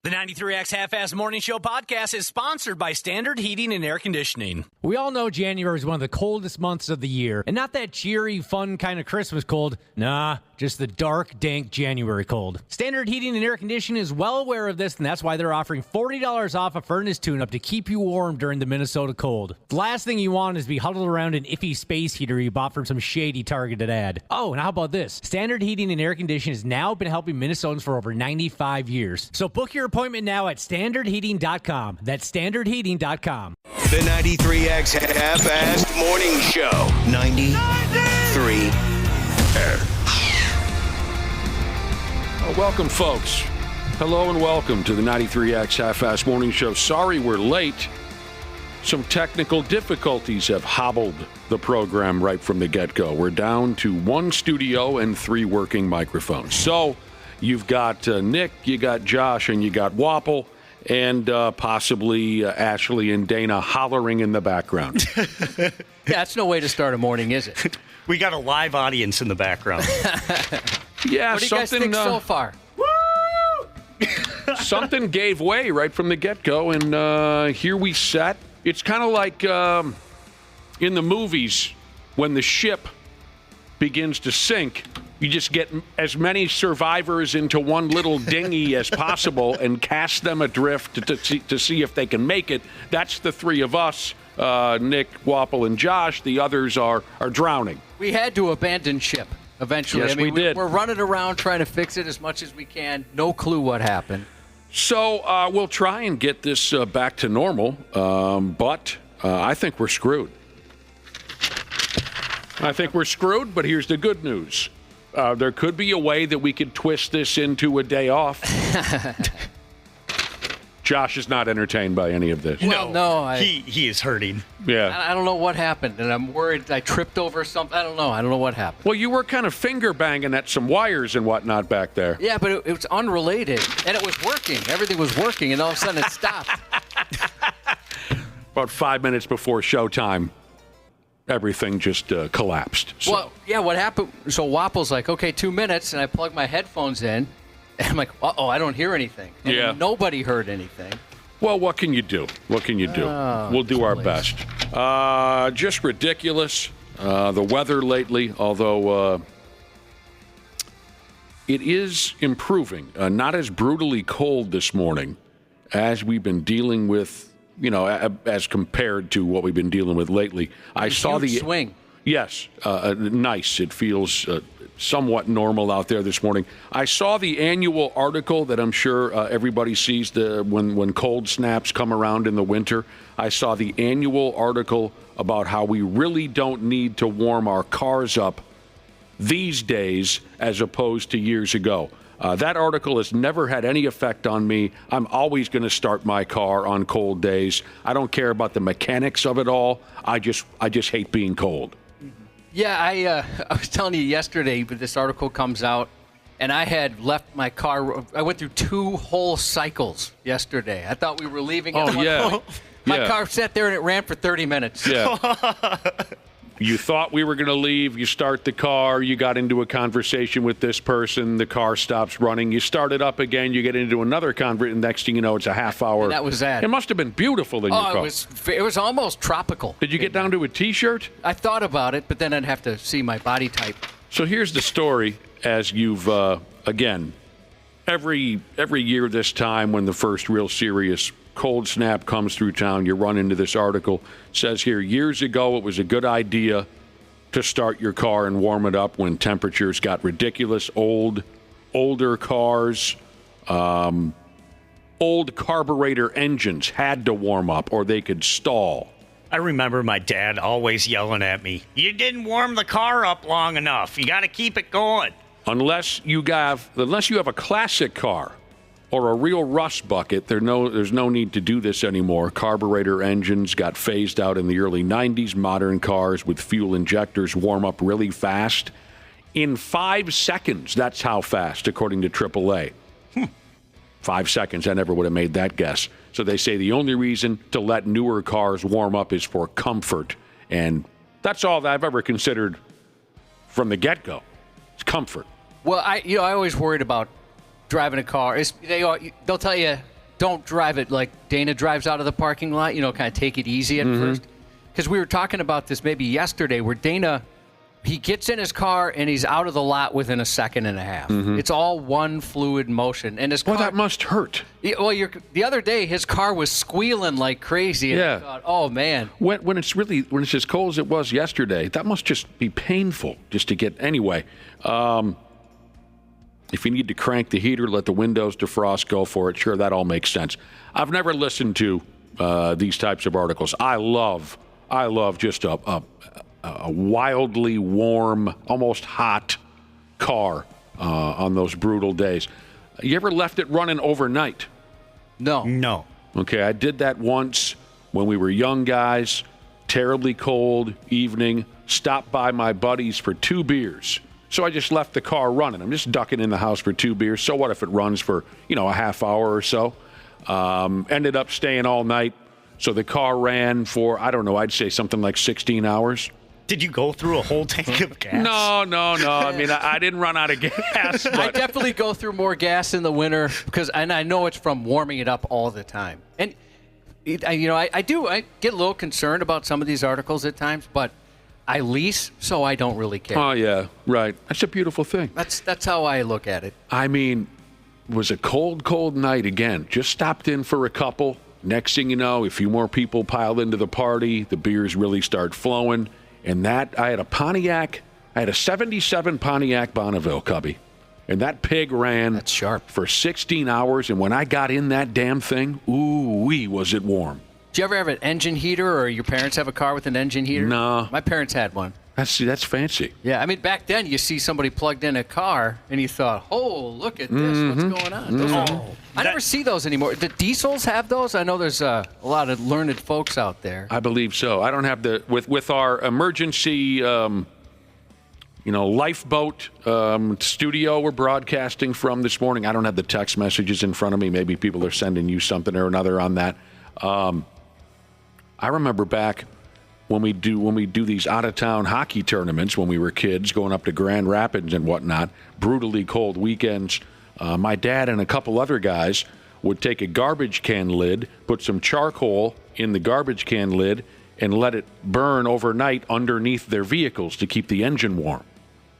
The 93X Half-Ass Morning Show podcast is sponsored by Standard Heating and Air Conditioning. We all know January is one of the coldest months of the year, and not that cheery, fun kind of Christmas cold. Nah, just the dark, dank January cold. Standard Heating and Air Conditioning is well aware of this, and that's why they're offering $40 off a furnace tune-up to keep you warm during the Minnesota cold. The last thing you want is to be huddled around an iffy space heater you bought from some shady targeted ad. Oh, and how about this? Standard Heating and Air Conditioning has now been helping Minnesotans for over 95 years. So book your appointment now at standardheating.com. That's standardheating.com. The 93X Half-Assed Morning Show. 93. Welcome, folks. Hello and welcome to the 93X Half-Assed Morning Show. Sorry we're late. Some technical difficulties have hobbled the program right from the get-go. We're down to one studio and 3 working microphones. So you've got Nick, you got Josh, and you got Wapple, and possibly Ashley and Dana hollering in the background. Yeah, that's no way to start a morning, is it? We got a live audience in the background. Yeah, what do you guys think so far? Woo! Something gave way right from the get-go, and here we sat. It's kind of like in the movies when the ship begins to sink. You just get as many survivors into one little dinghy as possible and cast them adrift to see if they can make it. That's the 3 of us, Nick, Wapple, and Josh. The others are drowning. We had to abandon ship eventually. Yes, we did. We're running around trying to fix it as much as we can. No clue what happened. So we'll try and get this back to normal, but I think we're screwed. But here's the good news. There could be a way that we could twist this into a day off. Josh is not entertained by any of this. No, He is hurting. Yeah. I don't know what happened, and I'm worried I tripped over something. I don't know what happened. Well, you were kind of finger banging at some wires and whatnot back there. Yeah, but it was unrelated, and it was working. Everything was working, and all of a sudden it stopped. About 5 minutes before showtime, everything just collapsed. So. Well, yeah, what happened? So Wapple's like, okay, 2 minutes, and I plug my headphones in, and I'm like, uh-oh, I don't hear anything. And yeah. Nobody heard anything. Well, what can you do? We'll do our best. Just ridiculous. The weather lately, although it is improving. Not as brutally cold this morning as we've been dealing with, as compared to what we've been dealing with lately. I saw the swing. Yes, nice. It feels somewhat normal out there this morning. I saw the annual article that I'm sure everybody sees when cold snaps come around in the winter. I saw the annual article about how we really don't need to warm our cars up these days as opposed to years ago. That article has never had any effect on me. I'm always going to start my car on cold days. I don't care about the mechanics of it all. I just hate being cold. Yeah, I was telling you yesterday, but this article comes out, and I had left my car. I went through 2 whole cycles yesterday. I thought we were leaving at one point. My car sat there, and it ran for 30 minutes. Yeah. You thought we were going to leave. You start the car. You got into a conversation with this person. The car stops running. You start it up again. You get into another conversation. Next thing you know, it's a half hour. And that was that. It must have been beautiful in your car. It was almost tropical. Did you get down to a T-shirt? I thought about it, but then I'd have to see my body type. So here's the story. As you've again, every year this time when the first real serious cold snap comes through town, you run into this article. It says here, years ago, it was a good idea to start your car and warm it up when temperatures got ridiculous. Older cars, old carburetor engines had to warm up or they could stall. I remember my dad always yelling at me, "You didn't warm the car up long enough. You got to keep it going." Unless you have a classic car or a real rust bucket, there's no need to do this anymore. Carburetor engines got phased out in the early 90s. Modern cars with fuel injectors warm up really fast. In 5 seconds, that's how fast, according to AAA. 5 seconds, I never would have made that guess. So they say the only reason to let newer cars warm up is for comfort. And that's all that I've ever considered from the get-go. It's comfort. Well, I always worried about driving a car. They'll tell you don't drive it like Dana drives out of the parking lot, kind of take it easy at first. Because we were talking about this maybe yesterday where Dana, he gets in his car and he's out of the lot within a second and a half. It's all one fluid motion. And his car, Well, that must hurt. Well, the other day his car was squealing like crazy. And I thought, oh man. When it's as cold as it was yesterday, that must just be painful just to get. Anyway, if you need to crank the heater, let the windows defrost, go for it. Sure, that all makes sense. I've never listened to these types of articles. I love just a wildly warm, almost hot car on those brutal days. You ever left it running overnight? No. Okay, I did that once when we were young guys, terribly cold evening, stopped by my buddies for 2 beers. So I just left the car running. I'm just ducking in the house for 2 beers. So what if it runs for, a half hour or so? Ended up staying all night. So the car ran for, I don't know, I'd say something like 16 hours. Did you go through a whole tank of gas? No. I mean, I didn't run out of gas. But I definitely go through more gas in the winter and I know it's from warming it up all the time. And, I get a little concerned about some of these articles at times, but I lease, so I don't really care. Oh, yeah, right. That's a beautiful thing. That's how I look at it. I mean, it was a cold night again. Just stopped in for a couple. Next thing you know, a few more people pile into the party. The beers really start flowing. And I had a 77 Pontiac Bonneville, Cubby. And that pig ran That's sharp. for 16 hours. And when I got in that damn thing, ooh-wee, was it warm. Do you ever have an engine heater, or your parents have a car with an engine heater? No. My parents had one. That's fancy. Yeah, I mean, back then you see somebody plugged in a car, and you thought, oh, look at this. What's going on? I never see those anymore. Do diesels have those? I know there's a lot of learned folks out there. I believe so. I don't have with our emergency, lifeboat studio we're broadcasting from this morning. I don't have the text messages in front of me. Maybe people are sending you something or another on that. I remember back when we do these out-of-town hockey tournaments when we were kids, going up to Grand Rapids and whatnot, brutally cold weekends. My dad and a couple other guys would take a garbage can lid, put some charcoal in the garbage can lid, and let it burn overnight underneath their vehicles to keep the engine warm.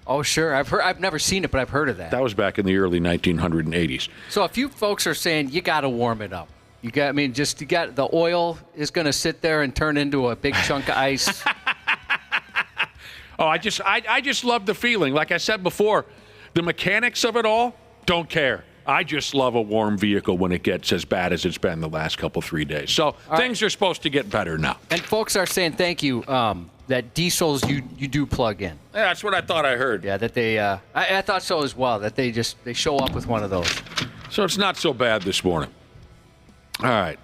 Oh, sure. I've never seen it, but I've heard of that. That was back in the early 1980s. So a few folks are saying you got to warm it up. The oil is going to sit there and turn into a big chunk of ice. Oh, I just love the feeling. Like I said before, the mechanics of it all, don't care. I just love a warm vehicle when it gets as bad as it's been the last 3 days. So things are supposed to get better now. And folks are saying thank you that diesels you do plug in. Yeah, that's what I thought I heard. Yeah, that they I thought so as well, that they show up with one of those. So it's not so bad this morning. All right.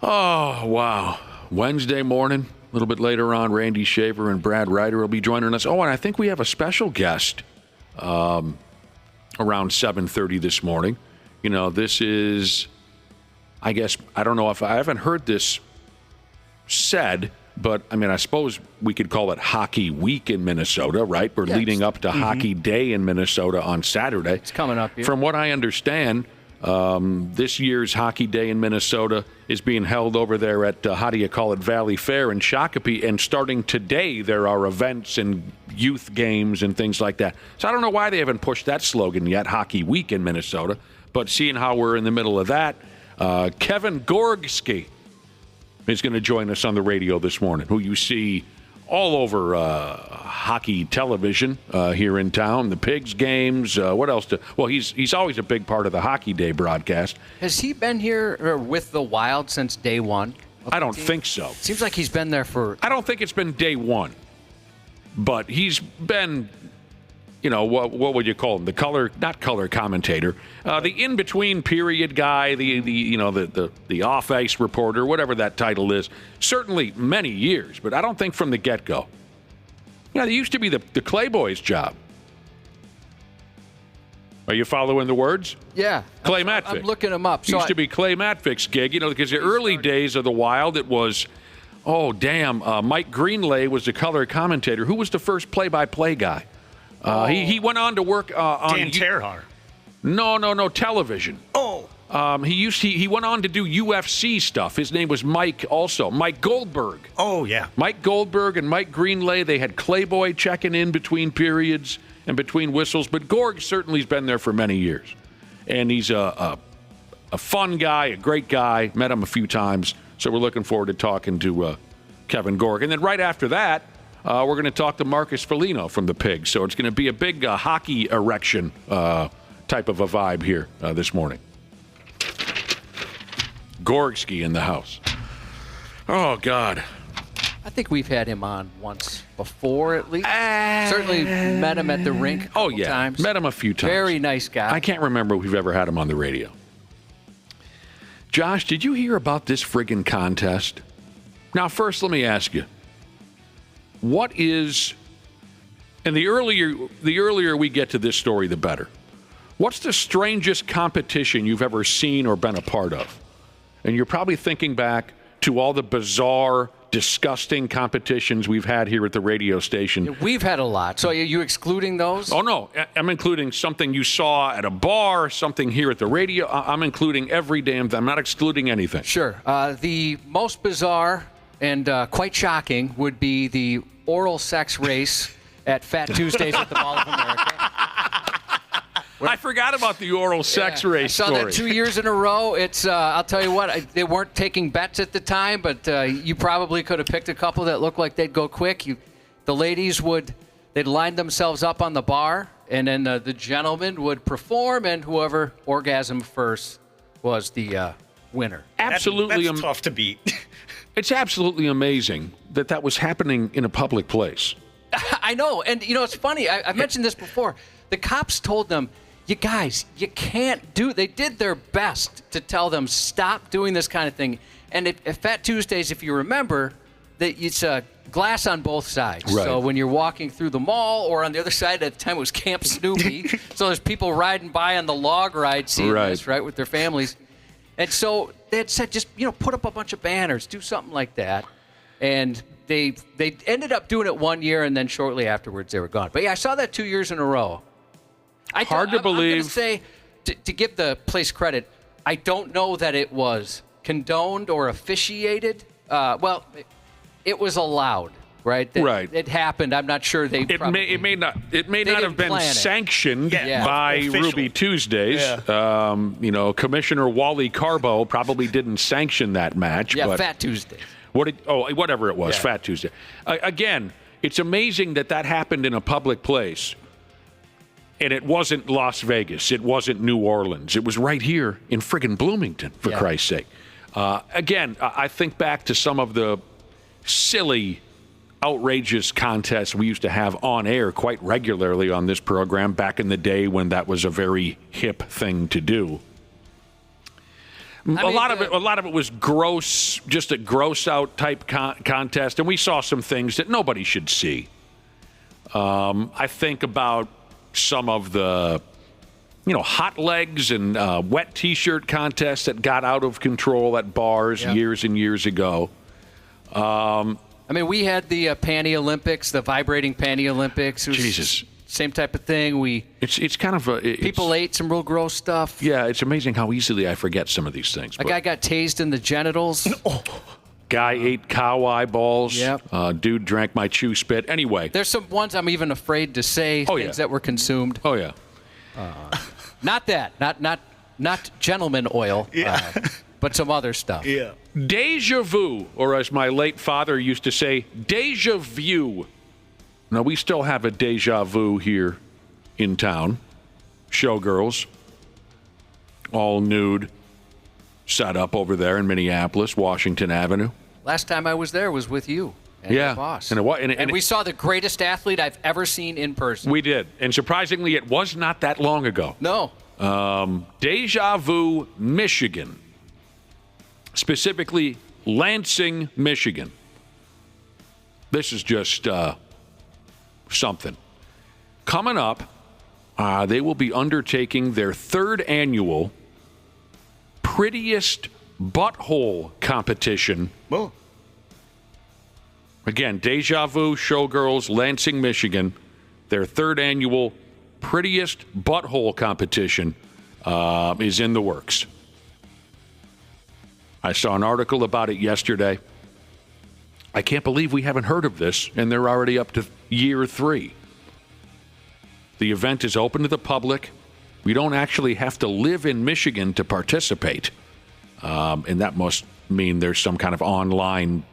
Oh, wow. Wednesday morning, a little bit later on, Randy Shaver and Brad Ryder will be joining us. Oh, and I think we have a special guest around 7:30 this morning. This is, I guess, I don't know if I haven't heard this said, but, I mean, I suppose we could call it Hockey Week in Minnesota, right? We're leading up to Hockey Day in Minnesota on Saturday. It's coming up here. From what I understand, this year's Hockey Day in Minnesota is being held over there at, Valley Fair in Shakopee, and starting today there are events and youth games and things like that. So I don't know why they haven't pushed that slogan yet, Hockey Week in Minnesota, but seeing how we're in the middle of that, Kevin Gorg is going to join us on the radio this morning, who you see all over hockey television here in town, the Pigs games, what else? He's always a big part of the Hockey Day broadcast. Has he been here with the Wild since day one? I don't think so. Seems like he's been there for... I don't think it's been day one, but he's been, what would you call him? Not color commentator, the in-between period guy, the off-ice reporter, whatever that title is. Certainly many years, but I don't think from the get-go. It used to be the Clay Boys' job. Are you following the words? Yeah. Clay Matvick. I'm looking him up. It used to be Clay Matvick's gig, because the early days of the Wild, it was, Mike Greenlay was the color commentator. Who was the first play-by-play guy? He went on to work on... Dan Terhar. No, television. Oh. He went on to do UFC stuff. His name was Mike Goldberg. Oh, yeah. Mike Goldberg and Mike Greenlay, they had Clayboy checking in between periods and between whistles, but Gorg certainly has been there for many years. And he's a fun guy, a great guy. Met him a few times, so we're looking forward to talking to Kevin Gorg. And then right after that, we're going to talk to Marcus Foligno from the Pigs. So it's going to be a big hockey erection type of a vibe here this morning. Gorgski in the house. Oh, God. I think we've had him on once before, at least. Certainly met him at the rink a couple times. Met him a few times. Very nice guy. I can't remember if we've ever had him on the radio. Josh, did you hear about this friggin' contest? Now, first, let me ask you. What is, and the earlier we get to this story, the better. What's the strangest competition you've ever seen or been a part of? And you're probably thinking back to all the bizarre, disgusting competitions we've had here at the radio station. We've had a lot. So are you excluding those? Oh, no. I'm including something you saw at a bar, something here at the radio. I'm including every damn thing. I'm not excluding anything. Sure. The most bizarre and quite shocking would be the oral sex race at Fat Tuesdays at the Mall of America. I forgot about the oral sex race I saw story. that 2 years in a row. It's I'll tell you what, they weren't taking bets at the time, but you probably could have picked a couple that looked like they'd go quick. The ladies they'd line themselves up on the bar, and then the gentlemen would perform, and whoever orgasmed first was the winner. Absolutely. That's tough to beat. It's absolutely amazing that was happening in a public place. I know, and it's funny. I mentioned this before. The cops told them, you guys, you can't do. They did their best to tell them, stop doing this kind of thing. And at Fat Tuesdays, if you remember, that it's a glass on both sides. Right. So when you're walking through the mall, or on the other side, at the time it was Camp Snoopy. So there's people riding by on the log ride seeing this, right, with their families. And so they had said, just put up a bunch of banners, do something like that. And they ended up doing it 1 year, and then shortly afterwards they were gone. But yeah, I saw that 2 years in a row. Hard to believe. I'm going to say, to give the place credit, I don't know that it was condoned or officiated. Well, it was allowed, right? Right. It happened. I'm not sure they. It may not have been sanctioned by official. Ruby Tuesdays. Yeah. Commissioner Wally Carbo probably didn't sanction that match. Yeah, but Fat Tuesday. Whatever it was, Fat Tuesday. Again, it's amazing that happened in a public place. And it wasn't Las Vegas. It wasn't New Orleans. It was right here in friggin' Bloomington, for Christ's sake. Again, I think back to some of the silly, outrageous contests we used to have on air quite regularly on this program back in the day when that was a very hip thing to do. A lot of it was gross, just a gross out type contest, and we saw some things that nobody should see. I think about some of the, hot legs and wet T-shirt contests that got out of control at bars years and years ago. We had the panty Olympics, the vibrating panty Olympics. Jesus. Same type of thing. It's kind of people ate some real gross stuff. Yeah, it's amazing how easily I forget some of these things. A guy got tased in the genitals. Guy ate cow eyeballs. Yep. Dude drank my chew spit. Anyway. There's some ones I'm even afraid to say, things that were consumed. Oh, yeah. Not that. Not gentleman oil. But some other stuff. Yeah. Deja vu, or as my late father used to say, deja vu. Now, we still have a deja vu here in town. Showgirls. All nude. Set up over there in Minneapolis, Washington Avenue. Last time I was there was with you and your boss. And we saw the greatest athlete I've ever seen in person. We did. And surprisingly, it was not that long ago. No. Deja Vu, Michigan. Specifically, Lansing, Michigan. This is just something. Coming up, they will be undertaking their third annual Prettiest Butthole competition. Whoa. Again, Deja Vu, Showgirls, Lansing, Michigan. Their third annual Prettiest Butthole competition is in the works. I saw an article about it yesterday. I can't believe we haven't heard of this, and they're already up to year 3. The event is open to the public. We don't actually have to live in Michigan to participate. And that must mean there's some kind of online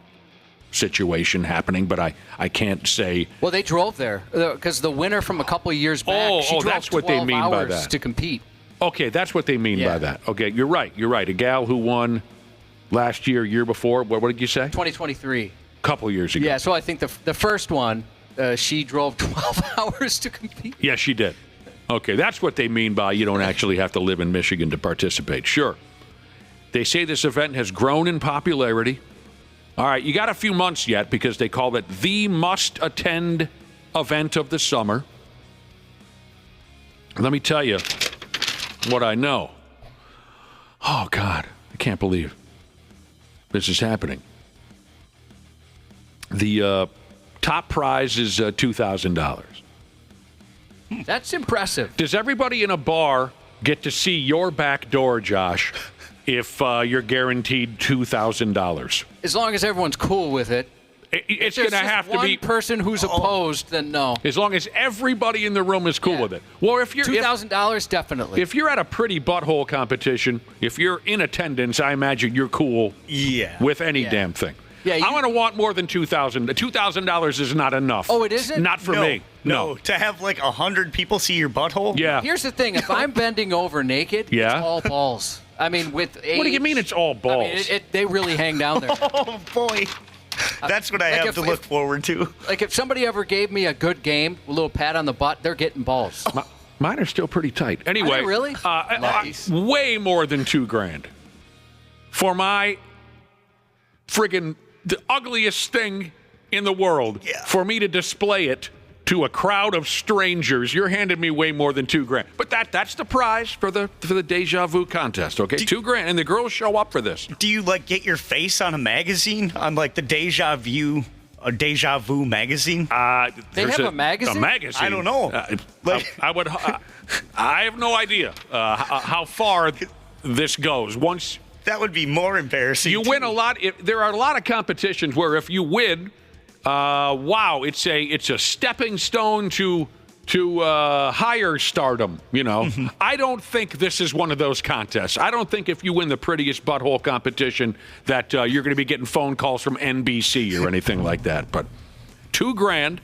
situation happening, but I can't say. Well, they drove there because the winner from a couple of years back, she drove that's what they mean by that. to compete. Okay, that's what they mean by that. Okay, you're right. A gal who won last year before, what did you say? 2023. A couple years ago. Yeah, so I think the first one, she drove 12 hours to compete. Yeah, she did. Okay, that's what they mean by you don't actually have to live in Michigan to participate. Sure. They say this event has grown in popularity. All right, you got a few months yet because they call it the must-attend event of the summer. Let me tell you what I know. Oh, God, I can't believe this is happening. The top prize is $2,000. That's impressive. Does everybody in a bar get to see your back door, Josh, if you're guaranteed $2,000? As long as everyone's cool with it. It's going to have to be one person who's opposed, then no. As long as everybody in the room is cool with it. Well, if you're $2,000, definitely. If you're at a pretty butthole competition, if you're in attendance, I imagine you're cool with any damn thing. Yeah, I want to want more than $2,000. $2,000 is not enough. Oh, it isn't? Not for me. No. To have like 100 people see your butthole? Yeah. Here's the thing. If I'm bending over naked, it's all balls. I mean, with age. What do you mean it's all balls? I mean, they really hang down there. Oh, boy. That's what I have to look forward to. Like, if somebody ever gave me a good game, a little pat on the butt, they're getting balls. Mine are still pretty tight. Anyway. Are they really? Nice. Way more than $2,000 for my friggin' the ugliest thing in the world. Yeah. For me to display it to a crowd of strangers, you're handing me way more than $2,000. But that's the prize for the Deja Vu contest. Okay, $2,000, and the girls show up for this. Do you like get your face on a magazine, on like the Deja Vu magazine? They have a magazine? A magazine? I don't know. I have no idea how far this goes. Once that would be more embarrassing. You win a lot. There are a lot of competitions where if you win, it's a stepping stone to higher stardom. You know, Mm-hmm. I don't think this is one of those contests. I don't think if you win the prettiest butthole competition that you're going to be getting phone calls from NBC or anything like that. But $2,000.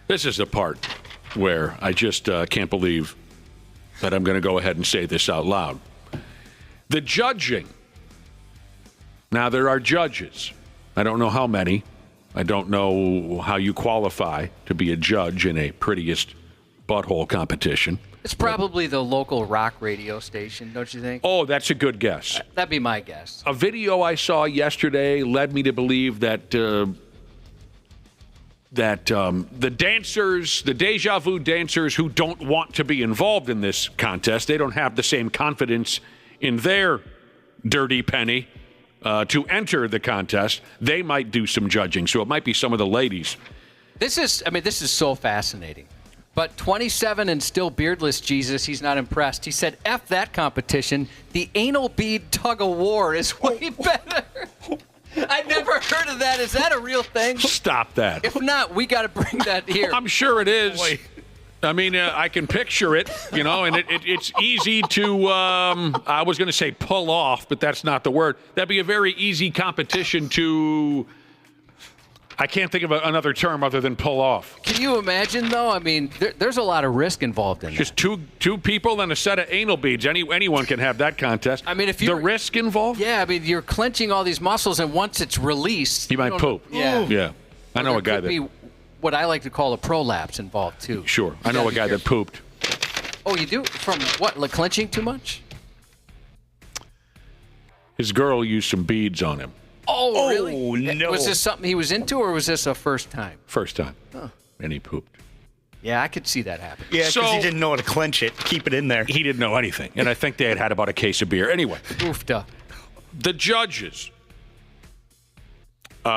This is the part where I just can't believe that I'm going to go ahead and say this out loud. The judging. Now, there are judges. I don't know how many. I don't know how you qualify to be a judge in a prettiest butthole competition. It's probably the local rock radio station, don't you think? Oh, that's a good guess. That'd be my guess. A video I saw yesterday led me to believe that the dancers, the Deja Vu dancers who don't want to be involved in this contest, they don't have the same confidence in their dirty penny to enter the contest. They might do some judging, so it might be some of the ladies. This is so fascinating. But 27 and still beardless Jesus, he's not impressed. He said, F that competition. The anal bead tug of war is way better. I never heard of that. Is that a real thing? Stop that. If not, we got to bring that here. I'm sure it is. Boy. I mean, I can picture it, you know, and it's easy to, I was going to say pull off, but that's not the word. That'd be a very easy competition to, I can't think of another term other than pull off. Can you imagine, though? I mean, there's a lot of risk involved in that. Just two people and a set of anal beads. Anyone can have that contest. I mean, if the risk involved? Yeah, I mean, you're clenching all these muscles, and once it's released, you might poop. Yeah. I know a guy that. What I like to call a prolapse involved, too. Sure. I know a guy that pooped. Oh, you do? From what? Like clenching too much? His girl used some beads on him. Oh, really? Oh, no. Was this something he was into, or was this a first time? First time. And he pooped. Yeah, I could see that happen. Yeah, because he didn't know how to clench it, keep it in there. He didn't know anything. And I think they had about a case of beer. Anyway. Oofda. The judges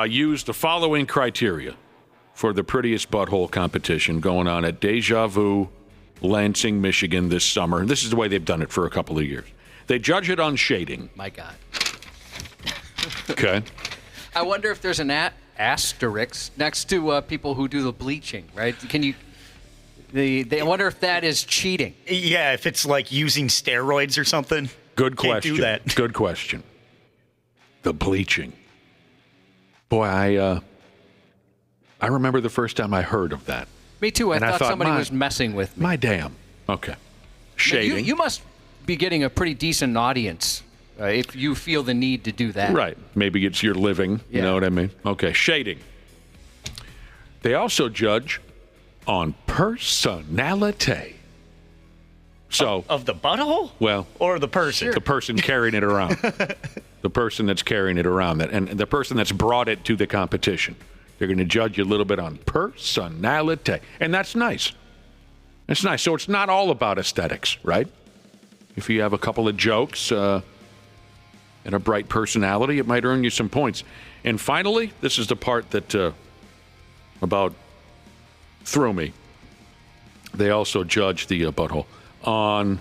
used the following criteria for the prettiest butthole competition going on at Deja Vu, Lansing, Michigan this summer. This is the way they've done it for a couple of years. They judge it on shading. My God. Okay. I wonder if there's an asterisk next to people who do the bleaching, right? Can you? I wonder if that is cheating. Yeah, if it's like using steroids or something. Good question. Can't do that. Good question. The bleaching. Boy, I remember the first time I heard of that. Me too. I thought somebody was messing with me. My damn. Okay. Shading. You must be getting a pretty decent audience if you feel the need to do that. Right. Maybe it's your living. You know what I mean? Okay. Shading. They also judge on personality. So Of the butthole? Well, Or the person? the person carrying it around. The person that's carrying it around, and the person that's brought it to the competition. They're going to judge you a little bit on personality. And that's nice. It's nice. So it's not all about aesthetics, right? If you have a couple of jokes and a bright personality, it might earn you some points. And finally, this is the part that about threw me. They also judge the butthole on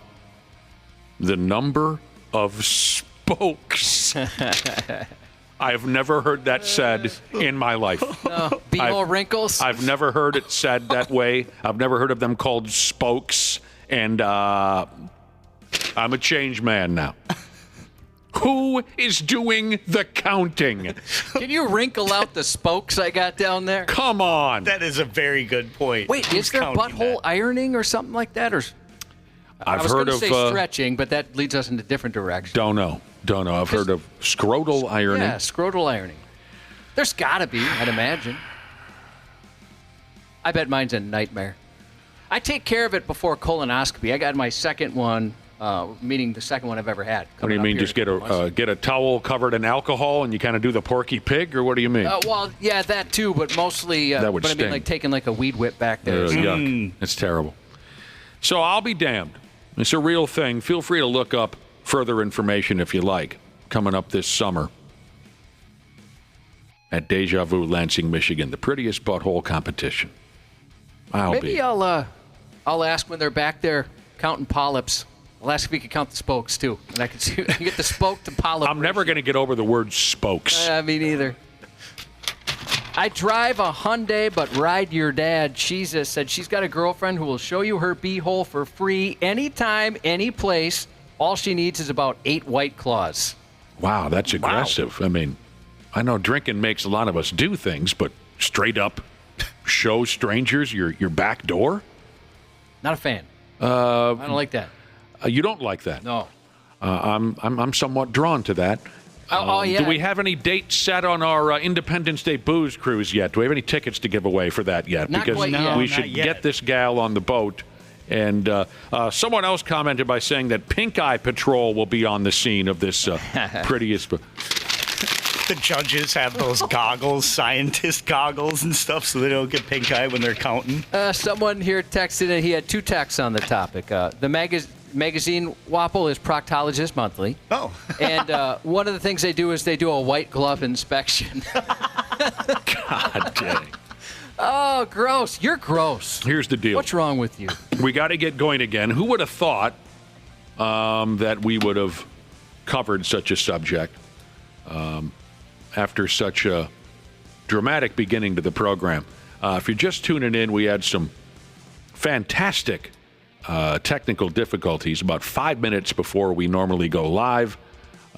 the number of spokes. I've never heard that said in my life. Beehole wrinkles? I've never heard it said that way. I've never heard of them called spokes. And I'm a changed man now. Who is doing the counting? Can you wrinkle out the spokes I got down there? Come on. That is a very good point. Wait, Who's is there counting butthole that? ironing or something like that? Or I was heard going of to say stretching, but that leads us in a different direction. Don't know. I've heard of scrotal ironing. Yeah, scrotal ironing. There's got to be, I'd imagine. I bet mine's a nightmare. I take care of it before colonoscopy. I got my second one, meaning the second one I've ever had. What do you mean? Just get a towel covered in alcohol and you kind of do the Porky Pig, or what do you mean? Well, yeah, that too, but mostly. That would but I mean, sting. like taking like a weed whip back there. Yuck. It's terrible. So I'll be damned. It's a real thing. Feel free to look up further information if you like. Coming up this summer at Deja Vu, Lansing, Michigan, the prettiest butthole competition. Maybe I'll ask when they're back there counting polyps. I'll ask if we could count the spokes too, and I can get the spoke to polyp. I'm never going to get over the word spokes. Me neither. I drive a Hyundai, but ride your dad. She's said she's got a girlfriend who will show you her beehole for free anytime, any place. All she needs is about 8 White Claws. Wow, that's aggressive. I mean, I know drinking makes a lot of us do things, but straight up show strangers your back door? Not a fan. I don't like that. You don't like that? No. I'm somewhat drawn to that. Yeah. Do we have any dates set on our Independence Day booze cruise yet? Do we have any tickets to give away for that yet? Not because quite yet. we Not should yet. get this gal on the boat. And someone else commented by saying that Pink Eye Patrol will be on the scene of this prettiest. The judges have those goggles, scientist goggles and stuff, so they don't get pink eye when they're counting. Someone here texted and he had 2 texts on the topic. The magazine Wapple is Proctologist Monthly. Oh. And one of the things they do is they do a white glove inspection. God dang. Oh, gross. You're gross. Here's the deal. What's wrong with you? We got to get going again. Who would have thought that we would have covered such a subject after such a dramatic beginning to the program? If you're just tuning in, we had some fantastic technical difficulties about 5 minutes before we normally go live.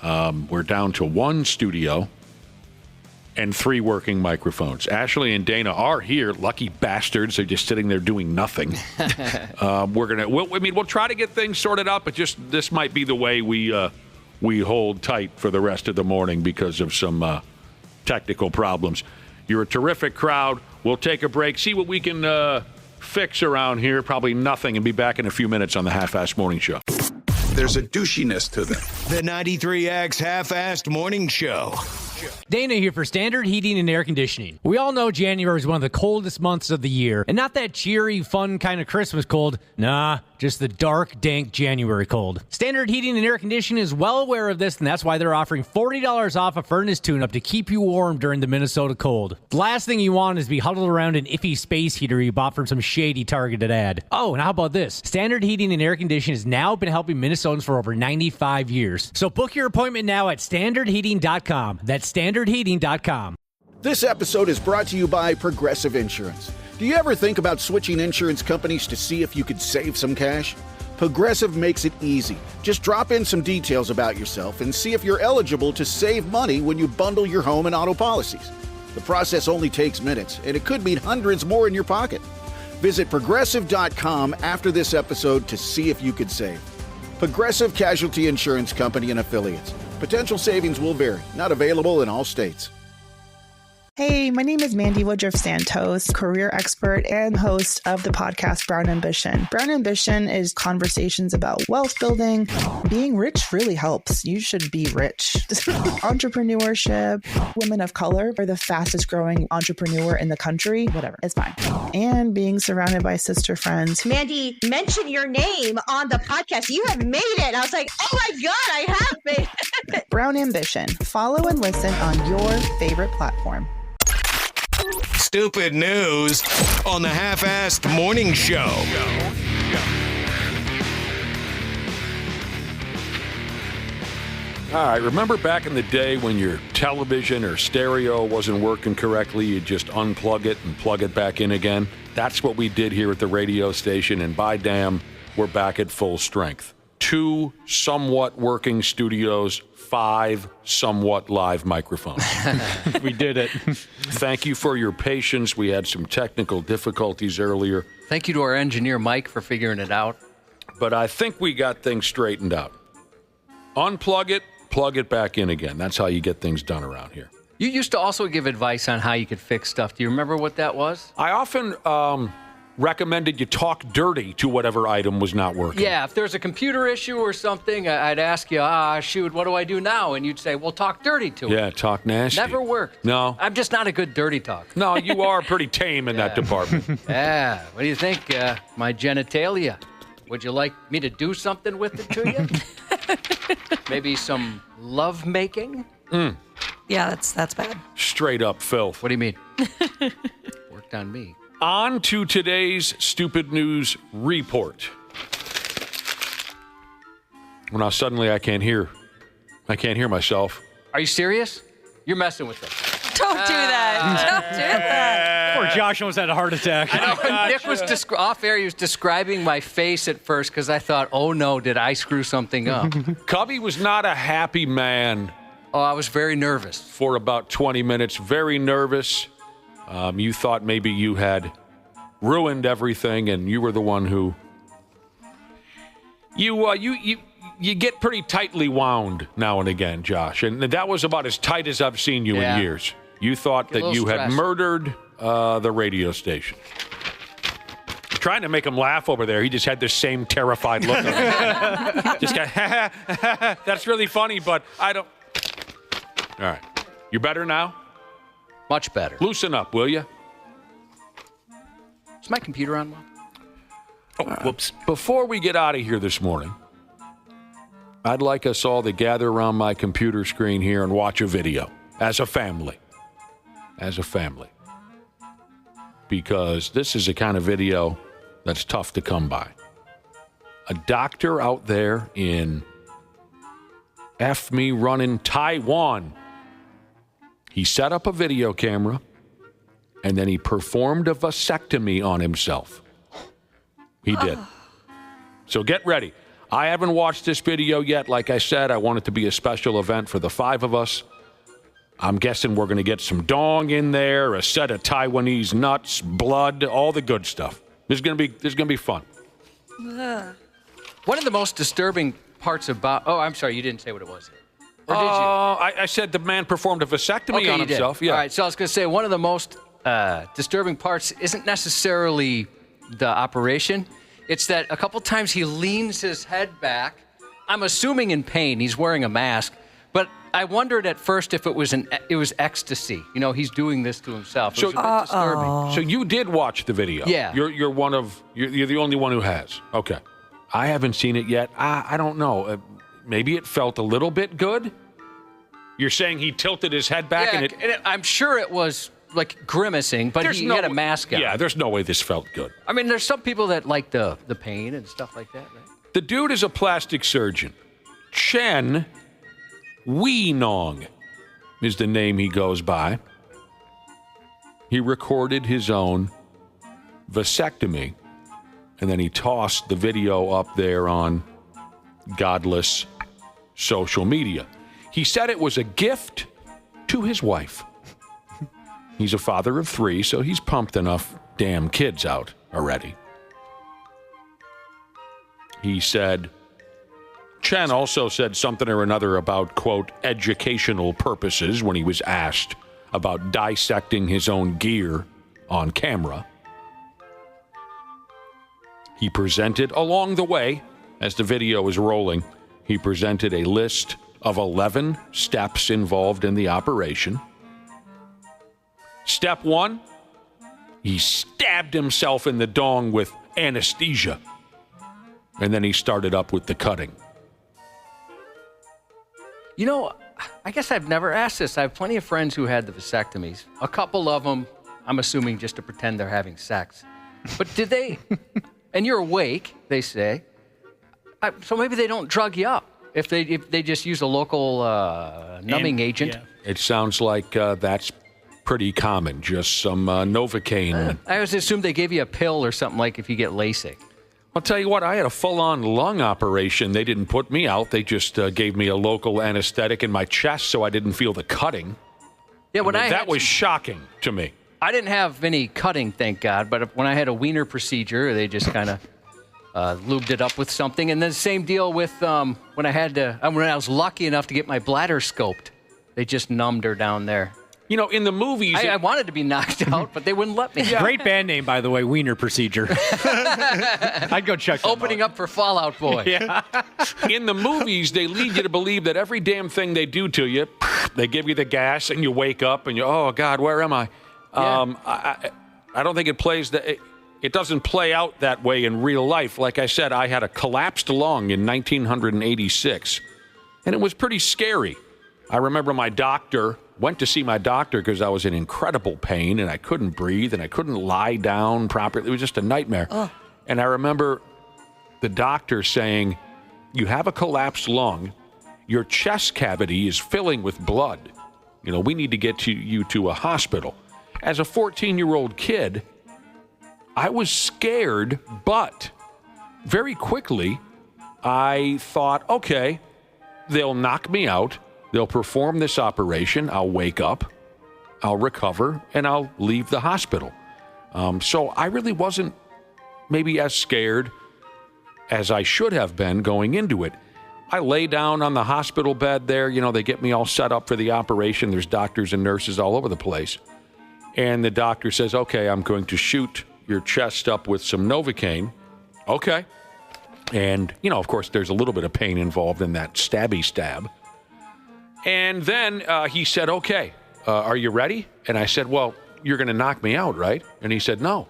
We're down to 1 studio and 3 working microphones. Ashley and Dana are here. Lucky bastards. They're just sitting there doing nothing. We'll try to get things sorted out, but just this might be the way we hold tight for the rest of the morning because of some technical problems. You're a terrific crowd. We'll take a break, see what we can fix around here. Probably nothing, and be back in a few minutes on the Half-Assed Morning Show. There's a douchiness to them. The 93X Half-Assed Morning Show. Dana here for Standard Heating and Air Conditioning. We all know January is one of the coldest months of the year, and not that cheery, fun kind of Christmas cold. Nah, just the dark, dank January cold. Standard Heating and Air Conditioning is well aware of this, and that's why they're offering $40 off a furnace tune-up to keep you warm during the Minnesota cold. The last thing you want is to be huddled around an iffy space heater you bought from some shady targeted ad. Oh, and how about this? Standard Heating and Air Conditioning has now been helping Minnesotans for over 95 years. So book your appointment now at standardheating.com. That's standardheating.com. This episode is brought to you by Progressive Insurance. Do you ever think about switching insurance companies to see if you could save some cash? Progressive makes it easy. Just drop in some details about yourself and see if you're eligible to save money when you bundle your home and auto policies. The process only takes minutes, and it could mean hundreds more in your pocket. Visit Progressive.com after this episode to see if you could save. Progressive Casualty Insurance Company and Affiliates. Potential savings will vary. Not available in all states. Hey, my name is Mandy Woodruff Santos, career expert and host of the podcast Brown Ambition. Brown Ambition is conversations about wealth building. Being rich really helps. You should be rich. Entrepreneurship. Women of color are the fastest growing entrepreneur in the country. Whatever, it's fine. And being surrounded by sister friends. Mandy, mention your name on the podcast. You have made it. I was like, oh my God, I have made it. Brown Ambition. Follow and listen on your favorite platform. Stupid news on the Half-Assed Morning Show. All right, remember back in the day when your television or stereo wasn't working correctly, you'd just unplug it and plug it back in again? That's what we did here at the radio station, and by damn, we're back at full strength. 2 somewhat working studios, 5 somewhat live microphones. We did it. Thank you for your patience. We had some technical difficulties earlier. Thank you to our engineer, Mike, for figuring it out. But I think we got things straightened out. Unplug it, plug it back in again. That's how you get things done around here. You used to also give advice on how you could fix stuff. Do you remember what that was? I often recommended you talk dirty to whatever item was not working. Yeah, if there's a computer issue or something, I'd ask you, shoot, what do I do now? And you'd say, well, talk dirty to it. Yeah, talk nasty. Never worked. No. I'm just not a good dirty talk. No, you are pretty tame in that department. Yeah. What do you think, my genitalia? Would you like me to do something with it to you? Maybe some love making? Yeah, that's bad. Straight up filth. What do you mean? Worked on me. On to today's Stupid News Report. Well, now suddenly I can't hear myself. Are you serious? You're messing with us. Don't do that. Don't do that. Poor Josh almost had a heart attack. I know. Nick was off air. He was describing my face at first because I thought, oh no, did I screw something up? Cubby was not a happy man. Oh, I was very nervous. For about 20 minutes, very nervous. You thought maybe you had ruined everything, and you were the one who you get pretty tightly wound now and again, Josh, and that was about as tight as I've seen you in years. You thought that you had murdered the radio station. Trying to make him laugh over there. He just had this same terrified look. Just got, that's really funny, but I don't. All right, you better now? Much better. Loosen up, will you? Is my computer on? Oh, whoops. Before we get out of here this morning, I'd like us all to gather around my computer screen here and watch a video as a family. As a family. Because this is a kind of video that's tough to come by. A doctor out there in running Taiwan. He set up a video camera, and then he performed a vasectomy on himself. He did. So get ready. I haven't watched this video yet. Like I said, I want it to be a special event for the 5 of us. I'm guessing we're going to get some dong in there, a set of Taiwanese nuts, blood, all the good stuff. This is going to be fun. One of the most disturbing parts about... Oh, I'm sorry, you didn't say what it was. Or did you? I said the man performed a vasectomy on himself. Did. Yeah. All right, so I was going to say one of the most disturbing parts isn't necessarily the operation. It's that a couple times he leans his head back. I'm assuming in pain. He's wearing a mask. But I wondered at first if it was ecstasy. You know, he's doing this to himself. It was a bit disturbing. So you did watch the video. Yeah. You're the only one who has. Okay. I haven't seen it yet. I don't know. Maybe it felt a little bit good. You're saying he tilted his head back and I'm sure it was like grimacing, but he had a mask on. Yeah, there's no way this felt good. I mean, there's some people that like the pain and stuff like that, right? The dude is a plastic surgeon. Chen Weenong is the name he goes by. He recorded his own vasectomy, and then he tossed the video up there on godless social media. He said it was a gift to his wife. He's a father of 3, so he's pumped enough damn kids out already. He said, Chen also said something or another about, quote, educational purposes when he was asked about dissecting his own gear on camera. He presented along the way, as the video was rolling, he presented a list of 11 steps involved in the operation. Step 1, he stabbed himself in the dong with anesthesia. And then he started up with the cutting. You know, I guess I've never asked this. I have plenty of friends who had the vasectomies. A couple of them, I'm assuming just to pretend they're having sex. But did they, and you're awake, they say, so maybe they don't drug you up if they just use a local numbing agent. Yeah. It sounds like that's pretty common, just some Novocaine. I always assumed they gave you a pill or something like if you get LASIK. I'll tell you what, I had a full-on lung operation. They didn't put me out. They just gave me a local anesthetic in my chest so I didn't feel the cutting. Yeah, that was shocking to me. I didn't have any cutting, thank God, but when I had a wiener procedure, they just kind of lubed it up with something. And then same deal with when I was lucky enough to get my bladder scoped. They just numbed her down there. You know, in the movies... I wanted to be knocked out, but they wouldn't let me. Yeah. Great band name, by the way, Wiener Procedure. I'd go check them Opening up for Fall Out Boy. Yeah. In the movies, they lead you to believe that every damn thing they do to you, they give you the gas and you wake up and you, oh, God, where am I? Yeah. I don't think it plays... It doesn't play out that way in real life. Like I said, I had a collapsed lung in 1986, and it was pretty scary. I remember went to see my doctor because I was in incredible pain and I couldn't breathe and I couldn't lie down properly. It was just a nightmare. Oh. And I remember the doctor saying, you have a collapsed lung, your chest cavity is filling with blood. You know, we need to get you to a hospital. As a 14-year-old kid, I was scared, but very quickly I thought, okay, they'll knock me out. They'll perform this operation. I'll wake up, I'll recover, and I'll leave the hospital. So I really wasn't maybe as scared as I should have been going into it. I lay down on the hospital bed there. You know, they get me all set up for the operation. There's doctors and nurses all over the place. And the doctor says, okay, I'm going to shoot your chest up with some Novocaine. Okay. And, you know, of course, there's a little bit of pain involved in that stabby stab. And then he said, okay, are you ready? And I said, well, you're going to knock me out, right? And he said, no,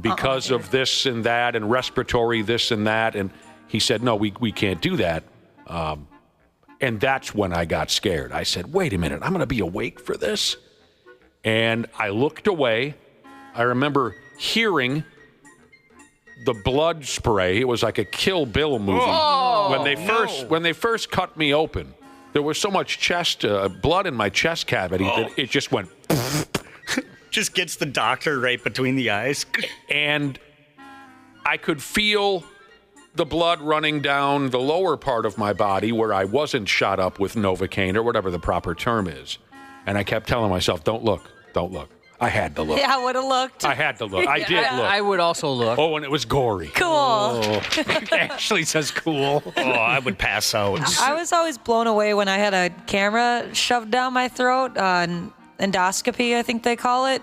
because of this and that and respiratory this and that. And he said, no, we can't do that. And that's when I got scared. I said, wait a minute, I'm going to be awake for this? And I looked away. I remember hearing the blood spray. It was like a Kill Bill movie. When they first cut me open. There was so much blood in my chest cavity that it just went. Just gets the doctor right between the eyes. And I could feel the blood running down the lower part of my body where I wasn't shot up with Novocaine or whatever the proper term is. And I kept telling myself, don't look, don't look. I had to look. Yeah, I would have looked. I had to look. I did look. I would also look. Oh, and it was gory. Cool. Oh. Ashley says cool. Oh, I would pass out. I was always blown away when I had a camera shoved down my throat on endoscopy, I think they call it,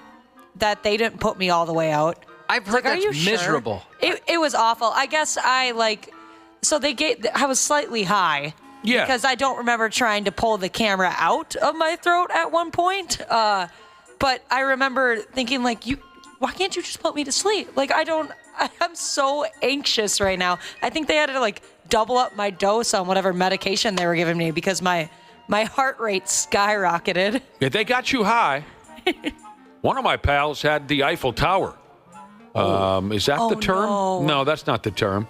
that they didn't put me all the way out. I've heard that's miserable. Sure? It was awful. I guess I was slightly high. Yeah. Because I don't remember trying to pull the camera out of my throat at one point. But I remember thinking, like, why can't you just put me to sleep? Like, I I'm so anxious right now. I think they had to like double up my dose on whatever medication they were giving me because my heart rate skyrocketed. Yeah, they got you high. One of my pals had the Eiffel Tower. Is that the term? No, that's not the term.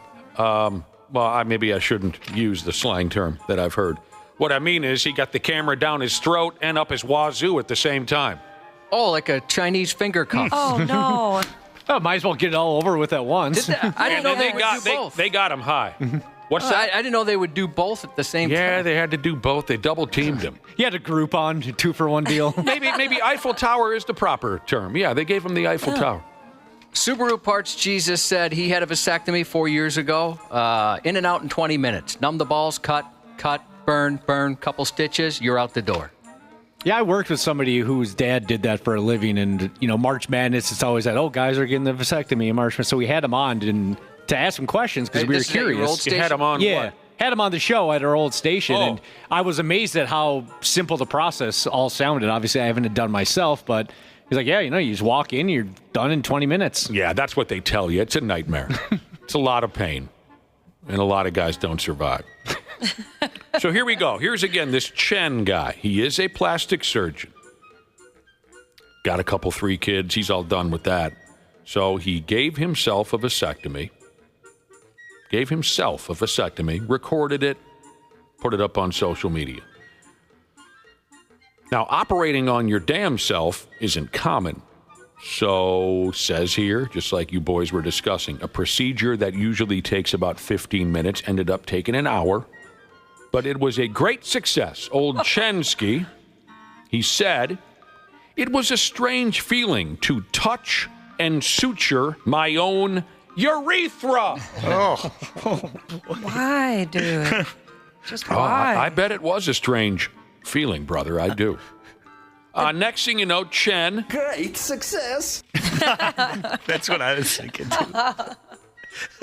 Maybe I shouldn't use the slang term that I've heard. What I mean is he got the camera down his throat and up his wazoo at the same time. Oh, like a Chinese finger cuff. Oh, no. Oh, might as well get it all over with at once. I didn't know they would do both. They got him high. What's that? I didn't know they would do both at the same time. Yeah, they had to do both. They double-teamed him. He had a Groupon 2-for-1 deal. Maybe Eiffel Tower is the proper term. Yeah, they gave him the Eiffel Tower. Subaru Parts Jesus said he had a vasectomy 4 years ago. In and out in 20 minutes. Numb the balls, cut, burn, couple stitches, you're out the door. Yeah, I worked with somebody whose dad did that for a living, and March Madness, it's always that, guys are getting the vasectomy in March. So we had him on to ask him questions because we were curious. You had him on what? Had him on the show at our old station, and I was amazed at how simple the process all sounded. Obviously, I haven't done myself, but he's like, you just walk in, you're done in 20 minutes. Yeah, that's what they tell you. It's a nightmare. It's a lot of pain, and a lot of guys don't survive. So here we go. Here's again this Chen guy. He is a plastic surgeon. Got a couple, 3 kids. He's all done with that. So he gave himself a vasectomy. Recorded it, put it up on social media. Now, operating on your damn self isn't common. So, says here, just like you boys were discussing, a procedure that usually takes about 15 minutes ended up taking an hour. But it was a great success. Old Chensky, he said, it was a strange feeling to touch and suture my own urethra. Why, dude? Just why? I bet it was a strange feeling, brother. I do. Next thing you know, Chen. Great success. That's what I was thinking, too.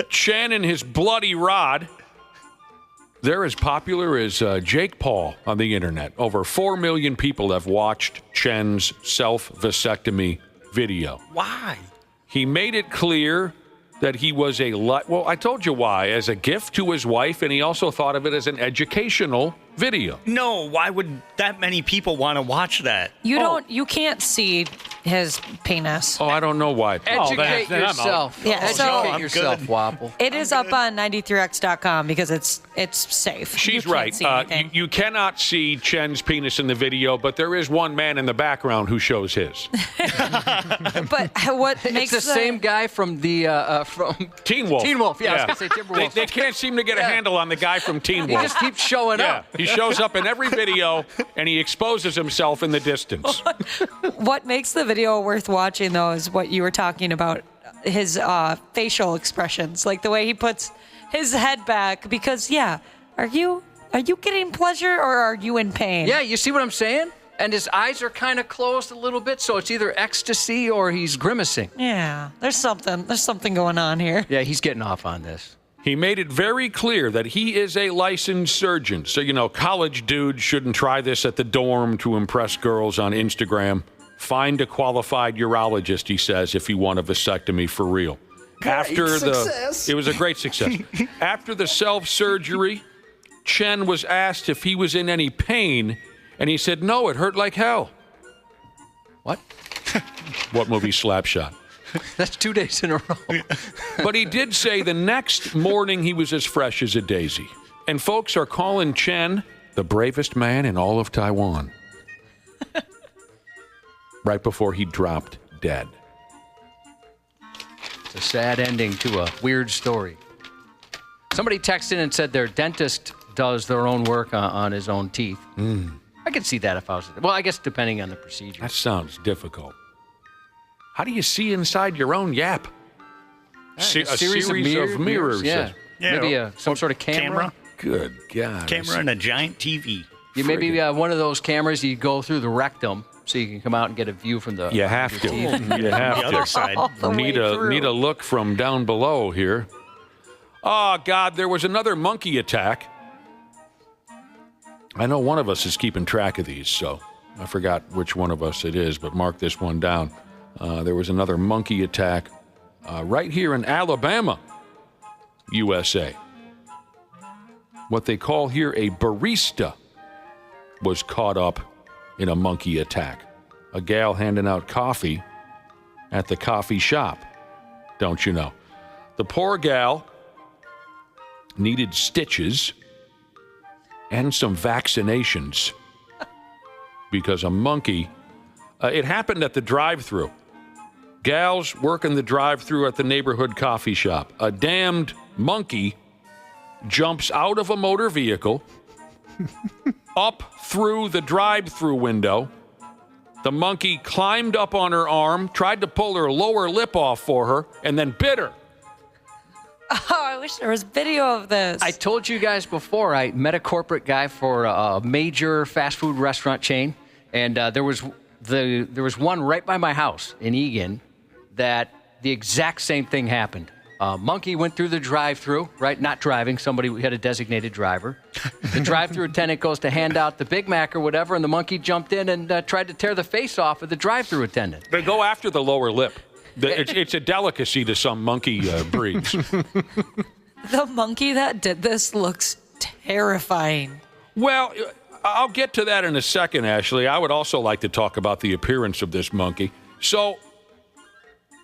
Chen and his bloody rod. They're as popular as Jake Paul on the internet. Over 4 million people have watched Chen's self-vasectomy video. Why? He made it clear that he was I told you why, as a gift to his wife, and he also thought of it as an educational video. No, why would that many people want to watch that? You can't see his penis. I don't know why. Educate yourself. Yeah, educate yourself, good. Wapple. It is up on 93x.com because it's safe. She's right. You cannot see Chen's penis in the video, but there is one man in the background who shows his. But what makes it's the same guy from the from Teen Wolf. Teen Wolf. Yeah, I was gonna say Timberwolf. They can't seem to get a handle on the guy from Teen Wolf. He just keeps showing up. He shows up in every video, and he exposes himself in the distance. What makes the video worth watching, though, is what you were talking about, his facial expressions, like the way he puts his head back. Because, are you getting pleasure or are you in pain? Yeah, you see what I'm saying? And his eyes are kind of closed a little bit, so it's either ecstasy or he's grimacing. Yeah, there's something going on here. Yeah, he's getting off on this. He made it very clear that he is a licensed surgeon. So, college dudes shouldn't try this at the dorm to impress girls on Instagram. Find a qualified urologist, he says, if you want a vasectomy for real. It was a great success. After the self-surgery, Chen was asked if he was in any pain, and he said, no, it hurt like hell. What? What movie? Slapshot. That's 2 days in a row. But he did say the next morning he was as fresh as a daisy. And folks are calling Chen the bravest man in all of Taiwan. Right before he dropped dead. It's a sad ending to a weird story. Somebody texted in and said their dentist does their own work on his own teeth. I could see that if I was... Well, I guess depending on the procedure. That sounds difficult. How do you see inside your own yap? A series of mirrors. Yeah. Maybe some sort of camera. Good God. Camera and a giant TV. Maybe one of those cameras you go through the rectum so you can come out and get a view from the... You have to. You have the other to. side. Need a look from down below here. Oh, God, there was another monkey attack. I know one of us is keeping track of these, so I forgot which one of us it is, but mark this one down. There was another monkey attack right here in Alabama, USA. What they call here a barista was caught up in a monkey attack. A gal handing out coffee at the coffee shop, don't you know? The poor gal needed stitches and some vaccinations because a monkey, it happened at the drive-thru. Gals working the drive-thru at the neighborhood coffee shop. A damned monkey jumps out of a motor vehicle, up through the drive-thru window. The monkey climbed up on her arm, tried to pull her lower lip off for her, and then bit her. Oh, I wish there was video of this. I told you guys before, I met a corporate guy for a major fast food restaurant chain, and there was one right by my house in Egan that the exact same thing happened. Monkey went through the drive-thru, right? Not driving. Somebody had a designated driver. The drive-thru attendant goes to hand out the Big Mac or whatever, and the monkey jumped in and tried to tear the face off of the drive-thru attendant. They go after the lower lip. It's a delicacy to some monkey breeds. The monkey that did this looks terrifying. Well, I'll get to that in a second, Ashley. I would also like to talk about the appearance of this monkey. So,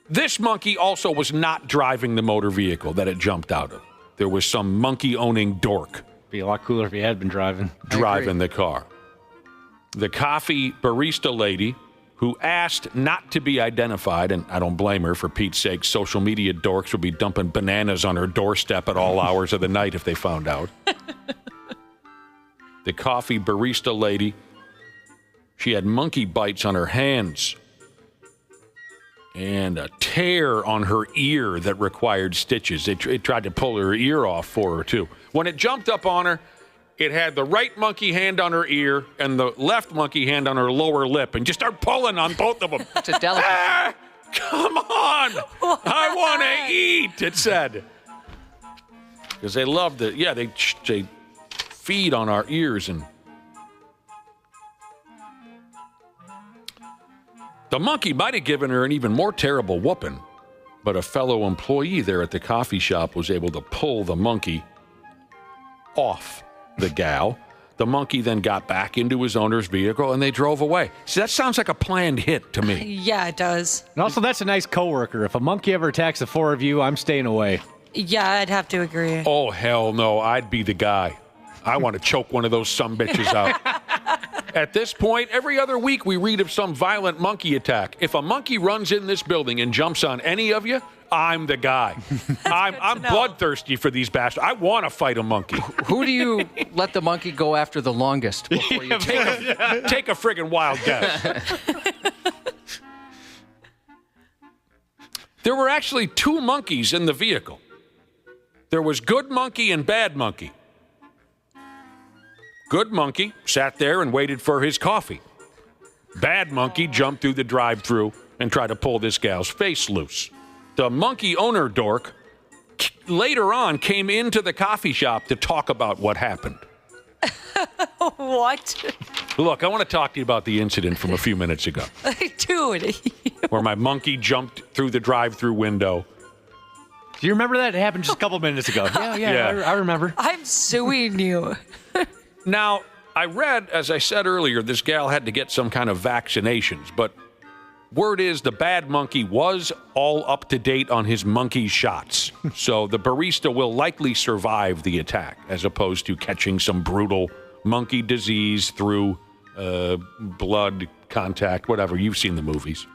this monkey also was not driving the motor vehicle that it jumped out of. There was some monkey-owning dork. Be a lot cooler if he had been driving. Driving the car. The coffee barista lady, who asked not to be identified, and I don't blame her, for Pete's sake, social media dorks would be dumping bananas on her doorstep at all hours of the night if they found out. The coffee barista lady, she had monkey bites on her hands and a tear on her ear that required stitches. It tried to pull her ear off for her, too. When it jumped up on her, it had the right monkey hand on her ear and the left monkey hand on her lower lip and just started pulling on both of them. It's a delicacy. Ah, come on! I want to eat, it said. Because they love they feed on our ears. And the monkey might have given her an even more terrible whooping, but a fellow employee there at the coffee shop was able to pull the monkey off the gal. The monkey then got back into his owner's vehicle and they drove away. See, that sounds like a planned hit to me. Yeah, it does. And also, that's a nice coworker. If a monkey ever attacks the four of you, I'm staying away. Yeah, I'd have to agree. Oh, hell no. I'd be the guy. I want to choke one of those sumbitches out. At this point, every other week we read of some violent monkey attack. If a monkey runs in this building and jumps on any of you, I'm the guy. I'm bloodthirsty for these bastards. I want to fight a monkey. Who do you let the monkey go after the longest before you take a friggin' wild guess. There were actually two monkeys in the vehicle. There was good monkey and bad monkey. Good monkey sat there and waited for his coffee. Bad monkey jumped through the drive-thru and tried to pull this gal's face loose. The monkey owner dork later on came into the coffee shop to talk about what happened. What? Look, I want to talk to you about the incident from a few minutes ago. Dude. Where my monkey jumped through the drive-thru window. Do you remember that? It happened just a couple minutes ago. Yeah. I remember. I'm suing you. Now, I read, as I said earlier, this gal had to get some kind of vaccinations, but word is the bad monkey was all up to date on his monkey shots. So the barista will likely survive the attack, as opposed to catching some brutal monkey disease through blood contact, whatever. You've seen the movies.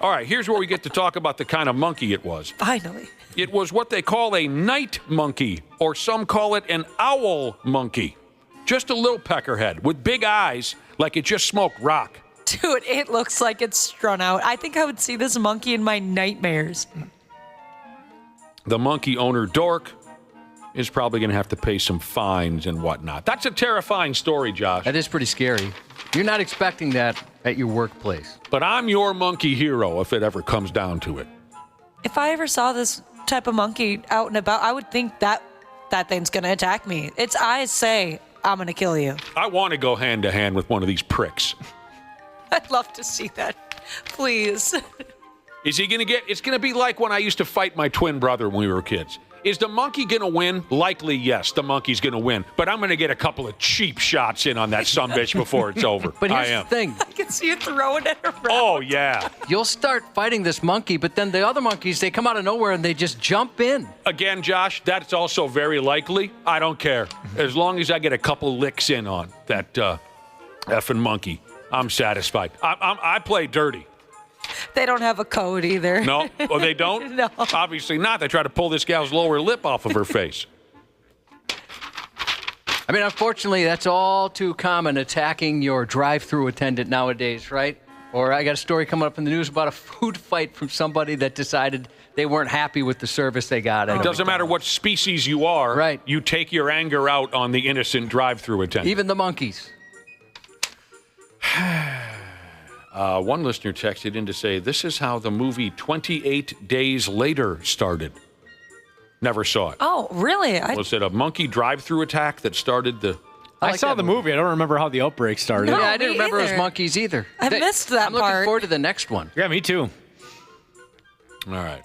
All right, here's where we get to talk about the kind of monkey it was. Finally. It was what they call a night monkey, or some call it an owl monkey. Just a little peckerhead with big eyes like it just smoked rock. Dude, it looks like it's strung out. I think I would see this monkey in my nightmares. The monkey owner dork is probably going to have to pay some fines and whatnot. That's a terrifying story, Josh. That is pretty scary. You're not expecting that at your workplace. But I'm your monkey hero if it ever comes down to it. If I ever saw this type of monkey out and about, I would think that thing's going to attack me. Its eyes say, I'm going to kill you. I want to go hand to hand with one of these pricks. I'd love to see that. Please. Is he going to get... It's going to be like when I used to fight my twin brother when we were kids. Is the monkey going to win? Likely, yes, the monkey's going to win. But I'm going to get a couple of cheap shots in on that sumbitch before it's over. But here's the thing. I can see you throwing it around. Oh, yeah. You'll start fighting this monkey, but then the other monkeys, they come out of nowhere and they just jump in. Again, Josh, that's also very likely. I don't care. As long as I get a couple licks in on that effing monkey, I'm satisfied. I play dirty. They don't have a code either. No? Oh, they don't? No. Obviously not. They try to pull this gal's lower lip off of her face. I mean, unfortunately, that's all too common, attacking your drive-through attendant nowadays, right? Or I got a story coming up in the news about a food fight from somebody that decided they weren't happy with the service they got. It doesn't matter what species you are. Right. You take your anger out on the innocent drive-through attendant. Even the monkeys. One listener texted in to say, this is how the movie 28 Days Later started. Never saw it. Oh, really? Was it a monkey drive-through attack that started the... I saw the movie. I don't remember how the outbreak started. No, Yeah, I didn't me remember it was either. monkeys either. I missed that I'm looking part. forward to the next one. Yeah, me too. All right.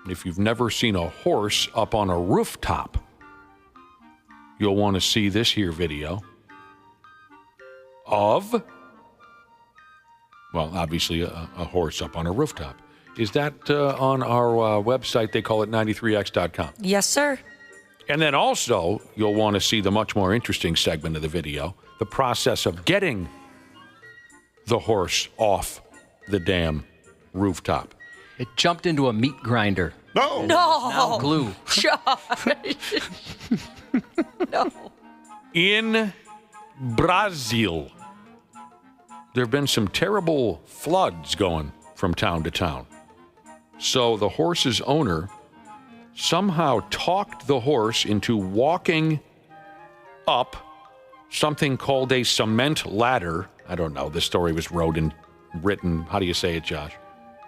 If you've never seen a horse up on a rooftop, you'll want to see this here video of, well, obviously a horse up on a rooftop. Is that on our website? They call it 93x.com. Yes, sir. And then also, you'll want to see the much more interesting segment of the video, the process of getting the horse off the damn rooftop. It jumped into a meat grinder. No. Now glue. Josh. No. In Brazil, there have been some terrible floods going from town to town. So the horse's owner somehow talked the horse into walking up something called a cement ladder. I don't know. The story was written. How do you say it, Josh?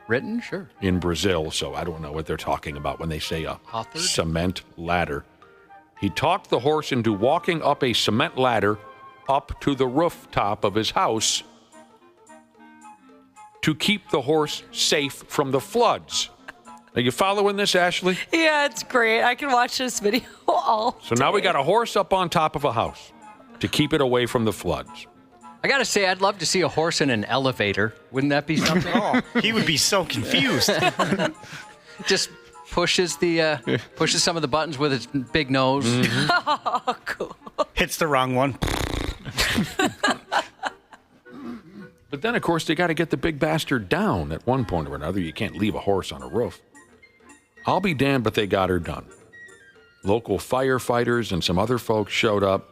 Written? Sure. In Brazil, so I don't know what they're talking about when they say a Authored? cement ladder. He talked the horse into walking up a cement ladder up to the rooftop of his house to keep the horse safe from the floods. Are you following this, Ashley? Yeah, it's great. I can watch this video all So now we got a horse up on top of a house to keep it away from the floods. I got to say, I'd love to see a horse in an elevator. Wouldn't that be something? Oh, he would be so confused. Just pushes some of the buttons with its big nose. Mm-hmm. Oh, cool. Hits the wrong one. But then, of course, they got to get the big bastard down at one point or another. You can't leave a horse on a roof. I'll be damned, but they got her done. Local firefighters and some other folks showed up,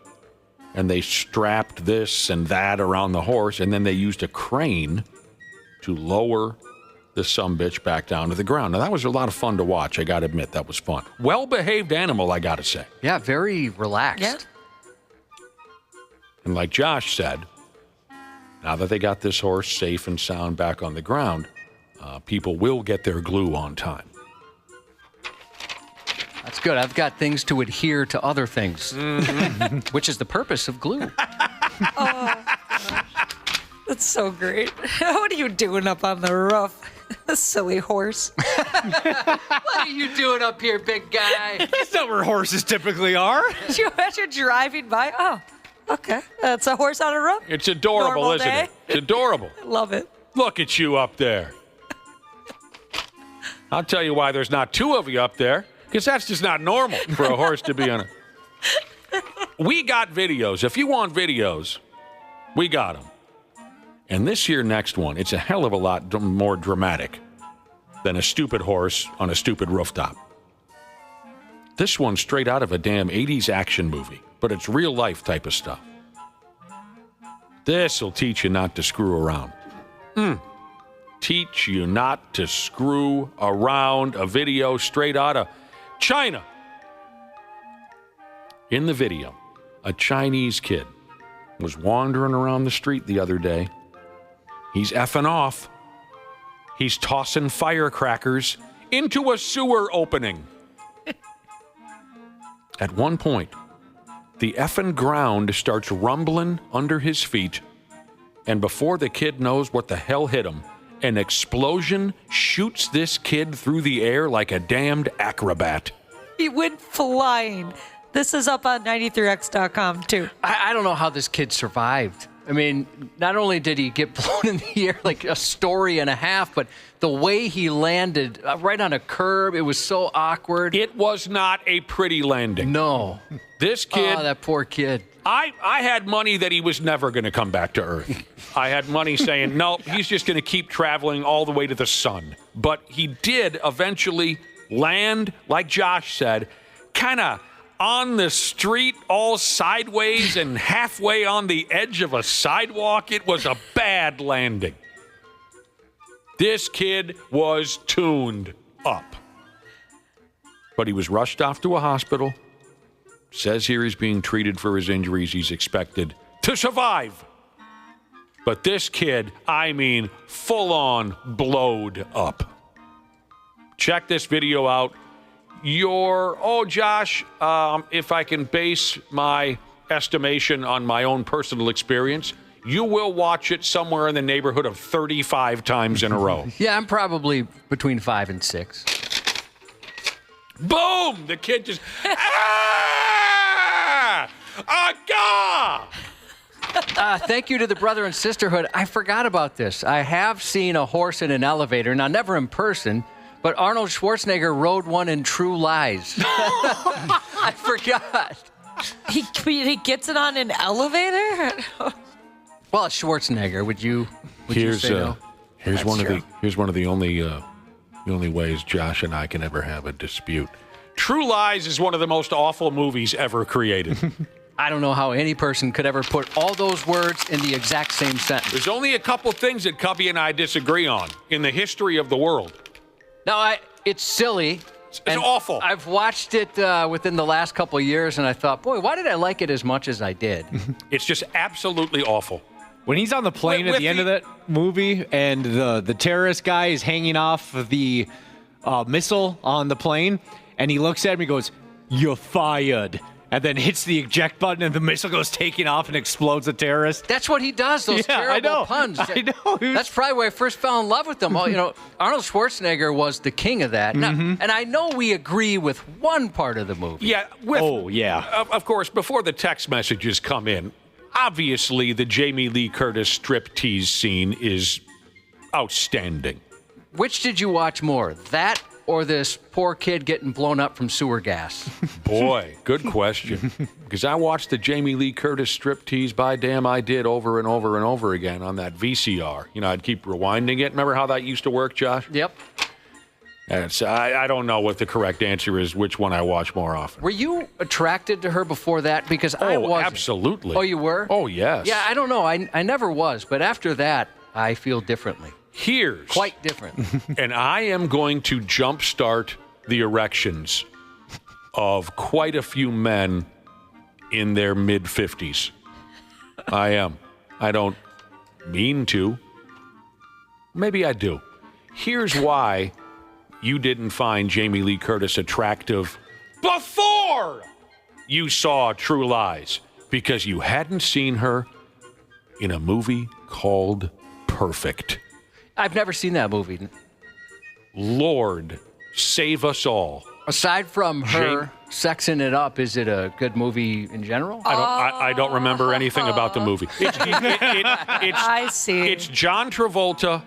and they strapped this and that around the horse, and then they used a crane to lower the sumbitch back down to the ground. Now, that was a lot of fun to watch. I got to admit, that was fun. Well-behaved animal, I got to say. Yeah, very relaxed. Yeah. And like Josh said, now that they got this horse safe and sound back on the ground, people will get their glue on time. That's good. I've got things to adhere to other things, which is the purpose of glue. That's so great. What are you doing up on the roof? Silly horse. What are you doing up here, big guy? That's not where horses typically are. Could you imagine driving by? Oh, okay. That's a horse on a roof? It's adorable, Normal isn't day. it? It's adorable. Love it. Look at you up there. I'll tell you why there's not two of you up there, because that's just not normal for a horse to be on a... We got videos. If you want videos, we got them. And this here next one, it's a hell of a lot more dramatic than a stupid horse on a stupid rooftop. This one's straight out of a damn 80s action movie, but it's real life type of stuff. This'll teach you not to screw around. Teach you not to screw around. A video straight out of China. In the video, a Chinese kid was wandering around the street the other day. He's effing off. He's tossing firecrackers into a sewer opening. At one point, the effing ground starts rumbling under his feet, And before the kid knows what the hell hit him, an explosion shoots this kid through the air like a damned acrobat. He went flying. This is up on 93x.com, too. I don't know how this kid survived. I mean, not only did he get blown in the air like a story and a half, but the way he landed right on a curb, it was so awkward. It was not a pretty landing. No. This kid... Oh, that poor kid. I had money that he was never going to come back to Earth. I had money saying, no, he's just going to keep traveling all the way to the sun. But he did eventually land, like Josh said, kind of on the street, all sideways and halfway on the edge of a sidewalk. It was a bad landing. This kid was tuned up. But he was rushed off to a hospital. Says here he's being treated for his injuries. He's expected to survive. But this kid, I mean, full-on blowed up. Check this video out. Josh, if I can base my estimation on my own personal experience, you will watch it somewhere in the neighborhood of 35 times in a row. Yeah, I'm probably between 5 and 6. Boom! The kid just... ah! Aga! Thank you to the brother and sisterhood. I forgot about this. I have seen a horse in an elevator. Now, never in person, but Arnold Schwarzenegger rode one in True Lies. I forgot. He gets it on an elevator? Well, it's Schwarzenegger. Would you say no? Here's one of the only ways Josh and I can ever have a dispute. True Lies is one of the most awful movies ever created. I don't know how any person could ever put all those words in the exact same sentence. There's only a couple things that Cubby and I disagree on in the history of the world. No, it's silly. It's awful. I've watched it within the last couple of years, and I thought, boy, why did I like it as much as I did? It's just absolutely awful. When he's on the plane at the end of that movie and the terrorist guy is hanging off the missile on the plane, and he looks at him and goes, "You're fired," and then hits the eject button and the missile goes taking off and explodes the terrorist. That's what he does, those terrible puns. I know. That's probably why I first fell in love with them. Arnold Schwarzenegger was the king of that. Mm-hmm. And I know we agree with one part of the movie. Yeah. Of course, before the text messages come in, obviously the Jamie Lee Curtis striptease scene is outstanding. Which did you watch more, that or this poor kid getting blown up from sewer gas? Boy, good question. Because I watched the Jamie Lee Curtis striptease, by damn I did, over and over and over again on that VCR. You know, I'd keep rewinding it. Remember how that used to work, Josh? Yep. And I don't know what the correct answer is, which one I watch more often. Were you attracted to her before that? Because I wasn't. Absolutely. Oh, you were? Oh, yes. Yeah, I don't know. I never was. But after that, I feel differently. Here's quite different. And I am going to jumpstart the erections of quite a few men in their mid-50s. I am. I don't mean to. Maybe I do. Here's why you didn't find Jamie Lee Curtis attractive before you saw True Lies. Because you hadn't seen her in a movie called Perfect. I've never seen that movie. Lord, save us all. Aside from her sexing it up, is it a good movie in general? I don't remember anything about the movie. I see. It's John Travolta,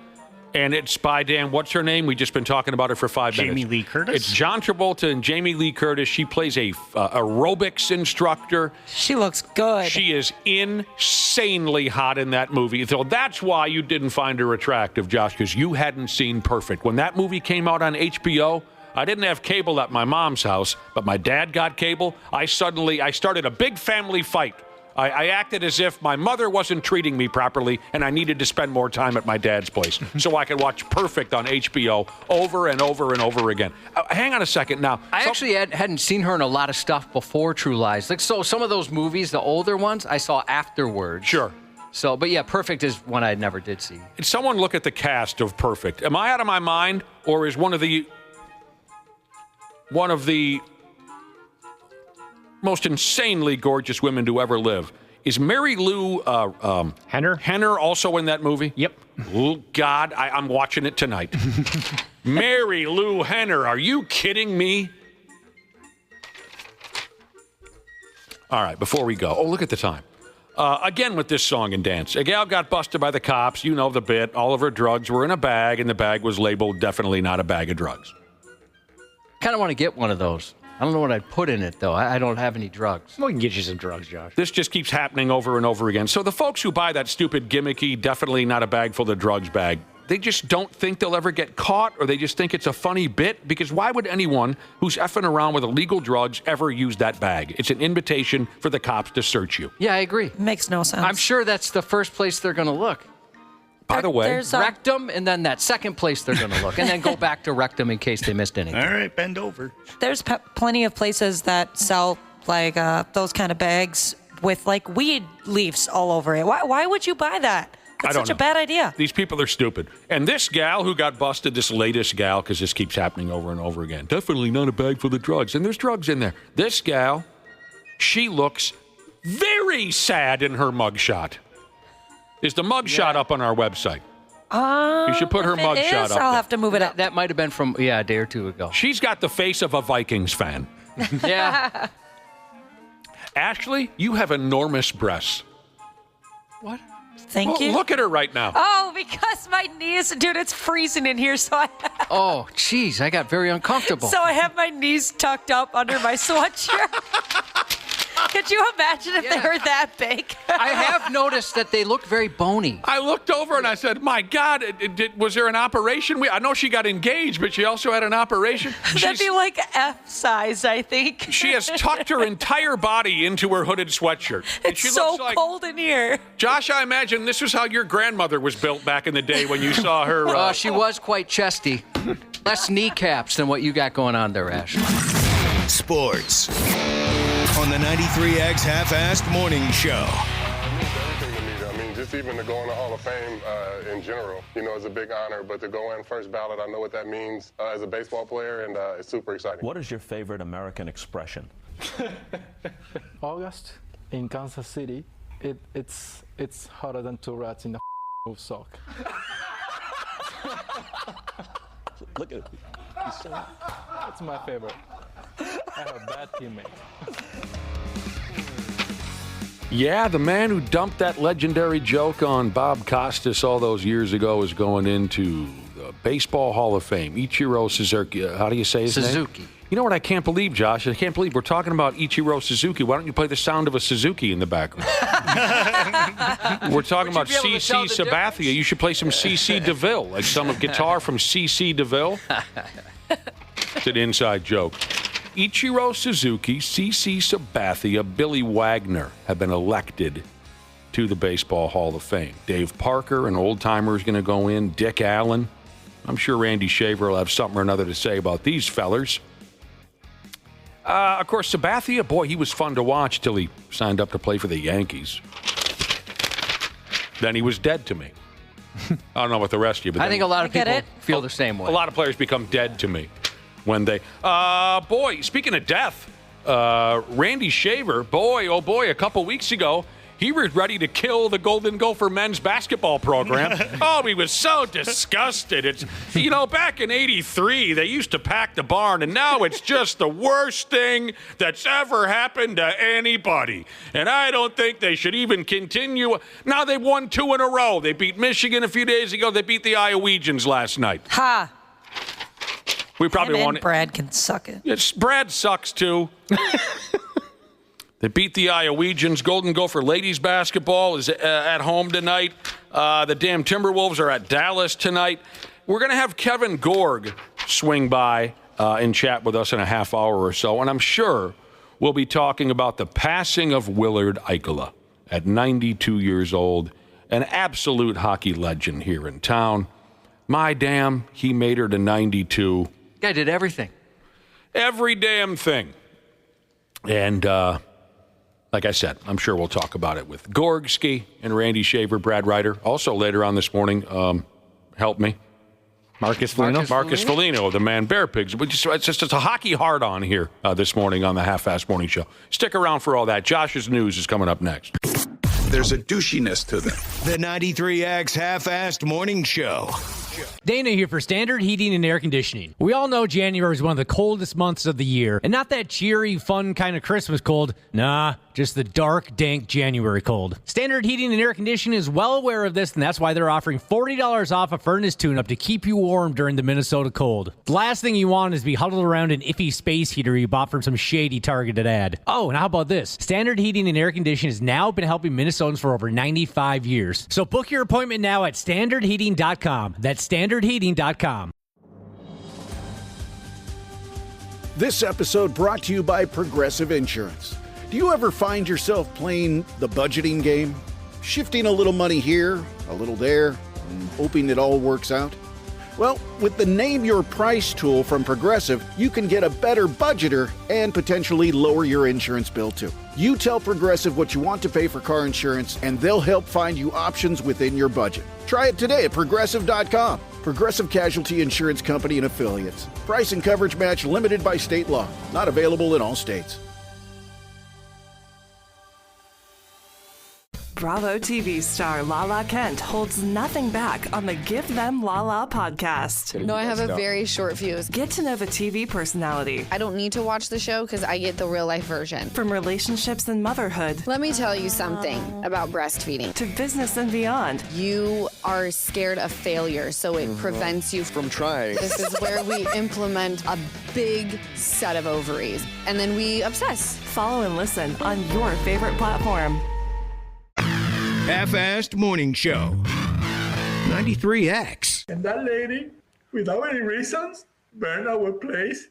and it's by what's her name? We've just been talking about it for 5 minutes. Jamie Lee Curtis? It's John Travolta and Jamie Lee Curtis. She plays a aerobics instructor. She looks good. She is insanely hot in that movie. So that's why you didn't find her attractive, Josh, because you hadn't seen Perfect. When that movie came out on HBO, I didn't have cable at my mom's house, but my dad got cable. I started a big family fight. I acted as if my mother wasn't treating me properly, and I needed to spend more time at my dad's place so I could watch Perfect on HBO over and over and over again. Hang on a second now. I actually hadn't seen her in a lot of stuff before True Lies. So some of those movies, the older ones, I saw afterwards. Sure. So, but yeah, Perfect is one I never did see. Did someone look at the cast of Perfect? Am I out of my mind, or is one of the most insanely gorgeous women to ever live Is Mary Lou Henner also in that movie? Yep. Oh, God, I'm watching it tonight. Mary Lou Henner, are you kidding me? All right, before we go. Oh, look at the time. Again with this song and dance. A gal got busted by the cops. You know the bit. All of her drugs were in a bag, and the bag was labeled definitely not a bag of drugs. Kind of want to get one of those. I don't know what I'd put in it, though. I don't have any drugs. We can get you some drugs, Josh. This just keeps happening over and over again. So the folks who buy that stupid gimmicky, definitely not a bag full of drugs bag, they just don't think they'll ever get caught, or they just think it's a funny bit, because why would anyone who's effing around with illegal drugs ever use that bag? It's an invitation for the cops to search you. Yeah, I agree. Makes no sense. I'm sure that's the first place they're going to look. By the way, rectum, and then that second place they're going to look, and then go back to rectum in case they missed anything. All right, bend over. There's plenty of places that sell like those kind of bags with like weed leaves all over it. Why would you buy that? That's such a bad idea. These people are stupid. And this gal who got busted, this latest gal, because this keeps happening over and over again, definitely not a bag full of drugs. And there's drugs in there. This gal, she looks very sad in her mugshot. Is the mugshot up on our website? You should put her mugshot up. I'll have to move it up. That might have been from, a day or two ago. She's got the face of a Vikings fan. Yeah. Ashley, you have enormous breasts. What? Thank you. Look at her right now. Oh, because my knees, dude, it's freezing in here, so Oh, jeez, I got very uncomfortable. So I have my knees tucked up under my sweatshirt. Could you imagine if they were that big? I have noticed that they look very bony. I looked over and I said, my God, was there an operation? I know she got engaged, but she also had an operation. That'd be like F size, I think. She has tucked her entire body into her hooded sweatshirt. It's she so looks like, cold in here. Josh, I imagine this was how your grandmother was built back in the day when you saw her. She was quite chesty. Less kneecaps than what you got going on there, Ash. Sports on the 93X Half-Assed Morning Show. I mean, just even to go in the Hall of Fame in general, is a big honor. But to go in first ballot, I know what that means as a baseball player, and it's super exciting. What is your favorite American expression? August in Kansas City, it's hotter than two rats in the sock. Look at it. That's my favorite. I have a bad teammate. Yeah, the man who dumped that legendary joke on Bob Costas all those years ago is going into the Baseball Hall of Fame. Ichiro Suzuki. How do you say his name? Suzuki. You know what I can't believe, Josh? I can't believe we're talking about Ichiro Suzuki. Why don't you play the sound of a Suzuki in the background? We're talking about C.C. Sabathia. You should play some C.C. DeVille, like some guitar from C.C. DeVille. It's an inside joke. Ichiro Suzuki, C.C. Sabathia, Billy Wagner have been elected to the Baseball Hall of Fame. Dave Parker, an old-timer, is going to go in. Dick Allen. I'm sure Randy Shaver will have something or another to say about these fellers. Of course, Sabathia, boy, he was fun to watch till he signed up to play for the Yankees. Then he was dead to me. I don't know about the rest of you, but I think a lot of people feel the same way. A lot of players become dead to me when they... boy, speaking of death, Randy Shaver, boy, oh boy, a couple weeks ago, he was ready to kill the Golden Gopher men's basketball program. Oh, he was so disgusted. It's, back in '83, they used to pack the barn, and now it's just the worst thing that's ever happened to anybody. And I don't think they should even continue. Now they've won 2 in a row. They beat Michigan a few days ago. They beat the Iowegians last night. Ha! We probably won. Brad can suck it. Yes, Brad sucks too. They beat the Iowegians. Golden Gopher ladies basketball is at home tonight. The damn Timberwolves are at Dallas tonight. We're going to have Kevin Gorg swing by and chat with us in a half hour or so, and I'm sure we'll be talking about the passing of Willard Eichelha at 92 years old, an absolute hockey legend here in town. My damn, he made her to 92. Guy did everything. Every damn thing. And, like I said, I'm sure we'll talk about it with Gorgsky and Randy Shaver, Brad Ryder. Also later on this morning, help me. Marcus Foligno. Marcus Foligno of the Man Bear Pigs. It's just a hockey hard-on here this morning on the Half-Assed Morning Show. Stick around for all that. Josh's News is coming up next. There's a douchiness to them. The 93X Half-Assed Morning Show. Dana here for Standard Heating and Air Conditioning. We all know January is one of the coldest months of the year, and not that cheery, fun kind of Christmas cold. Nah, just the dark, dank January cold. Standard Heating and Air Conditioning is well aware of this, and that's why they're offering $40 off a furnace tune-up to keep you warm during the Minnesota cold. The last thing you want is to be huddled around an iffy space heater you bought from some shady targeted ad. Oh, and how about this? Standard Heating and Air Conditioning has now been helping Minnesotans for over 95 years. So book your appointment now at standardheating.com. That's standardheating.com. This episode brought to you by Progressive Insurance. Do you ever find yourself playing the budgeting game? Shifting a little money here, a little there, and hoping it all works out? Well, with the Name Your Price tool from Progressive, you can get a better budgeter and potentially lower your insurance bill too. You tell Progressive what you want to pay for car insurance, and they'll help find you options within your budget. Try it today at Progressive.com. Progressive Casualty Insurance Company and Affiliates. Price and coverage match limited by state law. Not available in all states. Bravo TV star Lala Kent holds nothing back on the Give Them Lala podcast. No, I have a very short fuse. Get to know the TV personality. I don't need to watch the show because I get the real life version. From relationships and motherhood. Let me tell you something about breastfeeding. To business and beyond. You are scared of failure, so it prevents you from trying. This is where we implement a big set of ovaries, and then we obsess. Follow and listen on your favorite platform. Half-Assed Morning Show. 93X. And that lady, without any reasons, burned our place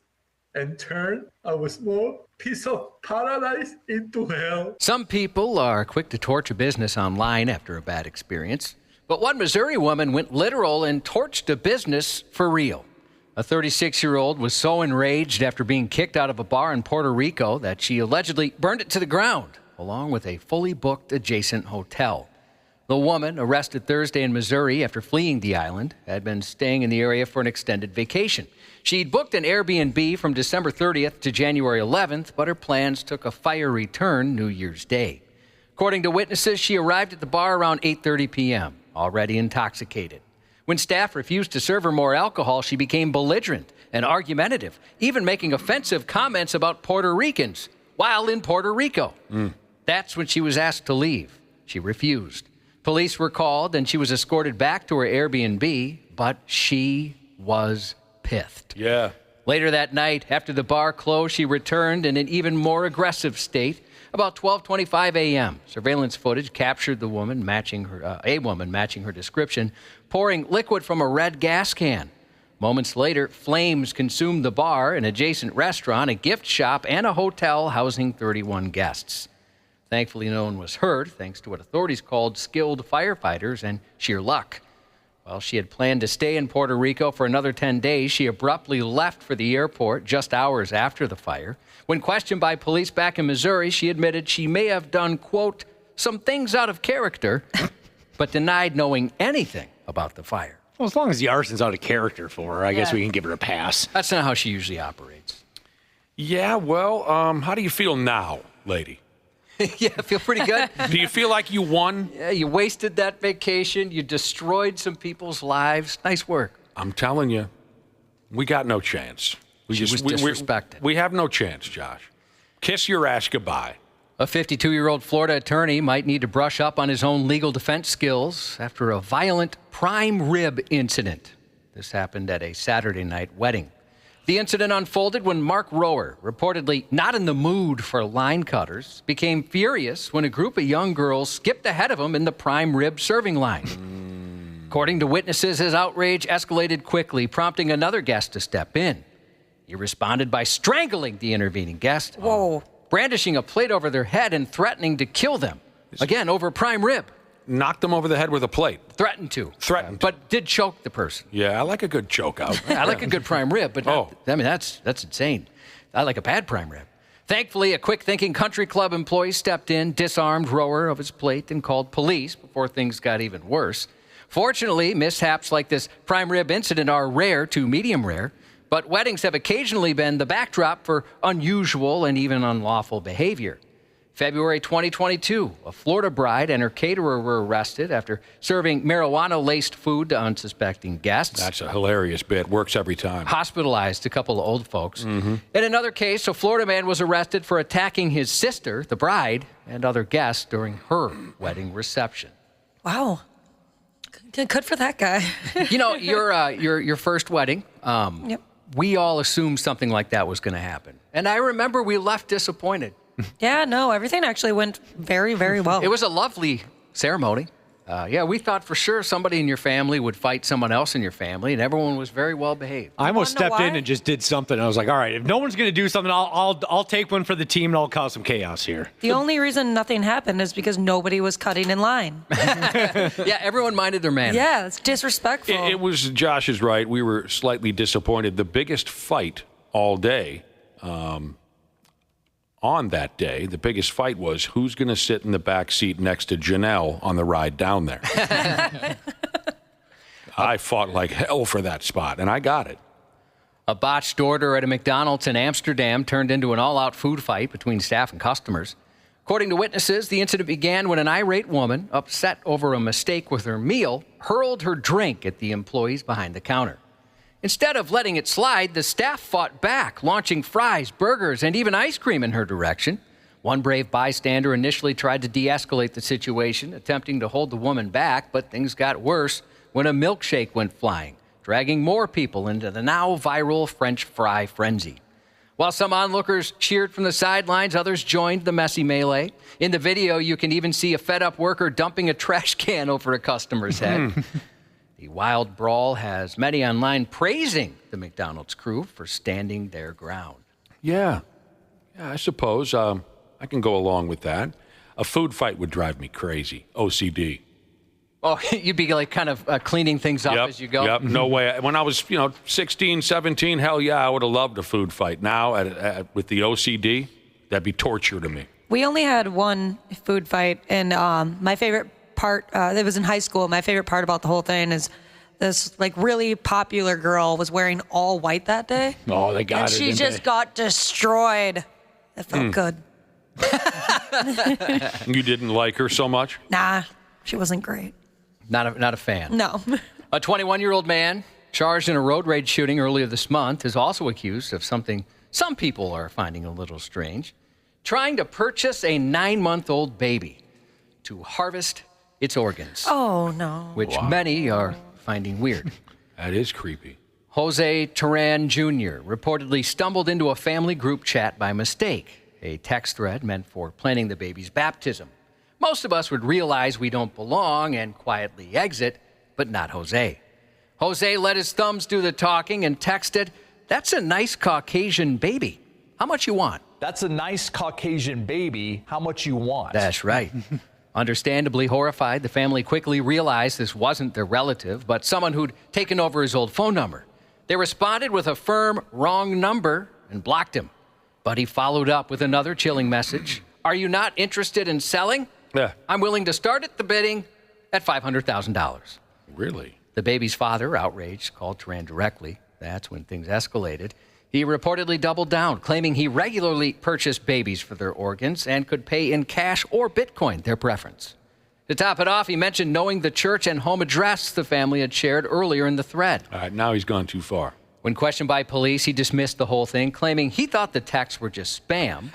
and turned our small piece of paradise into hell. Some people are quick to torch a business online after a bad experience. But one Missouri woman went literal and torched a business for real. A 36-year-old was so enraged after being kicked out of a bar in Puerto Rico that she allegedly burned it to the ground, along with a fully booked adjacent hotel. The woman, arrested Thursday in Missouri after fleeing the island, had been staying in the area for an extended vacation. She'd booked an Airbnb from December 30th to January 11th, but her plans took a fiery turn New Year's Day. According to witnesses, she arrived at the bar around 8:30 p.m., already intoxicated. When staff refused to serve her more alcohol, she became belligerent and argumentative, even making offensive comments about Puerto Ricans while in Puerto Rico. That's when she was asked to leave. She refused. Police were called and she was escorted back to her Airbnb, but she was pithed. Yeah. Later that night, after the bar closed, she returned in an even more aggressive state. About 12:25 a.m., surveillance footage captured a woman matching her description, pouring liquid from a red gas can. Moments later, flames consumed the bar, an adjacent restaurant, a gift shop, and a hotel housing 31 guests. Thankfully, no one was hurt, thanks to what authorities called skilled firefighters and sheer luck. While she had planned to stay in Puerto Rico for another 10 days, she abruptly left for the airport just hours after the fire. When questioned by police back in Missouri, she admitted she may have done, quote, some things out of character, but denied knowing anything about the fire. Well, as long as the arson's out of character for her, I guess we can give her a pass. That's not how she usually operates. Yeah, well, how do you feel now, lady? Yeah, I feel pretty good. Do you feel like you won? Yeah, you wasted that vacation. You destroyed some people's lives. Nice work. I'm telling you, we got no chance. She was disrespected. We have no chance, Josh. Kiss your ass goodbye. A 52-year-old Florida attorney might need to brush up on his own legal defense skills after a violent prime rib incident. This happened at a Saturday night wedding. The incident unfolded when Mark Rower, reportedly not in the mood for line cutters, became furious when a group of young girls skipped ahead of him in the prime rib serving line. According to witnesses, his outrage escalated quickly, prompting another guest to step in. He responded by strangling the intervening guest, brandishing a plate over their head and threatening to kill them, again over prime rib. Knocked them over the head with a plate. Threatened to. But did choke the person. Yeah, I like a good choke out. I like a good prime rib, but that's insane. I like a bad prime rib. Thankfully, a quick-thinking country club employee stepped in, disarmed Rower of his plate, and called police before things got even worse. Fortunately, mishaps like this prime rib incident are rare to medium rare, but weddings have occasionally been the backdrop for unusual and even unlawful behavior. February 2022, a Florida bride and her caterer were arrested after serving marijuana-laced food to unsuspecting guests. That's a hilarious bit. Works every time. Hospitalized a couple of old folks. In another case, a Florida man was arrested for attacking his sister, the bride, and other guests during her wedding reception. Wow. Good for that guy. You know, your first wedding, we all assumed something like that was going to happen. And I remember we left disappointed. Yeah, no, everything actually went very, very well. It was a lovely ceremony. We thought for sure somebody in your family would fight someone else in your family, and everyone was very well behaved. I almost stepped in and just did something. I was like, all right, if no one's going to do something, I'll take one for the team and I'll cause some chaos here. The only reason nothing happened is because nobody was cutting in line. Yeah, everyone minded their manners. Yeah, it's disrespectful. It was, Josh is right. We were slightly disappointed. The biggest fight all day, on that day, the biggest fight was who's going to sit in the back seat next to Janelle on the ride down there. I fought like hell for that spot, and I got it. A botched order at a McDonald's in Amsterdam turned into an all-out food fight between staff and customers. According to witnesses, the incident began when an irate woman, upset over a mistake with her meal, hurled her drink at the employees behind the counter. Instead of letting it slide, the staff fought back, launching fries, burgers, and even ice cream in her direction. One brave bystander initially tried to de-escalate the situation, attempting to hold the woman back, but things got worse when a milkshake went flying, dragging more people into the now viral French fry frenzy. While some onlookers cheered from the sidelines, others joined the messy melee. In the video, you can even see a fed-up worker dumping a trash can over a customer's head. The wild brawl has many online praising the McDonald's crew for standing their ground. Yeah, I suppose I can go along with that. A food fight would drive me crazy. OCD. Oh, you'd be like kind of cleaning things up as you go? Yep, no way. When I was, 16, 17, hell yeah, I would have loved a food fight. Now, with the OCD, that'd be torture to me. We only had one food fight, and my favorite part, it was in high school, my favorite part about the whole thing is this like really popular girl was wearing all white that day. Oh, they got and it. She just got destroyed. It felt good. You didn't like her so much? Nah, she wasn't great. Not a fan. No. A 21-year-old man charged in a road rage shooting earlier this month is also accused of something some people are finding a little strange: trying to purchase a 9-month-old baby to harvest its organs. Oh, no. Which many are finding weird. That is creepy. Jose Turan Jr. reportedly stumbled into a family group chat by mistake, a text thread meant for planning the baby's baptism. Most of us would realize we don't belong and quietly exit, but not Jose. Jose let his thumbs do the talking and texted, "That's a nice Caucasian baby. How much you want?" That's a nice Caucasian baby. How much you want? That's right. Understandably horrified, the family quickly realized this wasn't their relative, but someone who'd taken over his old phone number. They responded with a firm wrong number and blocked him. But he followed up with another chilling message. "Are you not interested in selling? Yeah. I'm willing to start at the bidding at $500,000. Really? The baby's father, outraged, called Turan directly. That's when things escalated. He reportedly doubled down, claiming he regularly purchased babies for their organs and could pay in cash or Bitcoin, their preference. To top it off, he mentioned knowing the church and home address the family had shared earlier in the thread. All right, now he's gone too far. When questioned by police, he dismissed the whole thing, claiming he thought the texts were just spam.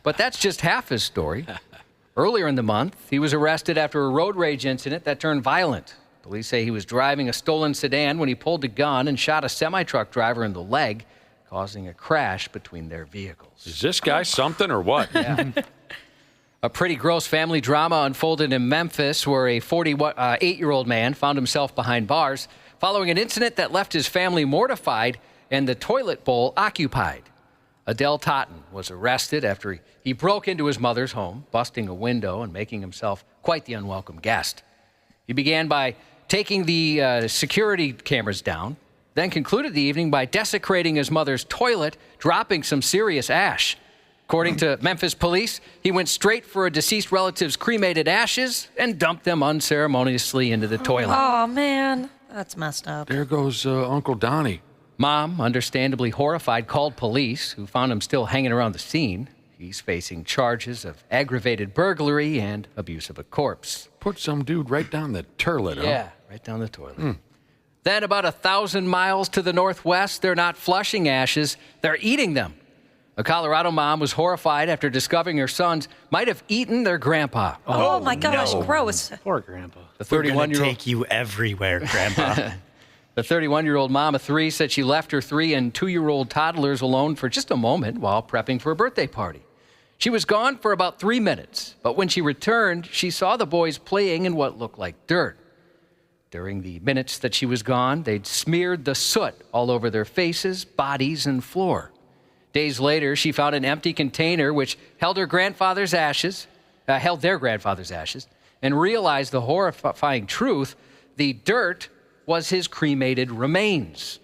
But that's just half his story. Earlier in the month, he was arrested after a road rage incident that turned violent. Police say he was driving a stolen sedan when he pulled a gun and shot a semi-truck driver in the leg, causing a crash between their vehicles. Is this guy something or what? Yeah. A pretty gross family drama unfolded in Memphis, where a 48-year-old man found himself behind bars following an incident that left his family mortified and the toilet bowl occupied. Adele Totten was arrested after he broke into his mother's home, busting a window and making himself quite the unwelcome guest. He began by taking the security cameras down, then concluded the evening by desecrating his mother's toilet, dropping some serious ash. According to Memphis police, he went straight for a deceased relative's cremated ashes and dumped them unceremoniously into the toilet. Oh, man. That's messed up. There goes Uncle Donnie. Mom, understandably horrified, called police, who found him still hanging around the scene. He's facing charges of aggravated burglary and abuse of a corpse. Put some dude right down the toilet, huh? Yeah, right down the toilet. Then about 1,000 miles to the northwest, they're not flushing ashes, they're eating them. A Colorado mom was horrified after discovering her sons might have eaten their grandpa. Oh my gosh, gross. Poor grandpa. The We're gonna 31-year-old take you everywhere, Grandpa. The 31-year-old mom of 3 said she left her 3- and 2-year-old toddlers alone for just a moment while prepping for a birthday party. She was gone for about 3 minutes, but when she returned, she saw the boys playing in what looked like dirt. During the minutes that she was gone, they'd smeared the soot all over their faces, bodies, and floor. Days later, she found an empty container which held their grandfather's ashes, and realized the horrifying truth: the dirt was his cremated remains.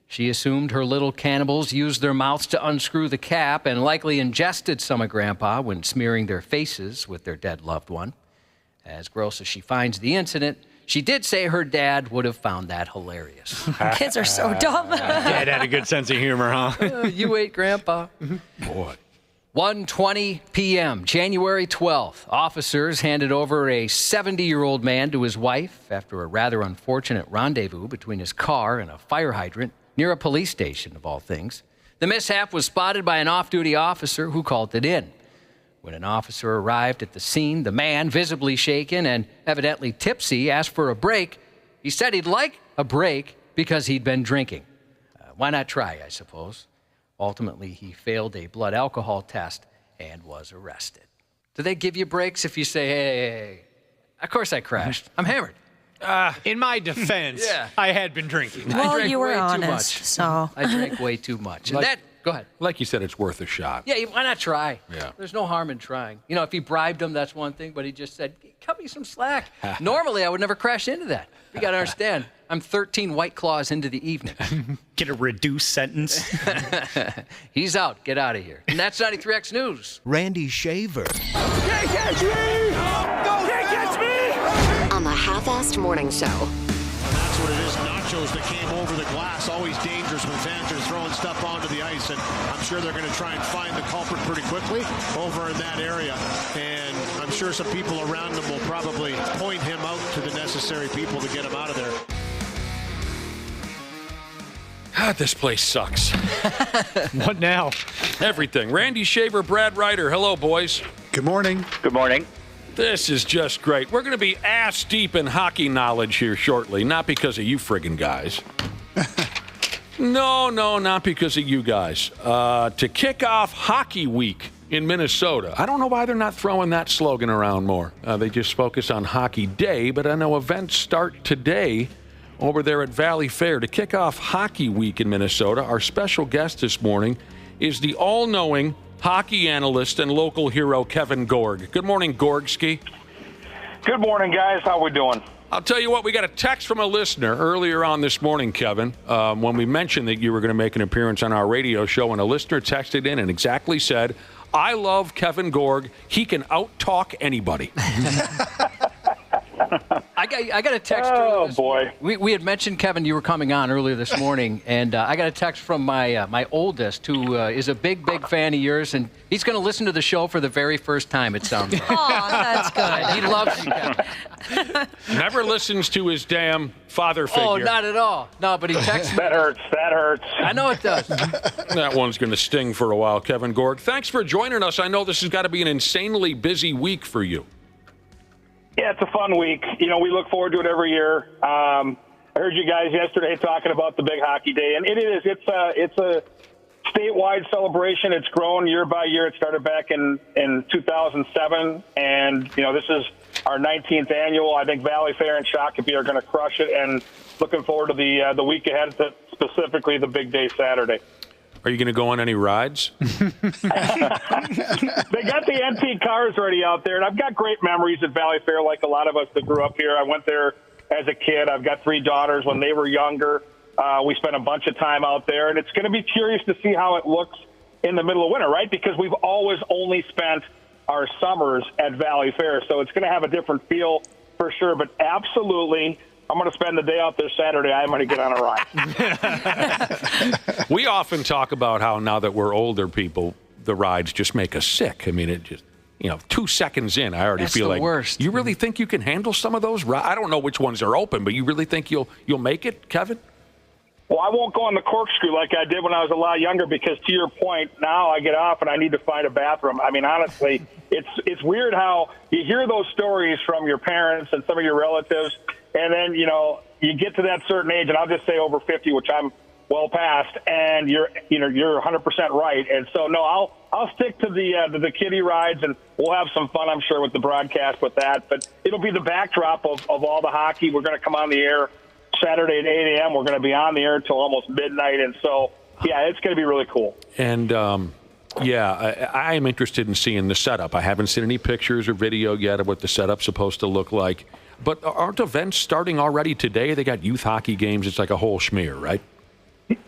She assumed her little cannibals used their mouths to unscrew the cap and likely ingested some of Grandpa when smearing their faces with their dead loved one. As gross as she finds the incident, she did say her dad would have found that hilarious. Kids are so dumb. Dad had a good sense of humor, huh? You ate Grandpa. Boy. 1:20 p.m., January 12th, officers handed over a 70-year-old man to his wife after a rather unfortunate rendezvous between his car and a fire hydrant near a police station, of all things. The mishap was spotted by an off-duty officer who called it in. When an officer arrived at the scene, the man, visibly shaken and evidently tipsy, asked for a break. He said he'd like a break because he'd been drinking. Why not try, I suppose? Ultimately, he failed a blood alcohol test and was arrested. Do they give you breaks if you say, hey, of course I crashed. I'm hammered. In my defense, Yeah. I had been drinking. Well, drank you were way too honest, much. so. I drank way too much. And go ahead. Like you said, it's worth a shot. Yeah, why not try? Yeah. There's no harm in trying. You know, if he bribed him, that's one thing, but he just said, cut me some slack. Normally, I would never crash into that. You got to understand, I'm 13 White Claws into the evening. Get a reduced sentence. He's out. Get out of here. And that's 93X News. Randy Shaver. Can't catch me! Can't catch me! On the Half-Assed Morning Show. That's what it is. Nachos that came over the glass. Always dangerous when fans are throwing stuff onto the ice. And I'm sure they're going to try and find the culprit pretty quickly over in that area. And I'm sure some people around him will probably point him out to the necessary people to get him out of there. This place sucks. What now? Everything. Randy Shaver, Brad Ryder. Hello, boys. Good morning. Good morning. This is just great. We're going to be ass deep in hockey knowledge here shortly. Not because of you friggin' guys. No, not because of you guys. To kick off Hockey Week in Minnesota. I don't know why they're not throwing that slogan around more. They just focus on Hockey Day, but I know events start today over there at Valley Fair. To kick off Hockey Week in Minnesota, our special guest this morning is the all-knowing hockey analyst and local hero, Kevin Gorg. Good morning, Gorgski. Good morning, guys. How we doing? I'll tell you what, we got a text from a listener earlier on this morning, Kevin, when we mentioned that you were going to make an appearance on our radio show, and a listener texted in and exactly said, I love Kevin Gorg. He can out-talk anybody. I got a text. Oh, boy. We had mentioned, Kevin, you were coming on earlier this morning, and I got a text from my oldest, who is a big fan of yours, and he's going to listen to the show for the very first time, it sounds like. Aw, that's good. He loves you, Kevin. Never listens to his damn father figure. Oh, not at all. No, but he texted me. That hurts. I know it does. That one's going to sting for a while, Kevin Gorg. Thanks for joining us. I know this has got to be an insanely busy week for you. Yeah, it's a fun week. You know, we look forward to it every year. I heard you guys yesterday talking about the big hockey day, and it is. It's a statewide celebration. It's grown year by year. It started back in 2007, and you know, this is our 19th annual. I think Valley Fair and Shakopee are going to crush it, and looking forward to the week ahead, specifically the big day Saturday. Are you going to go on any rides? They got the antique cars already out there, and I've got great memories at Valley Fair, like a lot of us that grew up here. I went there as a kid. I've got 3 daughters. When they were younger, we spent a bunch of time out there, and it's going to be curious to see how it looks in the middle of winter, right? Because we've always only spent our summers at Valley Fair, so it's going to have a different feel for sure, but absolutely, I'm going to spend the day out there Saturday. I'm going to get on a ride. We often talk about how now that we're older people, the rides just make us sick. I mean, it just, 2 seconds in, I already feel the like worst. You really think you can handle some of those? I don't know which ones are open, but you really think you'll make it, Kevin? Well, I won't go on the corkscrew like I did when I was a lot younger because, to your point, now I get off and I need to find a bathroom. I mean, honestly, it's weird how you hear those stories from your parents and some of your relatives, and then, you get to that certain age, and I'll just say over 50, which I'm well past, and you're 100% right. And so, no, I'll stick to the kiddie rides, and we'll have some fun, I'm sure, with the broadcast with that. But it'll be the backdrop of all the hockey. We're going to come on the air Saturday at 8 a.m. We're going to be on the air until almost midnight. And so, yeah, it's going to be really cool. And, I am interested in seeing the setup. I haven't seen any pictures or video yet of what the setup's supposed to look like. But aren't events starting already today? They got youth hockey games. It's like a whole schmear, right?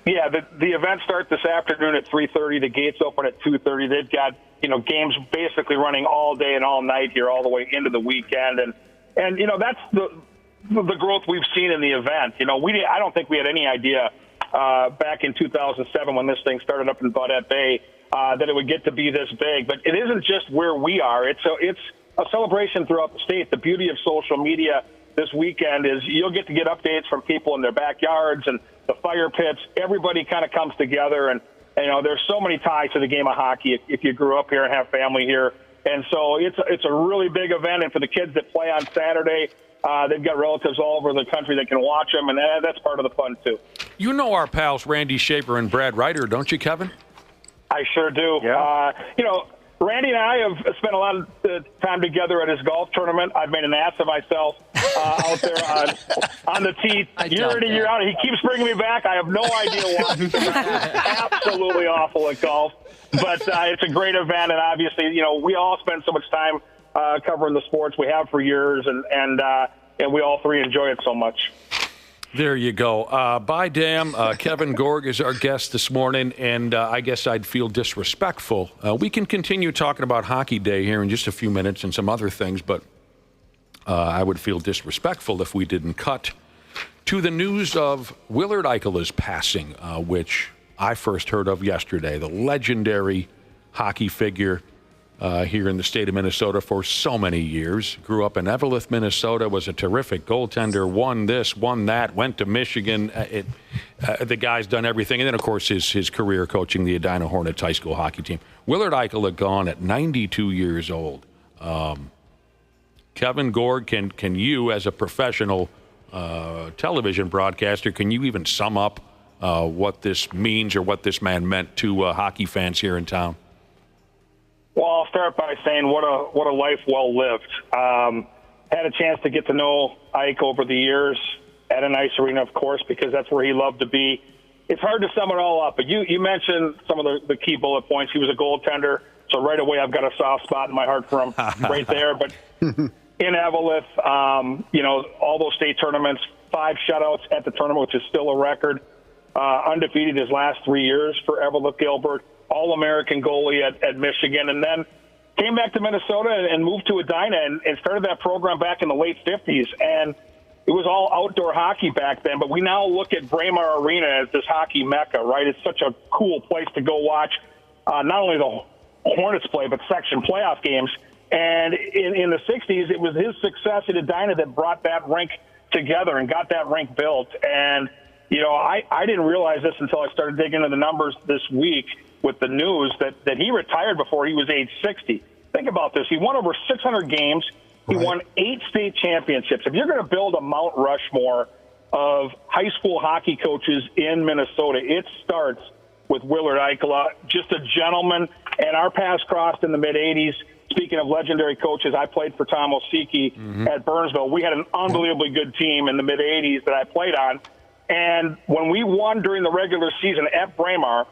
Yeah, the events start this afternoon at 3:30. The gates open at 2:30. They've got, games basically running all day and all night here, all the way into the weekend. And that's the growth we've seen in the event. I don't think we had any idea back in 2007 when this thing started up in Baudette Bay that it would get to be this big. But it isn't just where we are. It's a celebration throughout the state. The beauty of social media this weekend is you'll get to get updates from people in their backyards and the fire pits. Everybody kind of comes together, and there's so many ties to the game of hockey if you grew up here and have family here. And so it's a really big event, and for the kids that play on Saturday, they've got relatives all over the country that can watch them, and that's part of the fun, too. You know our pals Randy Shaver and Brad Ryder, don't you, Kevin? I sure do. Yeah. Randy and I have spent a lot of time together at his golf tournament. I've made an ass of myself out there on the tee year in and year out. He keeps bringing me back. I have no idea why. He's absolutely awful at golf. But it's a great event, and obviously, we all spend so much time covering the sports we have for years, and we all three enjoy it so much. There you go. By damn, Kevin Gorg is our guest this morning, and I guess I'd feel disrespectful. We can continue talking about Hockey Day here in just a few minutes and some other things, but I would feel disrespectful if we didn't cut to the news of Willard Eichela's passing, which I first heard of yesterday, the legendary hockey figure here in the state of Minnesota for so many years. Grew up in Eveleth, Minnesota, was a terrific goaltender, won this, won that, went to Michigan. The guy's done everything. And then, of course, his career coaching the Edina Hornets high school hockey team. Willard Eichela gone at 92 years old. Kevin Gorg, can you, as a professional television broadcaster, can you even sum up what this means or what this man meant to hockey fans here in town? Well, I'll start by saying what a life well lived. Had a chance to get to know Ike over the years at an ice arena, of course, because that's where he loved to be. It's hard to sum it all up, but you mentioned some of the key bullet points. He was a goaltender, so right away I've got a soft spot in my heart for him right there. But in Eveleth, all those state tournaments, 5 shutouts at the tournament, which is still a record. Undefeated his last 3 years for Eveleth Gilbert. All-American goalie at Michigan, and then came back to Minnesota and moved to Edina and started that program back in the late 50s. And it was all outdoor hockey back then, but we now look at Braemar Arena as this hockey mecca, right? It's such a cool place to go watch not only the Hornets play, but section playoff games. And in the 60s, it was his success at Edina that brought that rink together and got that rink built. And, I didn't realize this until I started digging into the numbers this week with the news that he retired before he was age 60. Think about this. He won over 600 games. He won 8 state championships. If you're going to build a Mount Rushmore of high school hockey coaches in Minnesota, it starts with Willard Eichela, just a gentleman. And our paths crossed in the mid-'80s. Speaking of legendary coaches, I played for Tom Osiki at Burnsville. We had an unbelievably good team in the mid-'80s that I played on. And when we won during the regular season at Braemar,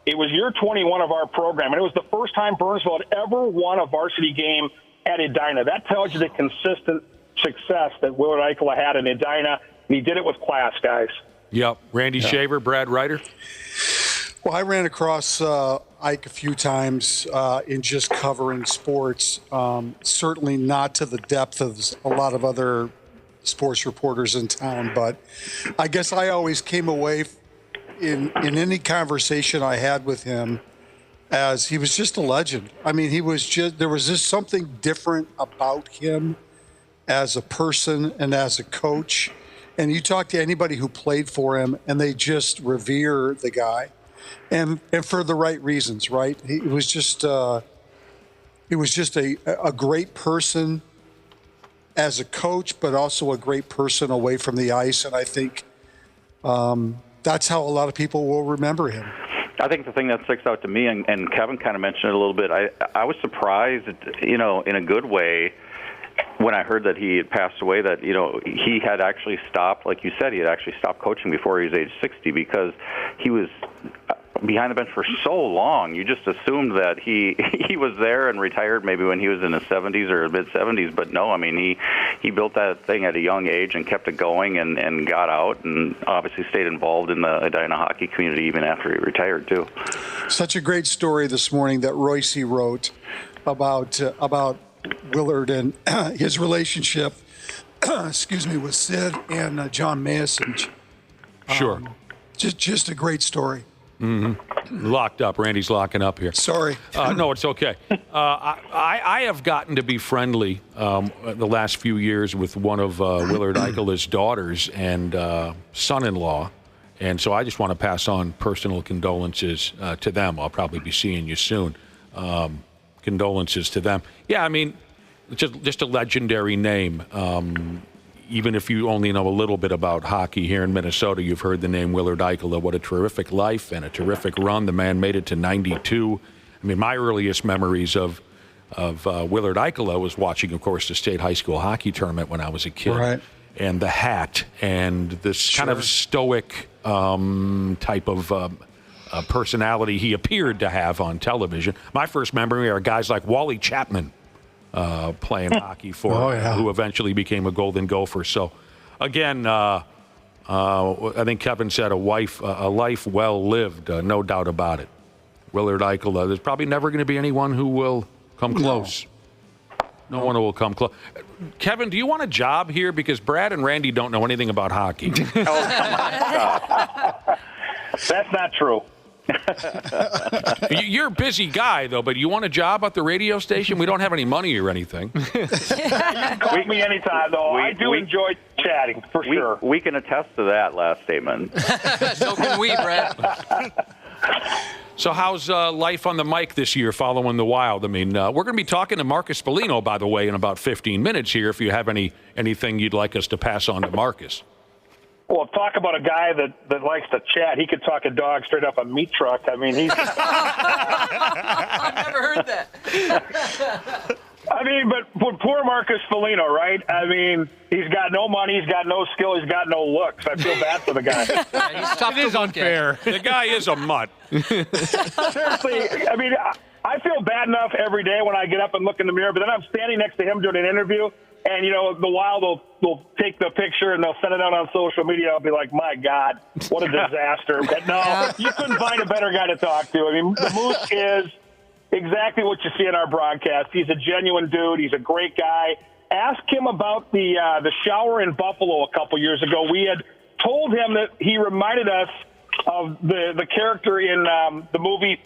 it was year 21 of our program, and it was the first time Burnsville had ever won a varsity game at Edina. That tells you the consistent success that Willard Eichela had in Edina, and he did it with class, guys. Yep. Randy Shaver, Brad Ryder. Well, I ran across Ike a few times in just covering sports, certainly not to the depth of a lot of other sports reporters in town, but I guess I always came away in any conversation I had with him as he was just a legend. I mean, there was just something different about him as a person and as a coach. And you talk to anybody who played for him, and they just revere the guy, and for the right reasons, right? He was just a great person as a coach, but also a great person away from the ice. And I think that's how a lot of people will remember him. I think the thing that sticks out to me, and Kevin kind of mentioned it a little bit, I was surprised, in a good way, when I heard that he had passed away, that, he had actually stopped, like you said, he had actually stopped coaching before he was age 60, because he was behind the bench for so long. You just assumed that he was there and retired maybe when he was in his 70s or mid-70s, but no, I mean, he built that thing at a young age and kept it going and got out, and obviously stayed involved in the Edina hockey community even after he retired, too. Such a great story this morning that Royce wrote about Willard and his relationship, with Sid and John Mayasich. Sure. Just a great story. Mm-hmm. Locked up. Randy's locking up here. Sorry. No, it's okay. I have gotten to be friendly the last few years with one of Willard Eichela's daughters and son-in-law. And so I just want to pass on personal condolences to them. I'll probably be seeing you soon. Condolences to them. Yeah, I mean, just a legendary name. Even if you only know a little bit about hockey here in Minnesota, you've heard the name Willard Eichela. What a terrific life and a terrific run. The man made it to 92. I mean, my earliest memories of Willard Eichela was watching, of course, the state high school hockey tournament when I was a kid. Right. And the hat and this kind of stoic type of personality he appeared to have on television. My first memory are guys like Wally Chapman playing hockey for who eventually became a Golden Gopher. So, again, I think Kevin said a life well lived, no doubt about it. Willard Eichela. There's probably never going to be anyone who will come close. No one will come close. Kevin, do you want a job here? Because Brad and Randy don't know anything about hockey. Oh, come on. That's not true. You're a busy guy, though, but you want a job at the radio station? We don't have any money or anything. Call me anytime, though. I do enjoy chatting, for sure. We can attest to that last statement. So can we, Brad. So how's life on the mic this year following the Wild? I mean, we're going to be talking to Marcus Foligno, by the way, in about 15 minutes here, if you have anything you'd like us to pass on to Marcus. Well, talk about a guy that likes to chat. He could talk a dog straight up a meat truck. I mean, he's... I've never heard that. I mean, but poor Marcus Foligno, right? I mean, he's got no money, he's got no skill, he's got no looks. I feel bad for the guy. It is unfair. The guy is a mutt. Seriously, I mean, I feel bad enough every day when I get up and look in the mirror, but then I'm standing next to him doing an interview, and, the Wild will take the picture and they'll send it out on social media. I'll be like, my God, what a disaster. But no, you couldn't find a better guy to talk to. I mean, the Moose is exactly what you see in our broadcast. He's a genuine dude. He's a great guy. Ask him about the shower in Buffalo a couple years ago. We had told him that he reminded us of the character in the movie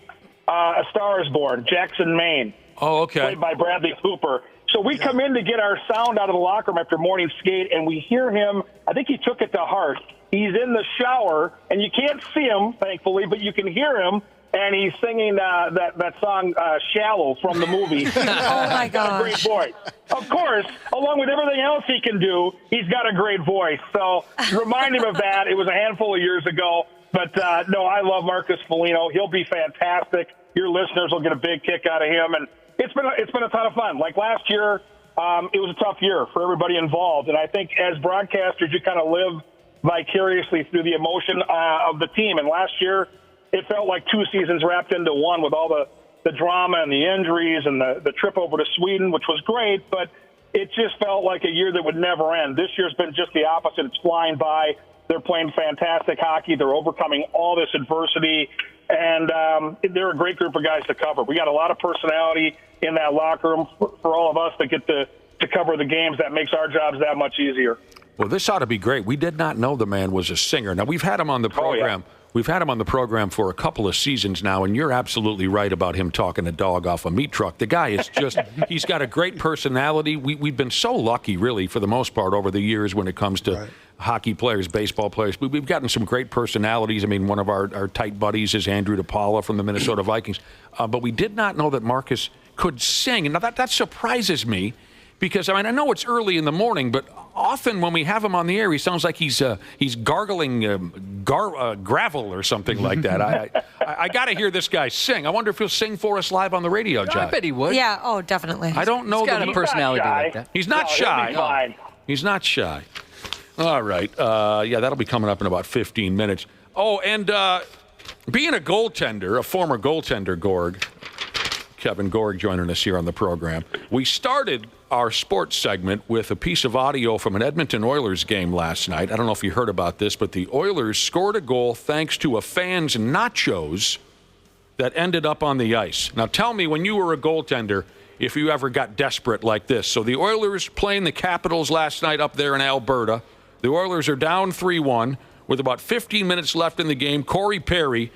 A Star is Born, Jackson, Maine. Oh, okay. Played by Bradley Cooper. So we come in to get our sound out of the locker room after morning skate, and we hear him. I think he took it to heart. He's in the shower, and you can't see him, thankfully, but you can hear him, and he's singing that song, Shallow, from the movie. Oh, my gosh. Great voice. Of course, along with everything else he can do, he's got a great voice. So remind him of that. It was a handful of years ago. But, no, I love Marcus Foligno. He'll be fantastic. Your listeners will get a big kick out of him, and it's been a ton of fun. Like last year, it was a tough year for everybody involved, and I think as broadcasters, you kind of live vicariously through the emotion of the team. And last year, it felt like two seasons wrapped into one with all the drama and the injuries and the trip over to Sweden, which was great, but it just felt like a year that would never end. This year's been just the opposite. It's flying by. They're playing fantastic hockey. They're overcoming all this adversity. And they're a great group of guys to cover. We got a lot of personality in that locker room for all of us that get to cover the games. That makes our jobs that much easier. Well, this ought to be great. We did not know the man was a singer. Now, we've had him on the program we've had him on the program for a couple of seasons now, and you're absolutely right about him talking a dog off a meat truck. The guy is just, he's got a great personality. We've been so lucky, really, for the most part, over the years when it comes to hockey players, baseball players. We've gotten some great personalities. I mean, one of our tight buddies is Andrew DePaula from the Minnesota Vikings. But we did not know that Marcus could sing. And now that surprises me because, I mean, I know it's early in the morning, but often when we have him on the air, he sounds like he's gargling gravel or something like that. I got to hear this guy sing. I wonder if he'll sing for us live on the radio, John. I bet he would. Yeah, oh, definitely. I don't know. He's got a personality like that. He's not shy. He'll be fine. He's not shy. All right. Yeah, that'll be coming up in about 15 minutes. Oh, and being a goaltender, a former goaltender, Gorg, Kevin Gorg joining us here on the program. We started our sports segment with a piece of audio from an Edmonton Oilers game last night. I don't know if you heard about this, but the Oilers scored a goal thanks to a fan's nachos that ended up on the ice. Now, tell me, when you were a goaltender, if you ever got desperate like this. So the Oilers playing the Capitals last night up there in Alberta. The Oilers are down 3-1 with about 15 minutes left in the game. Corey Perry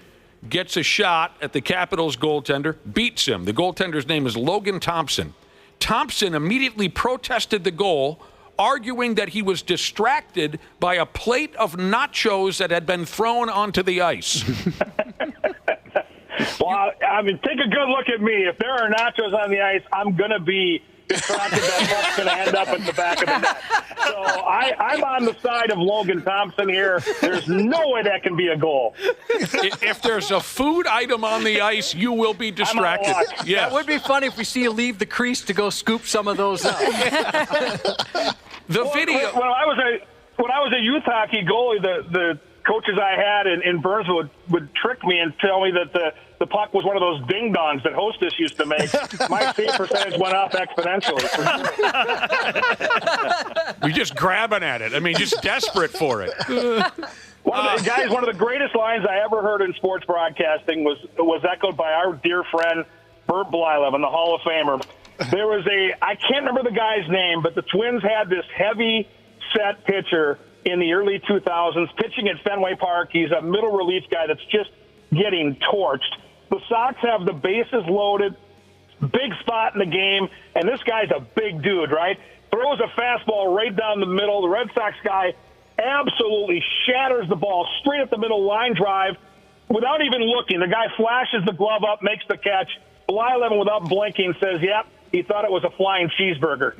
gets a shot at the Capitals goaltender, beats him. The goaltender's name is Logan Thompson. Thompson immediately protested the goal, arguing that he was distracted by a plate of nachos that had been thrown onto the ice. Well, I mean, take a good look at me. If there are nachos on the ice, I'm going to be distracted that puck's going to end up at the back of the net. So I'm on the side of Logan Thompson here. There's no way that can be a goal. If there's a food item on the ice, you will be distracted. Yeah, it would be funny if we see you leave the crease to go scoop some of those up. The video. When I was a youth hockey goalie, the coaches I had in Burnsville would trick me and tell me that the puck was one of those ding-dongs that Hostess used to make. My save percentage went up exponentially. You're just grabbing at it. I mean, just desperate for it. One of the greatest lines I ever heard in sports broadcasting was echoed by our dear friend Bert Blyleven, the Hall of Famer. There was I can't remember the guy's name, but the Twins had this heavy set pitcher in the early 2000s, pitching at Fenway Park. He's a middle relief guy that's just getting torched. The Sox have the bases loaded, big spot in the game, and this guy's a big dude, right? Throws a fastball right down the middle. The Red Sox guy absolutely shatters the ball straight at the middle, line drive, without even looking. The guy flashes the glove up, makes the catch. Blyleven, without blinking, says, yep, he thought it was a flying cheeseburger.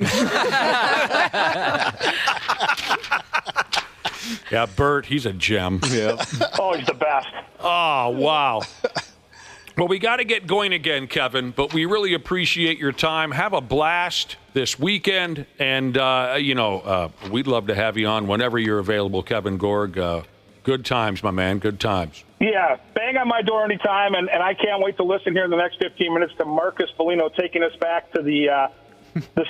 Yeah, Bert, he's a gem. Yeah. Oh, he's the best. Oh, wow. Well, we got to get going again, Kevin, but we really appreciate your time. Have a blast this weekend, and, we'd love to have you on whenever you're available, Kevin Gorg. Good times, my man, good times. Yeah, bang on my door anytime, and I can't wait to listen here in the next 15 minutes to Marcus Foligno taking us back to the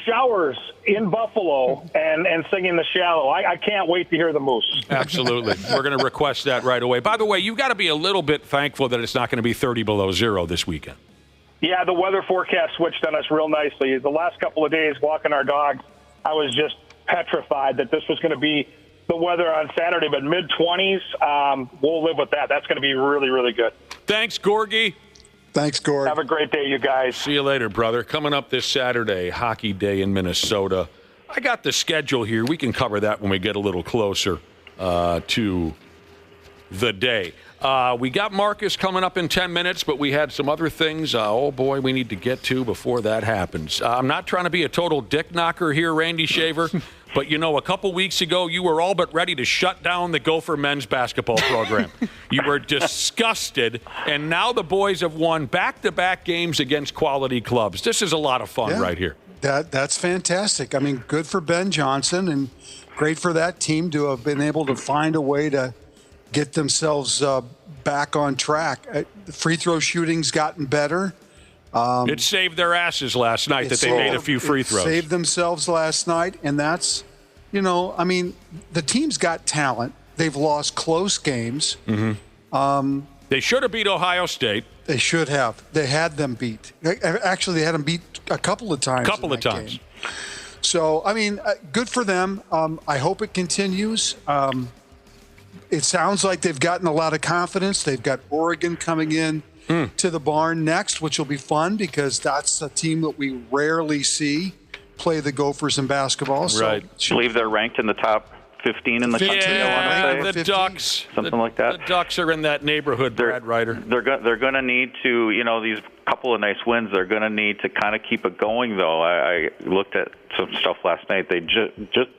showers in Buffalo and singing The Shallow. I can't wait to hear the Moose. Absolutely. We're going to request that right away. By the way, you've got to be a little bit thankful that it's not going to be 30 below zero this weekend. Yeah, the weather forecast switched on us real nicely. The last couple of days walking our dogs, I was just petrified that this was going to be the weather on Saturday, but mid-20s, we'll live with that. That's going to be really, really good. Thanks, Gorgie. Thanks, Gorg. Have a great day, you guys. See you later, brother. Coming up this Saturday, Hockey Day in Minnesota. I got the schedule here. We can cover that when we get a little closer to the day. We got Marcus coming up in 10 minutes, but we had some other things, we need to get to before that happens. I'm not trying to be a total dick knocker here, Randy Shaver, but, a couple weeks ago, you were all but ready to shut down the Gopher men's basketball program. You were disgusted, and now the boys have won back-to-back games against quality clubs. This is a lot of fun right here. That's fantastic. I mean, good for Ben Johnson, and great for that team to have been able to find a way to get themselves back on track. The free throw shooting's gotten better. It saved their asses last night that they made a few free throws. Saved themselves last night, and that's, the team's got talent. They've lost close games. Mm-hmm. They should have beat Ohio State. They should have. They had them beat. Actually, they had them beat a couple of times. Game. So, good for them. I hope it continues. It sounds like they've gotten a lot of confidence. They've got Oregon coming in to the barn next, which will be fun because that's a team that we rarely see play the Gophers in basketball. Right. I believe they're ranked in the top 15 in the country. Yeah, the Ducks. Something like that. The Ducks are in that neighborhood, Brad Ryder. They're going to need to, these couple of nice wins, they're going to need to kind of keep it going, though. I looked at some stuff last night. They just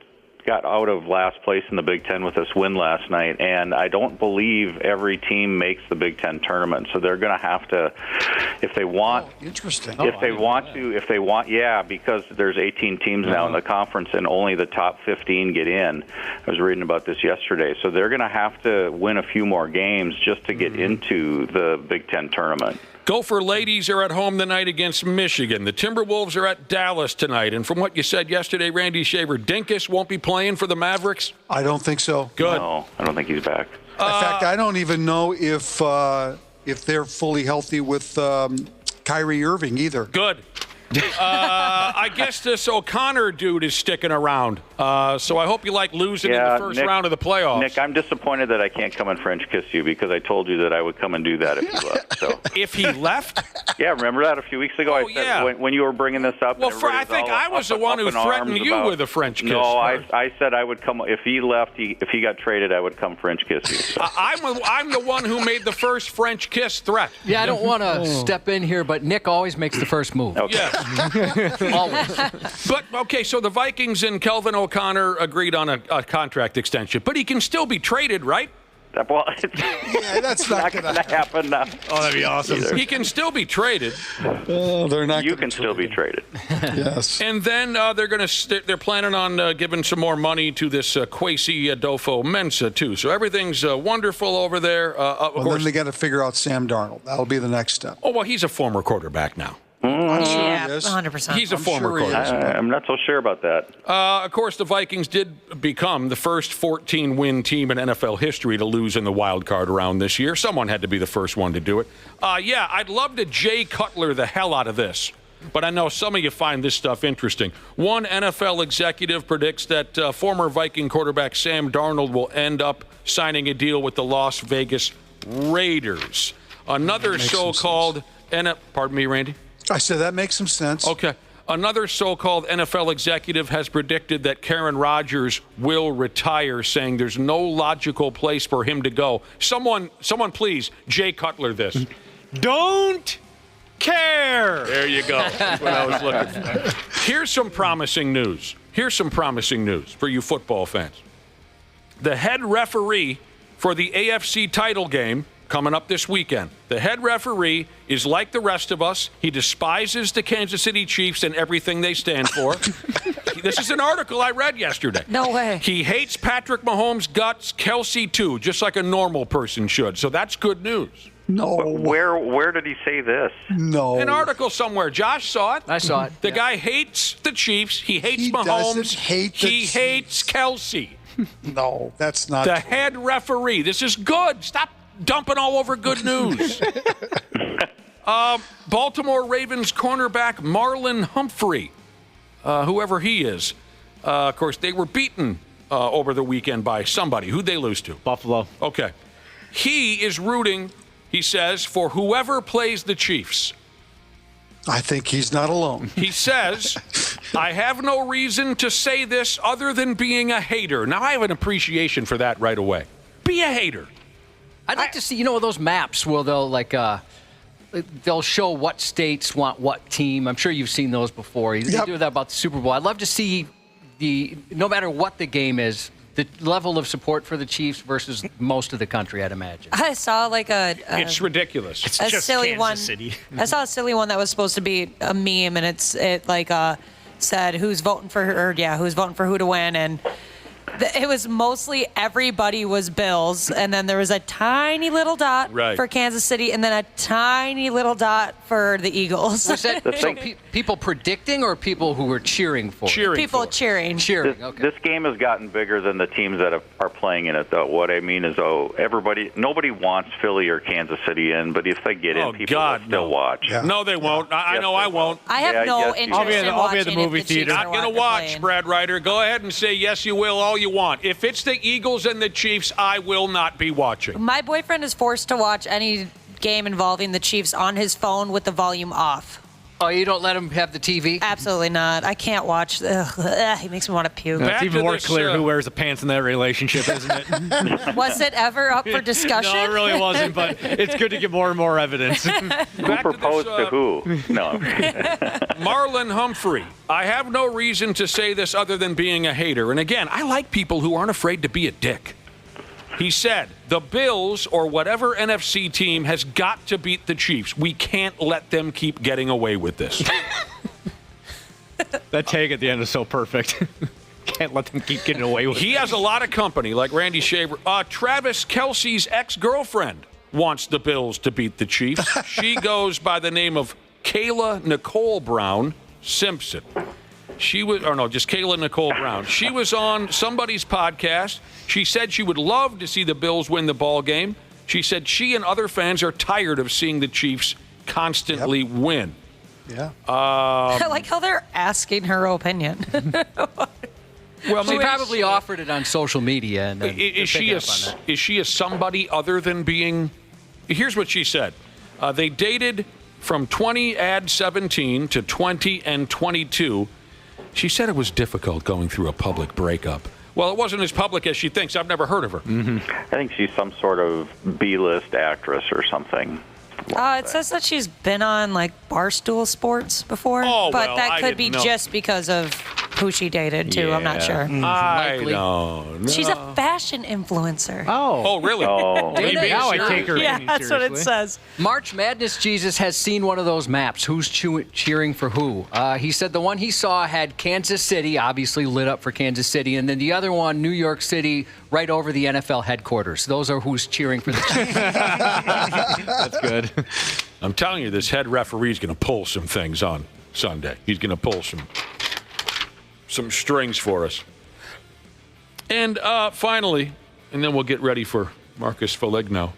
got out of last place in the Big Ten with this win last night, and I don't believe every team makes the Big Ten tournament. So they're going to have to, if they want, because there's 18 teams now in the conference, and only the top 15 get in. I was reading about this yesterday. So they're going to have to win a few more games just to get into the Big Ten tournament. Gopher ladies are at home tonight against Michigan. The Timberwolves are at Dallas tonight. And from what you said yesterday, Randy Shaver, Dinkus won't be playing for the Mavericks? I don't think so. Good. No, I don't think he's back. In fact, I don't even know if they're fully healthy with Kyrie Irving either. Good. I guess this O'Connor dude is sticking around. So I hope you like losing in the first round of the playoffs. Nick, I'm disappointed that I can't come and French kiss you because I told you that I would come and do that if you left. So. If he left? Yeah, remember that a few weeks ago? I said when you were bringing this up. Well, I think I was the one who threatened you with a French kiss. No, I said I would come. If he left, if he got traded, I would come French kiss you. So. I'm the one who made the first French kiss threat. Yeah, I don't want to step in here, but Nick always makes the first move. Okay. Yeah. Always. But, okay, so the Vikings and Kelvin O'Connor agreed on a contract extension, but he can still be traded, right? Well, that's not going to happen now. Oh, that'd be awesome. Either. He can still be traded. They're not. You can still be traded. Yes. And then they're planning on giving some more money to this Kwesi Adolfo-Mensah too. So everything's wonderful over there. Of course, then they got to figure out Sam Darnold. That'll be the next step. Oh well, he's a former quarterback now. I'm sure Yeah, he is. 100%. He's a former quarterback. I'm not so sure about that. Of course, the Vikings did become the first 14-win team in NFL history to lose in the wild card round this year. Someone had to be the first one to do it. Yeah, I'd love to Jay Cutler the hell out of this, but I know some of you find this stuff interesting. One NFL executive predicts that former Viking quarterback Sam Darnold will end up signing a deal with the Las Vegas Raiders. Another so-called pardon me, Randy? I said that makes some sense. Okay. Another so-called NFL executive has predicted that Karen Rodgers will retire, saying there's no logical place for him to go. Someone please, Jay Cutler this. Don't care. There you go. That's what I was looking for. Here's some promising news for you football fans. The head referee for the AFC title game coming up this weekend. The head referee is like the rest of us. He despises the Kansas City Chiefs and everything they stand for. This is an article I read yesterday. No way. He hates Patrick Mahomes' guts, Kelsey too, just like a normal person should. So that's good news. No. Where did he say this? No. An article somewhere. Josh saw it. I saw it. The guy hates the Chiefs. He hates Mahomes. He hates Kelsey. No, that's not the true. head referee. This is good. Stop dumping all over good news. Baltimore Ravens cornerback Marlon Humphrey, whoever he is. Of course, they were beaten over the weekend by somebody. Who'd they lose to? Buffalo. Okay. He is rooting, he says, for whoever plays the Chiefs. I think he's not alone. He says, I have no reason to say this other than being a hater. Now, I have an appreciation for that right away. Be a hater. I'd like to see, those maps where they'll show what states want what team. I'm sure you've seen those before. They do that about the Super Bowl. I'd love to see no matter what the game is, the level of support for the Chiefs versus most of the country, I'd imagine. I saw it's ridiculous. It's just silly Kansas one. City. I saw a silly one that was supposed to be a meme, and it said who's voting for who's voting for who to win, and it was mostly everybody was Bills, and then there was a tiny little dot for Kansas City, and then a tiny little dot for the Eagles. Was that people predicting or people who were cheering for? People cheering. Okay. This game has gotten bigger than the teams that are playing in it, though. What I mean is, nobody wants Philly or Kansas City in, but if they get in, people will still watch. Yeah. No, they won't. I know I won't. I have no interest in I'll be at the watching movie if the theater. Chiefs Not are going to watch, playing. Brad Ryder. Go ahead and say yes, you will, all you want. If it's the Eagles and the Chiefs, I will not be watching. My boyfriend is forced to watch any game involving the Chiefs on his phone with the volume off. Oh, you don't let him have the TV? Absolutely not. I can't watch. He makes me want to puke. It's even more clear who wears the pants in that relationship, isn't it? Was it ever up for discussion? No, it really wasn't, but it's good to get more and more evidence. Who proposed to who? No. Marlon Humphrey. I have no reason to say this other than being a hater. And again, I like people who aren't afraid to be a dick. He said, the Bills or whatever NFC team has got to beat the Chiefs. We can't let them keep getting away with this. That tag at the end is so perfect. Can't let them keep getting away with it. He has a lot of company, like Randy Shaver. Travis Kelce's ex-girlfriend wants the Bills to beat the Chiefs. She goes by the name of Kayla Nicole Brown Simpson. Just Kayla Nicole Brown. She was on somebody's podcast. She said she would love to see the Bills win the ball game. She said she and other fans are tired of seeing the Chiefs constantly win. Yeah. I like how they're asking her opinion. Well, she probably offered it on social media. And then is she a somebody other than being? Here's what she said. They dated from 20-17 to 20 and 22. She said it was difficult going through a public breakup. Well, it wasn't as public as she thinks. I've never heard of her. I think she's some sort of B-list actress or something. It says that she's been on like Barstool Sports before, but that could be just because of who she dated too. I'm not sure. I don't know. She's a fashion influencer. Oh, really? Maybe. Now I take her. Yeah, that's what it says. March Madness Jesus has seen one of those maps. Who's cheering for who? He said the one he saw had Kansas City, obviously lit up for Kansas City, and then the other one, New York City, right over the NFL headquarters. Those are who's cheering for the Chiefs. That's good. I'm telling you, this head referee's going to pull some things on Sunday. He's going to pull some strings for us. And finally, and then we'll get ready for Marcus Foligno.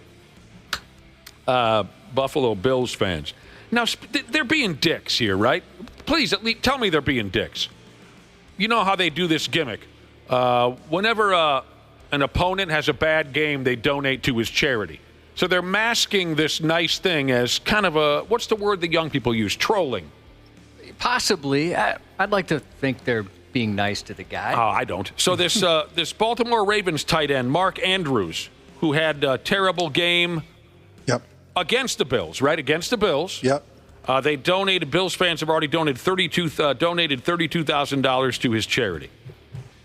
Buffalo Bills fans. Now, they're being dicks here, right? Please, at least tell me they're being dicks. You know how they do this gimmick. Whenever an opponent has a bad game, they donate to his charity. So they're masking this nice thing as kind of a, what's the word that young people use? Trolling. Possibly. I'd like to think they're being nice to the guy. Oh, I don't. So this this Baltimore Ravens tight end, Mark Andrews, who had a terrible game against the Bills, right? Against the Bills. Yep. They donated, Bills fans have already donated $32,000 to his charity.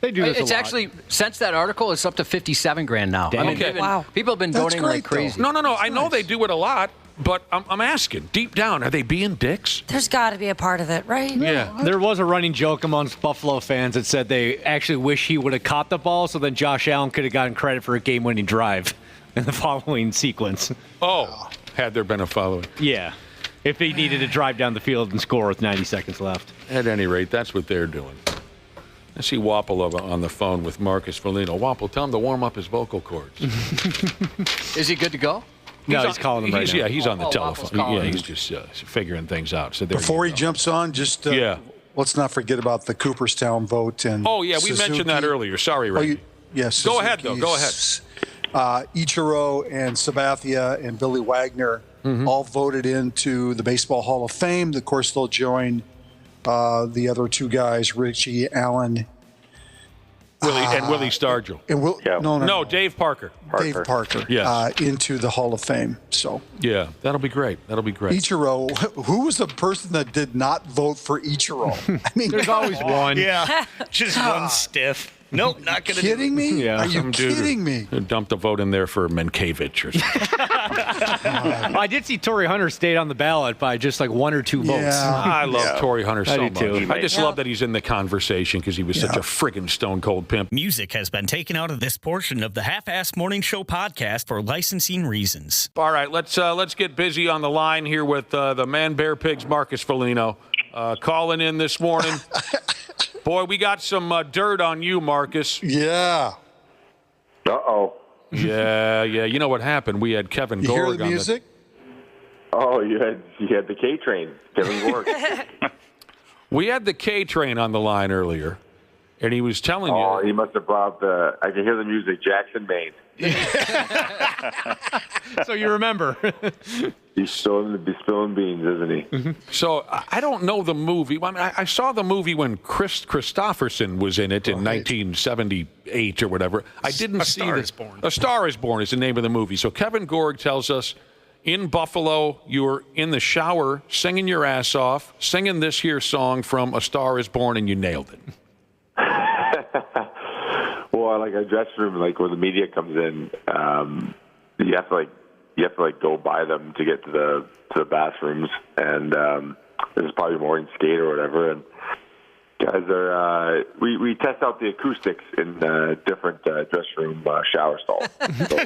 They do this It's a lot. actually, since that article, it's up to $57,000 now. Damn. I mean, Okay. people have been donating like crazy. No. I know they do it a lot, but I'm asking, deep down, are they being dicks? There's got to be a part of it, right? Yeah. There was a running joke amongst Buffalo fans that said they actually wish he would have caught the ball so then Josh Allen could have gotten credit for a game-winning drive in the following sequence. Oh, had there been a following. Yeah. If he needed to drive down the field and score with 90 seconds left. At any rate, that's what they're doing. I see Wapple on the phone with Marcus Foligno. Wapple, tell him to warm up his vocal cords. Is he good to go? He's calling him right now. Yeah, he's on the telephone. calling Yeah, him. he's just figuring things out. So Before he jumps on, just let's not forget about the Cooperstown vote. And oh, yeah, we mentioned that earlier. Sorry, Ray. Yes. Go ahead, though. Go ahead. Ichiro and Sabathia and Billy Wagner all voted into the Baseball Hall of Fame. Of course, they'll join the other two guys, Richie Allen. Willie Stargell. No, Dave Parker. Dave Parker. Yes. Into the Hall of Fame. So yeah, that'll be great. Ichiro, who was the person that did not vote for Ichiro? I mean, there's always one. Yeah, just one stiff. Nope, not going to kidding me? Yeah, Are you kidding me? Dumped a vote in there for Minkiewicz or something. I did see Torrey Hunter stayed on the ballot by just like one or two votes. I love Torrey Hunter so I do much. too. I just love that he's in the conversation because he was such a friggin' stone cold pimp. Music has been taken out of this portion of the Half-Ass Morning Show podcast for licensing reasons. All right, let's get busy on the line here with the Man Bear Pigs, Marcus Foligno, calling in this morning. Boy, we got some dirt on you, Marcus. Yeah. Uh-oh. Yeah. You know what happened? We had Kevin Gorg hear the music? Oh, you had the K train, Kevin Gorg. We had the K train on the line earlier, and he was telling you. Oh, he must have brought I can hear the music, Jackson, Maine. So you remember. He's spilling beans, isn't he? Mm-hmm. So I don't know the movie. I mean, I saw the movie when Chris Christopherson was in it in 1978 or whatever. I didn't see Star is Born. A Star is Born is the name of the movie. So Kevin Gorg tells us in Buffalo you were in the shower singing your ass off, singing this here song from A Star is Born, and you nailed it. Well, like a dressing room, like when the media comes in, you have to go by them to get to the bathrooms, and this is probably morning skate or whatever. And guys are we test out the acoustics in different dressing room shower stalls. So,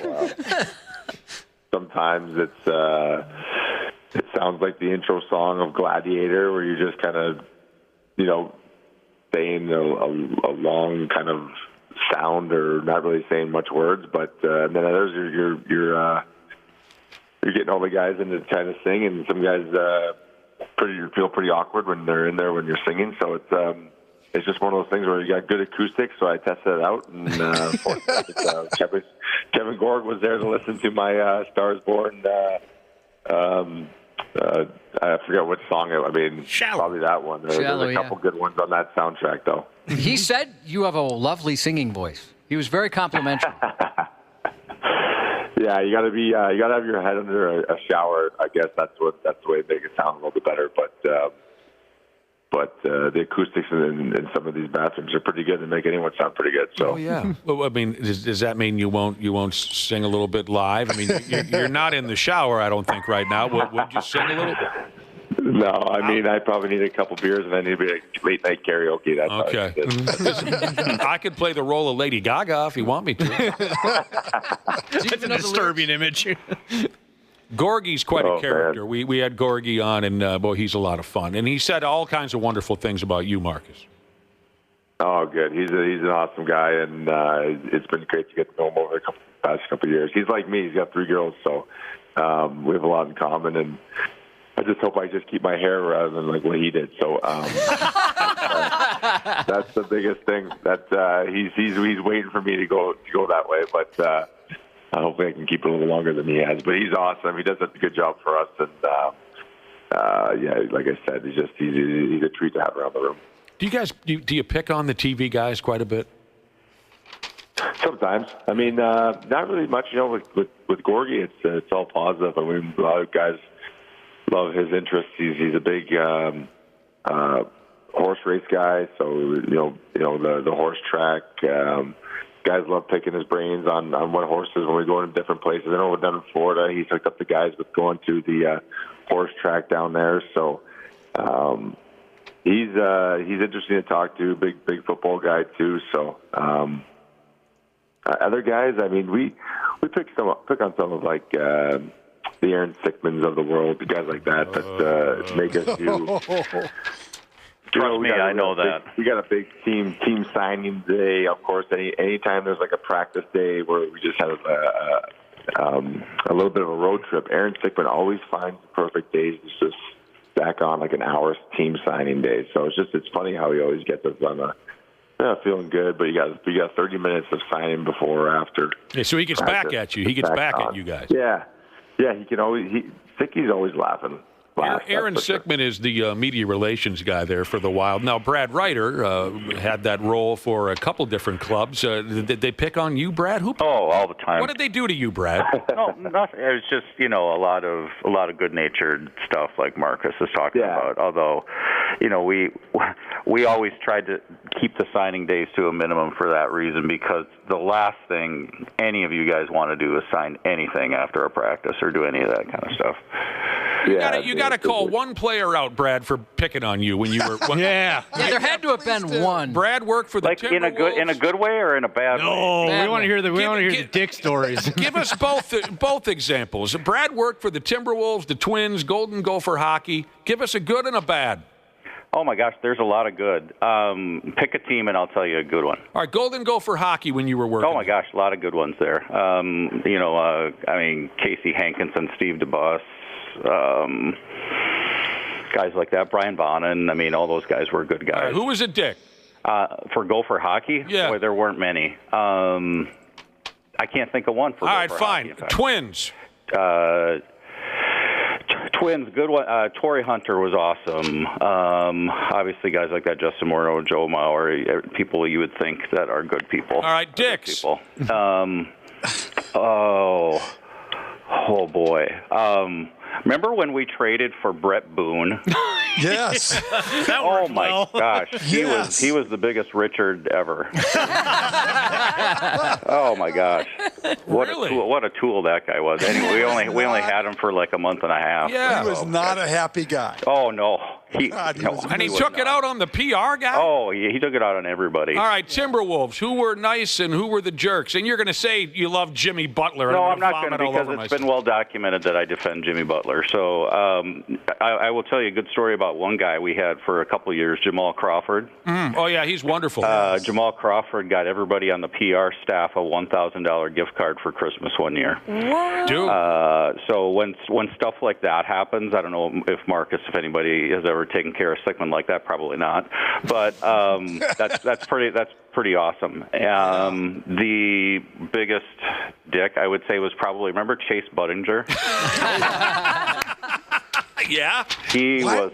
sometimes it sounds like the intro song of Gladiator, where you're just kind of saying a long kind of sound or not really saying much words, but then others you're getting all the guys into trying to sing, and some guys feel pretty awkward when they're in there when you're singing. So it's just one of those things where you got good acoustics. So I tested it out, and Kevin Gorg was there to listen to my Stars Born. I forget which song. Probably that one. There's a couple good ones on that soundtrack, though. He said you have a lovely singing voice. He was very complimentary. Yeah, you gotta have your head under a shower. I guess that's the way to make it sound a little bit better. But the acoustics in some of these bathrooms are pretty good to make anyone sound pretty good. So. Oh yeah. Well, I mean, does that mean you won't sing a little bit live? I mean, you're not in the shower, I don't think, right now. Would you sing a little bit? No, I mean, I probably need a couple beers and I need to be like late night karaoke. That's okay. I could play the role of Lady Gaga if you want me to. That's a disturbing image. Gorgie's quite a character. We had Gorgie on, and boy, he's a lot of fun. And he said all kinds of wonderful things about you, Marcus. Oh, good. He's an awesome guy, and it's been great to get to know him over the past couple of years. He's like me. He's got 3 girls, so we have a lot in common, and I just hope I just keep my hair rather than like what he did. So that's the biggest thing. That he's waiting for me to go that way, but hopefully I can keep it a little longer than he has. But he's awesome. He does a good job for us, and like I said, he's a treat to have around the room. Do you guys do you pick on the TV guys quite a bit? Sometimes. I mean, not really much. With Gorgie, it's all positive. I mean, a lot of guys love his interests. He's a big horse race guy, so the horse track. Guys love picking his brains on what horses when we go into different places. I know we're down in Florida. He's hooked up the guys with going to the horse track down there. So he's interesting to talk to. Big football guy too. So other guys, I mean, we pick on some of like the Aaron Sickmans of the world, the guys like that make us do. Trust me, I know that. We got a big team signing day. Of course, anytime there's like a practice day where we just have a little bit of a road trip, Aaron Sickman always finds the perfect days to just stack on like an hour's team signing day. So it's funny how he always gets us on feeling good, but you got 30 minutes of signing before or after. Yeah, so he gets practice. back at you. He gets back at you guys. Yeah, he can always. Sicky's always laughing. Aaron Sickman is the media relations guy there for the Wild. Now, Brad Ryder had that role for a couple different clubs. Did they pick on you, Brad? All the time. What did they do to you, Brad? No, nothing. It was just a lot of good-natured stuff like Marcus is talking about. Although, we always tried to keep the signing days to a minimum for that reason, because the last thing any of you guys want to do is sign anything after a practice or do any of that kind of stuff. You got to call one player out, Brad, for picking on you when you were. Yeah, there had to have been one. Brad worked for the Timberwolves. in a good way or in a bad way. No, we want to hear the dick stories. Give us both examples. Brad worked for the Timberwolves, the Twins, Golden Gopher hockey. Give us a good and a bad. Oh, my gosh, there's a lot of good. Pick a team, and I'll tell you a good one. All right, Golden Gopher hockey when you were working. Oh, my gosh, a lot of good ones there. Casey Hankinson, Steve DeBus, guys like that, Brian Bonnen. All those guys were good guys. Who was a dick? For Gopher hockey? Yeah. Boy, there weren't many. I can't think of one for All right, Gopher fine. hockey. Twins. Twins, good one. Torrey Hunter was awesome. Obviously, guys like that, Justin Morneau, Joe Mauer, people you would think that are good people. All right, dicks. People. Oh boy. Remember when we traded for Brett Boone? Yes. Oh my gosh, Yes. he was the biggest Richard ever. Oh my gosh, what a tool that guy was. Anyway, we only had him for like a month and a half. Yeah, he was not a happy guy. Oh no, he took it out on the PR guy. Oh, he took it out on everybody. All right, Timberwolves. Who were nice and who were the jerks? And you're going to say you love Jimmy Butler. No, I'm not going to, because it's been well documented that I defend Jimmy Butler. So I will tell you a good story about one guy we had for a couple of years, Jamal Crawford. Oh, yeah, he's wonderful. Jamal Crawford got everybody on the PR staff a $1,000 gift card for Christmas one year. What? Dude. So when stuff like that happens, I don't know if anybody has ever taken care of Sickman like that, probably not. But that's pretty awesome. The biggest dick, I would say, was probably, remember Chase Budinger? Yeah.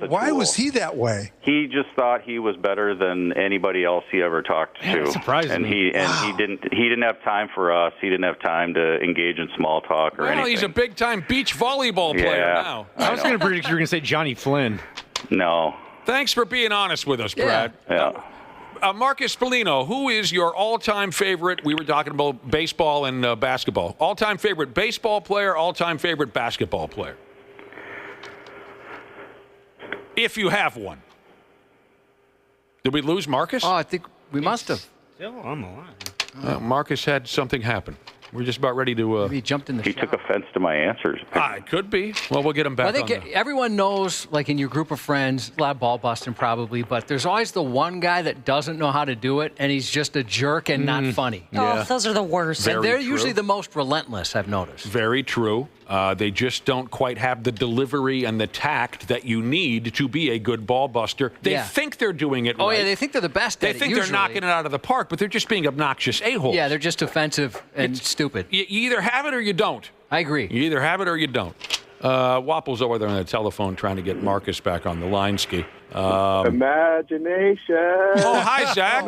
Why was he that way? He just thought he was better than anybody else he ever talked to. That surprises me. He didn't have time for us. He didn't have time to engage in small talk or anything. He's a big time beach volleyball player now. I was going to predict you were going to say Johnny Flynn. No. Thanks for being honest with us, Brad. Yeah. Marcus Foligno, who is your all-time favorite? We were talking about baseball and basketball. All-time favorite baseball player, all-time favorite basketball player. If you have one. Did we lose Marcus? Oh, I think we must have. Still on the line. Marcus had something happen. We're just about ready to... He jumped in the He took offense to my answers. It could be. Well, we'll get him back I think everyone knows, like in your group of friends, a lot of ball busting probably, but there's always the one guy that doesn't know how to do it, and he's just a jerk and not funny. Oh, those are the worst. And they're usually the most relentless, I've noticed. Very true. They just don't quite have the delivery and the tact that you need to be a good ball buster. They think they're doing it right. Oh, yeah, they think they're the best at it. They think they're knocking it out of the park, but they're just being obnoxious a-holes. Yeah, they're just offensive and stupid. You either have it or you don't. I agree. You either have it or you don't. Wapple's over there on the telephone trying to get Marcus back on the line ski. Imagination. Oh, hi, Zach.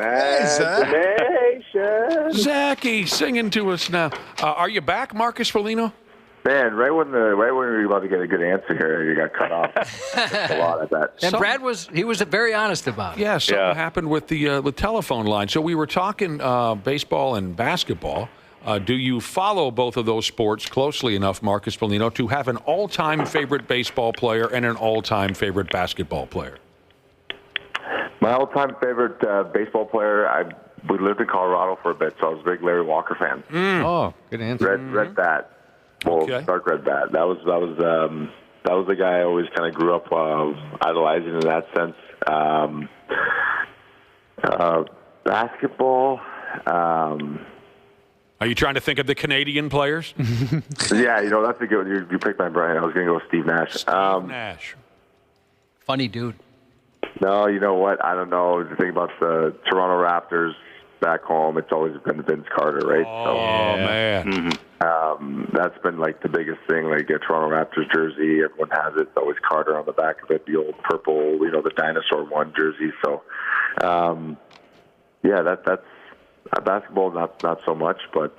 Imagination. Zachy, singing to us now. Are you back, Marcus Foligno? Man, right when we were about to get a good answer here, you got cut off. A lot of that. And Brad was very honest about it. Yeah, something happened with the telephone line. So we were talking baseball and basketball. Do you follow both of those sports closely enough, Marcus Foligno, to have an all-time favorite baseball player and an all-time favorite basketball player? My all-time favorite baseball player, we lived in Colorado for a bit, so I was a big Larry Walker fan. Oh, good answer. Red bat. Well, dark red bat. That was the guy I always kind of grew up idolizing in that sense. Basketball. Are you trying to think of the Canadian players? Yeah, that's a good one. You picked my brain. I was going to go with Steve Nash. Nash. Funny dude. No, you know what? I don't know. The thing about the Toronto Raptors back home, it's always been Vince Carter, right? Oh, man. That's been like the biggest thing. Like a Toronto Raptors jersey, everyone has it. It's always Carter on the back of it, the old purple, the dinosaur one jersey. So, that's basketball. Not so much, but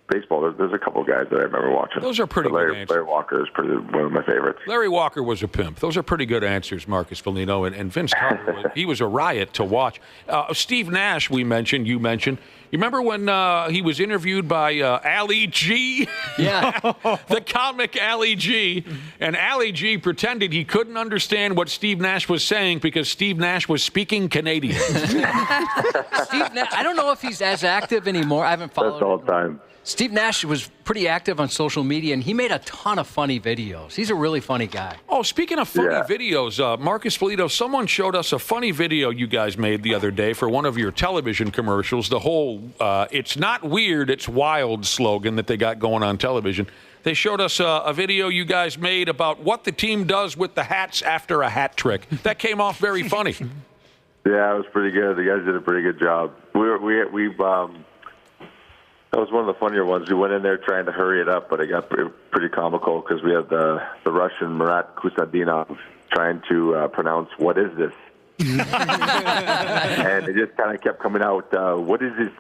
baseball. There's a couple guys that I remember watching. Those are pretty good answers. Larry Walker is one of my favorites. Larry Walker was a pimp. Those are pretty good answers, Marcus Foligno. And Vince Carter, he was a riot to watch. Steve Nash, you mentioned. You remember when he was interviewed by Ali G? Yeah. The comic Ali G. And Ali G pretended he couldn't understand what Steve Nash was saying because Steve Nash was speaking Canadian. Steve Nash, I don't know if he's as active anymore. I haven't followed That's all the time. Steve Nash was pretty active on social media, and he made a ton of funny videos. He's a really funny guy. Oh, speaking of funny videos, Marcus Foligno, someone showed us a funny video you guys made the other day for one of your television commercials, the whole it's not weird, it's wild slogan that they got going on television. They showed us a video you guys made about what the team does with the hats after a hat trick. That came off very funny. Yeah, it was pretty good. The guys did a pretty good job. That was one of the funnier ones. We went in there trying to hurry it up, but it got pretty comical because we had the Russian Marat Kusadinov trying to pronounce, what is this? And it just kind of kept coming out, what is this?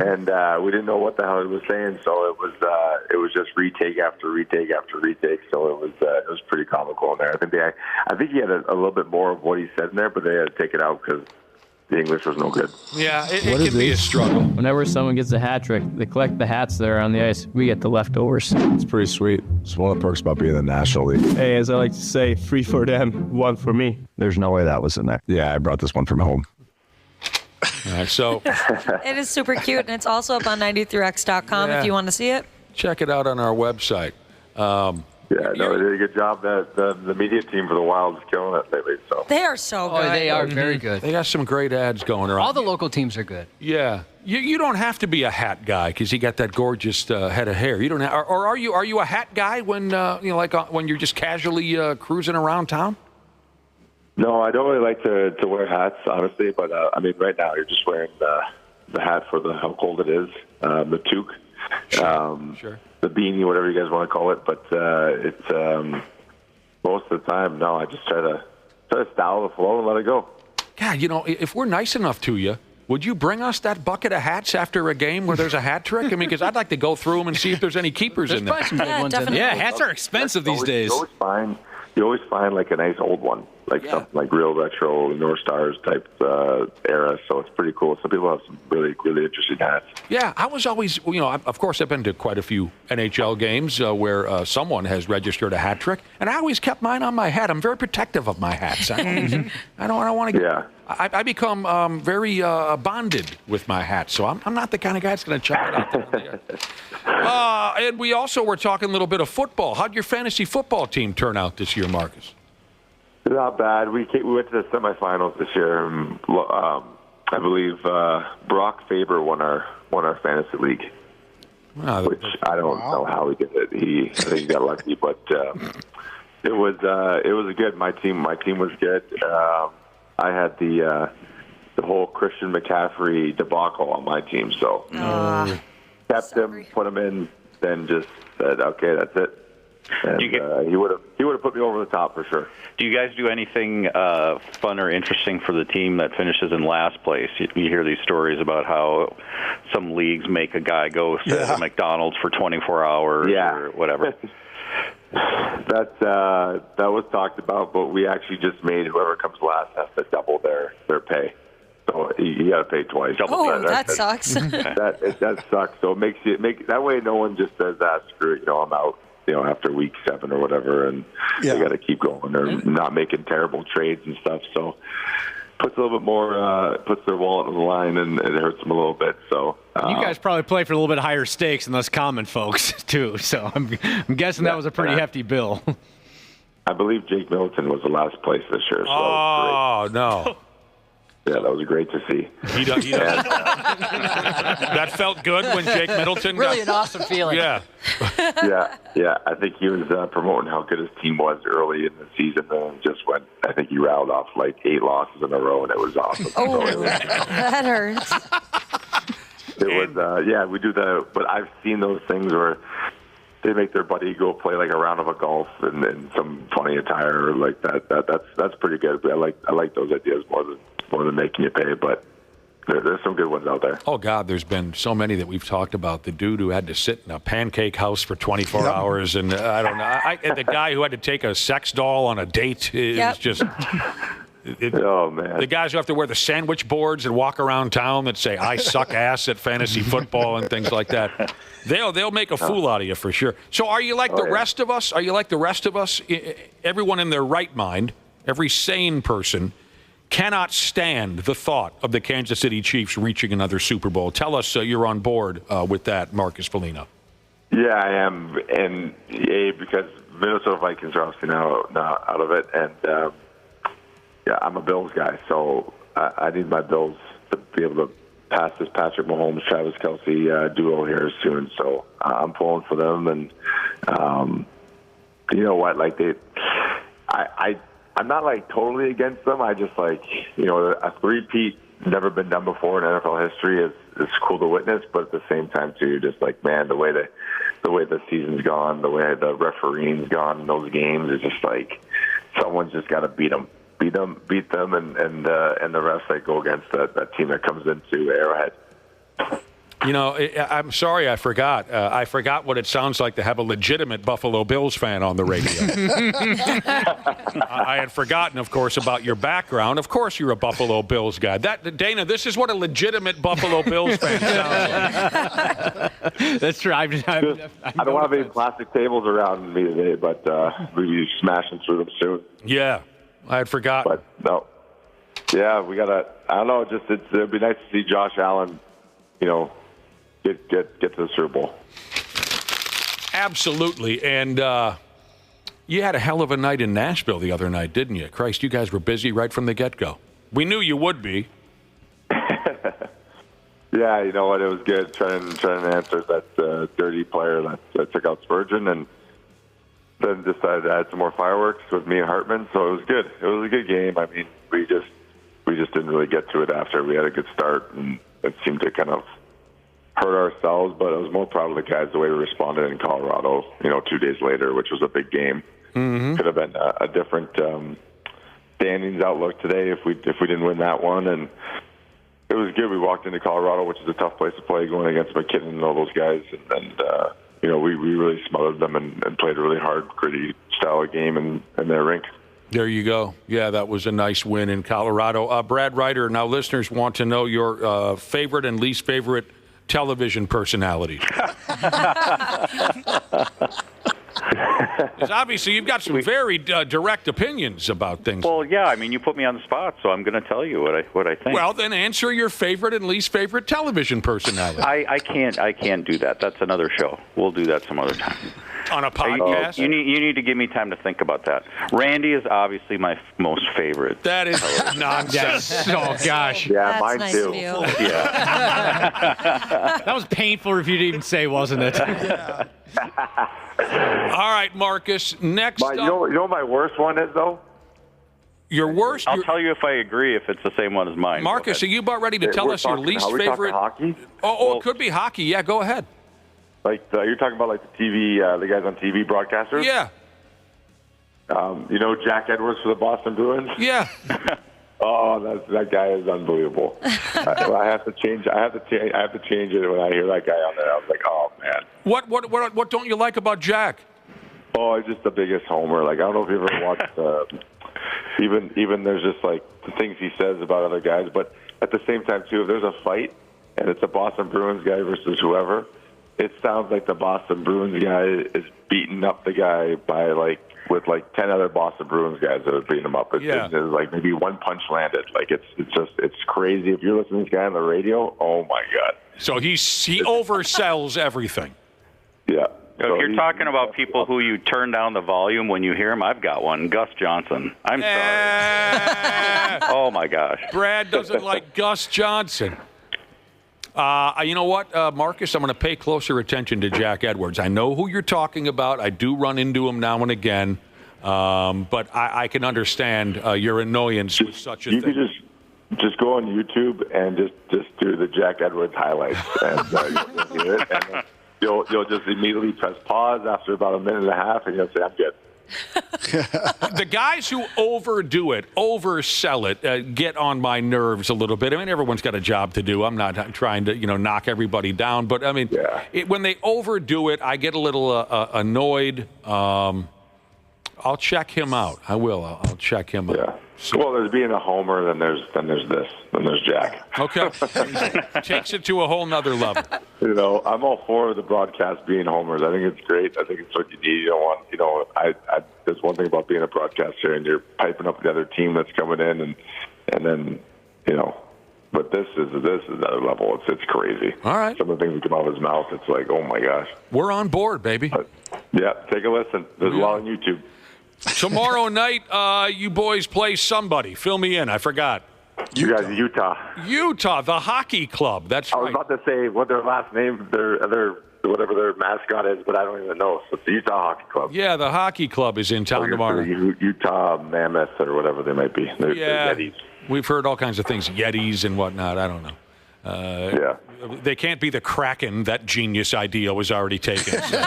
And we didn't know what the hell it was saying, so it was just retake after retake after retake. So it was pretty comical in there. I think he had a little bit more of what he said in there, but they had to take it out because the English was no good. Yeah, it can be a struggle. Whenever someone gets a hat trick, they collect the hats that are on the ice. We get the leftovers. It's pretty sweet. It's one of the perks about being in the National League. Hey, as I like to say, 3 for them, 1 for me. There's no way that was in there. Yeah, I brought this one from home. All right, so It is super cute, and it's also up on 93x.com if you want to see it. Check it out on our website. They did a good job. The media team for the Wild is killing it lately. So They are so good. Oh, they are very good. They got some great ads going around. All the local teams are good. Yeah, you don't have to be a hat guy because you got that gorgeous head of hair. You don't have, or are you a hat guy when when you're just casually cruising around town? No, I don't really like to wear hats, honestly. But right now you're just wearing the hat for how cold it is, the toque. Sure. The beanie, whatever you guys want to call it, but it's most of the time. No, I just try to style the flow and let it go. God, if we're nice enough to you, would you bring us that bucket of hats after a game where there's a hat trick? I mean, because I'd like to go through them and see if there's any keepers in there. Some good ones in there. Yeah, hats are expensive these days. You always find like a nice old one, like something like real retro North Stars type era. So it's pretty cool. Some people have some really, really interesting hats. Yeah, I was always, of course, I've been to quite a few NHL games where someone has registered a hat trick, and I always kept mine on my head. I'm very protective of my hats. I don't want to get. Yeah. I become very bonded with my hat, so I'm not the kind of guy that's going to chuck it out. And we also were talking a little bit of football. How'd your fantasy football team turn out this year, Marcus? Not bad. We went to the semifinals this year. I believe Brock Faber won our fantasy league, which I don't know how he did it. I think he got lucky, but it was good. My team was good. I had the whole Christian McCaffrey debacle on my team, so kept him, put him in, then just said, okay, that's it. And he would have put me over the top for sure. Do you guys do anything fun or interesting for the team that finishes in last place? You hear these stories about how some leagues make a guy go sit at McDonald's for 24 hours or whatever. That was talked about, but we actually just made whoever comes last has to double their pay. So you got to pay twice. That sucks. That sucks. So it makes that way no one just says, screw it, I'm out. After week 7 or whatever, and they got to keep going. They're not making terrible trades and stuff. So puts a little bit more, puts their wallet on the line, and it hurts them a little bit. So you guys probably play for a little bit higher stakes than us common folks too. So I'm guessing that was a pretty hefty bill. I believe Jake Middleton was the last place this year. So that was great. No. Yeah, that was great to see. That felt good when Jake Middleton really an awesome feeling. Yeah. I think he was promoting how good his team was early in the season, and just went. I think he rattled off like 8 losses in a row, and it was awesome. That hurts. It was, we do that, but I've seen those things where they make their buddy go play like a round of a golf in some funny attire like that. That's pretty good. I like those ideas more than making you pay, but there's some good ones out there. Oh, God, there's been so many that we've talked about. The dude who had to sit in a pancake house for 24 hours, and I don't know. The guy who had to take a sex doll on a date is just... Oh, man. The guys who have to wear the sandwich boards and walk around town that say, I suck ass at fantasy football and things like that. They'll make a fool out of you for sure. So are you like the rest of us? Are you like the rest of us? Everyone in their right mind, every sane person, cannot stand the thought of the Kansas City Chiefs reaching another Super Bowl. Tell us you're on board with that, Marcus Foligno. Yeah, I am. And because Minnesota Vikings are obviously now out of it. And, yeah, I'm a Bills guy, so I need my Bills to be able to pass this Patrick Mahomes, Travis Kelce duo here soon. So I'm pulling for them. And you know what? Like, I'm not, like, totally against them. I just, like, you know, a three-peat, never been done before in NFL history is cool to witness. But at the same time, too, you're just like, man, the way the season's gone, the way the refereeing's gone in those games, is just like someone's just got to beat them, and the rest that go against that team that comes into Arrowhead. You know, I'm sorry I forgot. I forgot what it sounds like to have a legitimate Buffalo Bills fan on the radio. I had forgotten, of course, about your background. Of course you're a Buffalo Bills guy. Dana, this is what a legitimate Buffalo Bills fan sounds like. That's true. I don't want to have any plastic tables around me today, but we'll be smashing through them soon. Yeah, I had forgotten. But, no. Yeah, we got to – I don't know. It'd be nice to see Josh Allen, you know, get to the Super Bowl. Absolutely. And you had a hell of a night in Nashville the other night, didn't you? Christ, you guys were busy right from the get-go. We knew you would be. Yeah, you know what? It was good trying to answer that dirty player that took out Spurgeon, and then decided to add some more fireworks with me and Hartman. So it was good. It was a good game. I mean, we just didn't really get to it after. We had a good start, and it seemed to kind of hurt ourselves, but I was more proud of the guys the way we responded in Colorado, you know, 2 days later, which was a big game. Mm-hmm. Could have been a different standings outlook today if we didn't win that one, and it was good. We walked into Colorado, which is a tough place to play, going against McKinnon and all those guys, and you know, we really smothered them and played a really hard, gritty style of game in their rink. There you go. Yeah, that was a nice win in Colorado. Brad Ryder, now listeners want to know your favorite and least favorite television personalities. Because obviously you've got some very direct opinions about things. Well, yeah, I mean, you put me on the spot, so I'm going to tell you what I think. Well, then answer your favorite and least favorite television personality. I can't do that. That's another show. We'll do that some other time. On a podcast? You need to give me time to think about that. Randy is obviously my most favorite. That is nonsense. Oh, gosh. Yeah, That's mine nice too. of you. Yeah. That was painful for you to even say, wasn't it? Yeah. All right, Marcus. Next up. You know what my worst one is, though? Your worst? I'll tell you if I agree if it's the same one as mine. Marcus, are you about ready to tell us your least favorite? Hockey? Oh, it could be hockey. Yeah, go ahead. Like you're talking about like the TV, the guys on TV broadcasters. Yeah. You know Jack Edwards for the Boston Bruins. Yeah. Oh, that guy is unbelievable. I have to change. I have to change it when I hear that guy on there. I was like, oh man. What don't you like about Jack? Oh, he's just the biggest homer. Like I don't know if you ever watched. Even there's just like the things he says about other guys, but at the same time too, if there's a fight and it's a Boston Bruins guy versus whoever, it sounds like the Boston Bruins guy is beating up the guy with 10 other Boston Bruins guys that are beating him up. It's like maybe one punch landed. Like it's crazy. If you're listening to this guy on the radio, oh my God. So he oversells everything. Yeah. If you're talking about people who you turn down the volume when you hear them, I've got one. Gus Johnson. I'm sorry. Oh my gosh. Brad doesn't like Gus Johnson. You know what, Marcus? I'm going to pay closer attention to Jack Edwards. I know who you're talking about. I do run into him now and again, but I can understand your annoyance with such a thing. You could just go on YouTube and just do the Jack Edwards highlights, and you'll hear it, and then you'll just immediately press pause after about a minute and a half, and you'll say, "I'm good." The guys who overdo it, oversell it, get on my nerves a little bit. I mean, everyone's got a job to do. I'm not trying to, knock everybody down. But, I mean, when they overdo it, I get a little annoyed. I'll check him out. I will. I'll check him out. Well, there's being a homer, then there's Jack. Okay. Takes it to a whole nother level. You know, I'm all for the broadcast being homers. I think it's great. I think it's what you need. You don't want, you know, there's one thing about being a broadcaster and you're piping up the other team that's coming in and then, you know, but this is another level. It's crazy. All right. Some of the things that come out of his mouth, it's like, oh my gosh. We're on board, baby. But, yeah, take a listen. There's a lot on YouTube. Tomorrow night, you boys play somebody. Fill me in. I forgot. You guys, Utah. Utah, the hockey club. That's right. I was about to say what their last name, whatever their mascot is, but I don't even know. So it's the Utah Hockey Club. Yeah, the hockey club is in town tomorrow. Utah Mammoth or whatever they might be. They're Yetis. We've heard all kinds of things, Yetis and whatnot. I don't know. Yeah. They can't be the Kraken. That genius idea was already taken. So.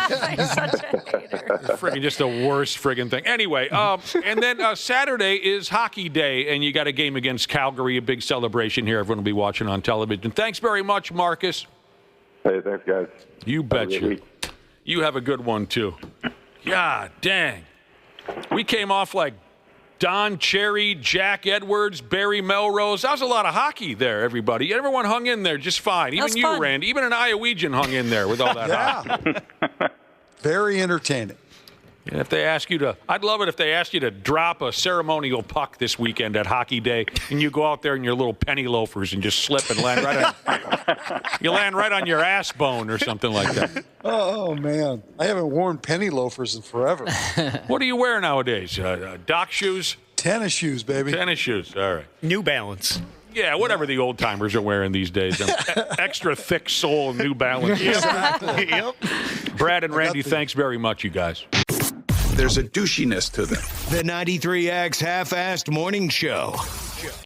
Friggin' just the worst friggin' thing. Anyway, and then Saturday is Hockey Day, and you got a game against Calgary, a big celebration here. Everyone will be watching on television. Thanks very much, Marcus. Hey, thanks, guys. You betcha. You have a good one, too. God dang. We came off like Don Cherry, Jack Edwards, Barry Melrose. That was a lot of hockey there, everybody. Everyone hung in there just fine. Even you, Randy. Even an Iowegian hung in there with all that hockey. Very entertaining. And if they ask you to, I'd love it if they asked you to drop a ceremonial puck this weekend at Hockey Day, and you go out there in your little penny loafers and just slip and land right on your ass bone or something like that. Oh man, I haven't worn penny loafers in forever. What do you wear nowadays? Dock shoes? Tennis shoes, baby. Tennis shoes. All right. New Balance. Yeah, whatever the old timers are wearing these days. Extra thick sole New Balance. Exactly. Yep. Brad and Randy, thanks very much, you guys. There's a douchiness to them. The 93X Half-Assed Morning Show.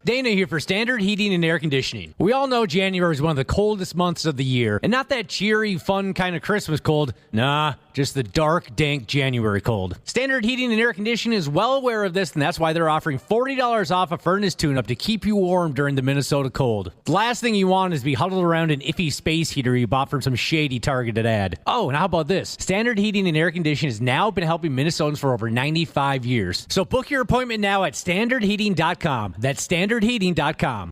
Dana here for Standard Heating and Air Conditioning. We all know January is one of the coldest months of the year, and not that cheery, fun kind of Christmas cold. Nah, just the dark, dank January cold. Standard Heating and Air Conditioning is well aware of this, and that's why they're offering $40 off a furnace tune-up to keep you warm during the Minnesota cold. The last thing you want is to be huddled around an iffy space heater you bought from some shady targeted ad. Oh, and how about this? Standard Heating and Air Conditioning has now been helping Minnesotans for over 95 years. So book your appointment now at standardheating.com. That's standardheating.com.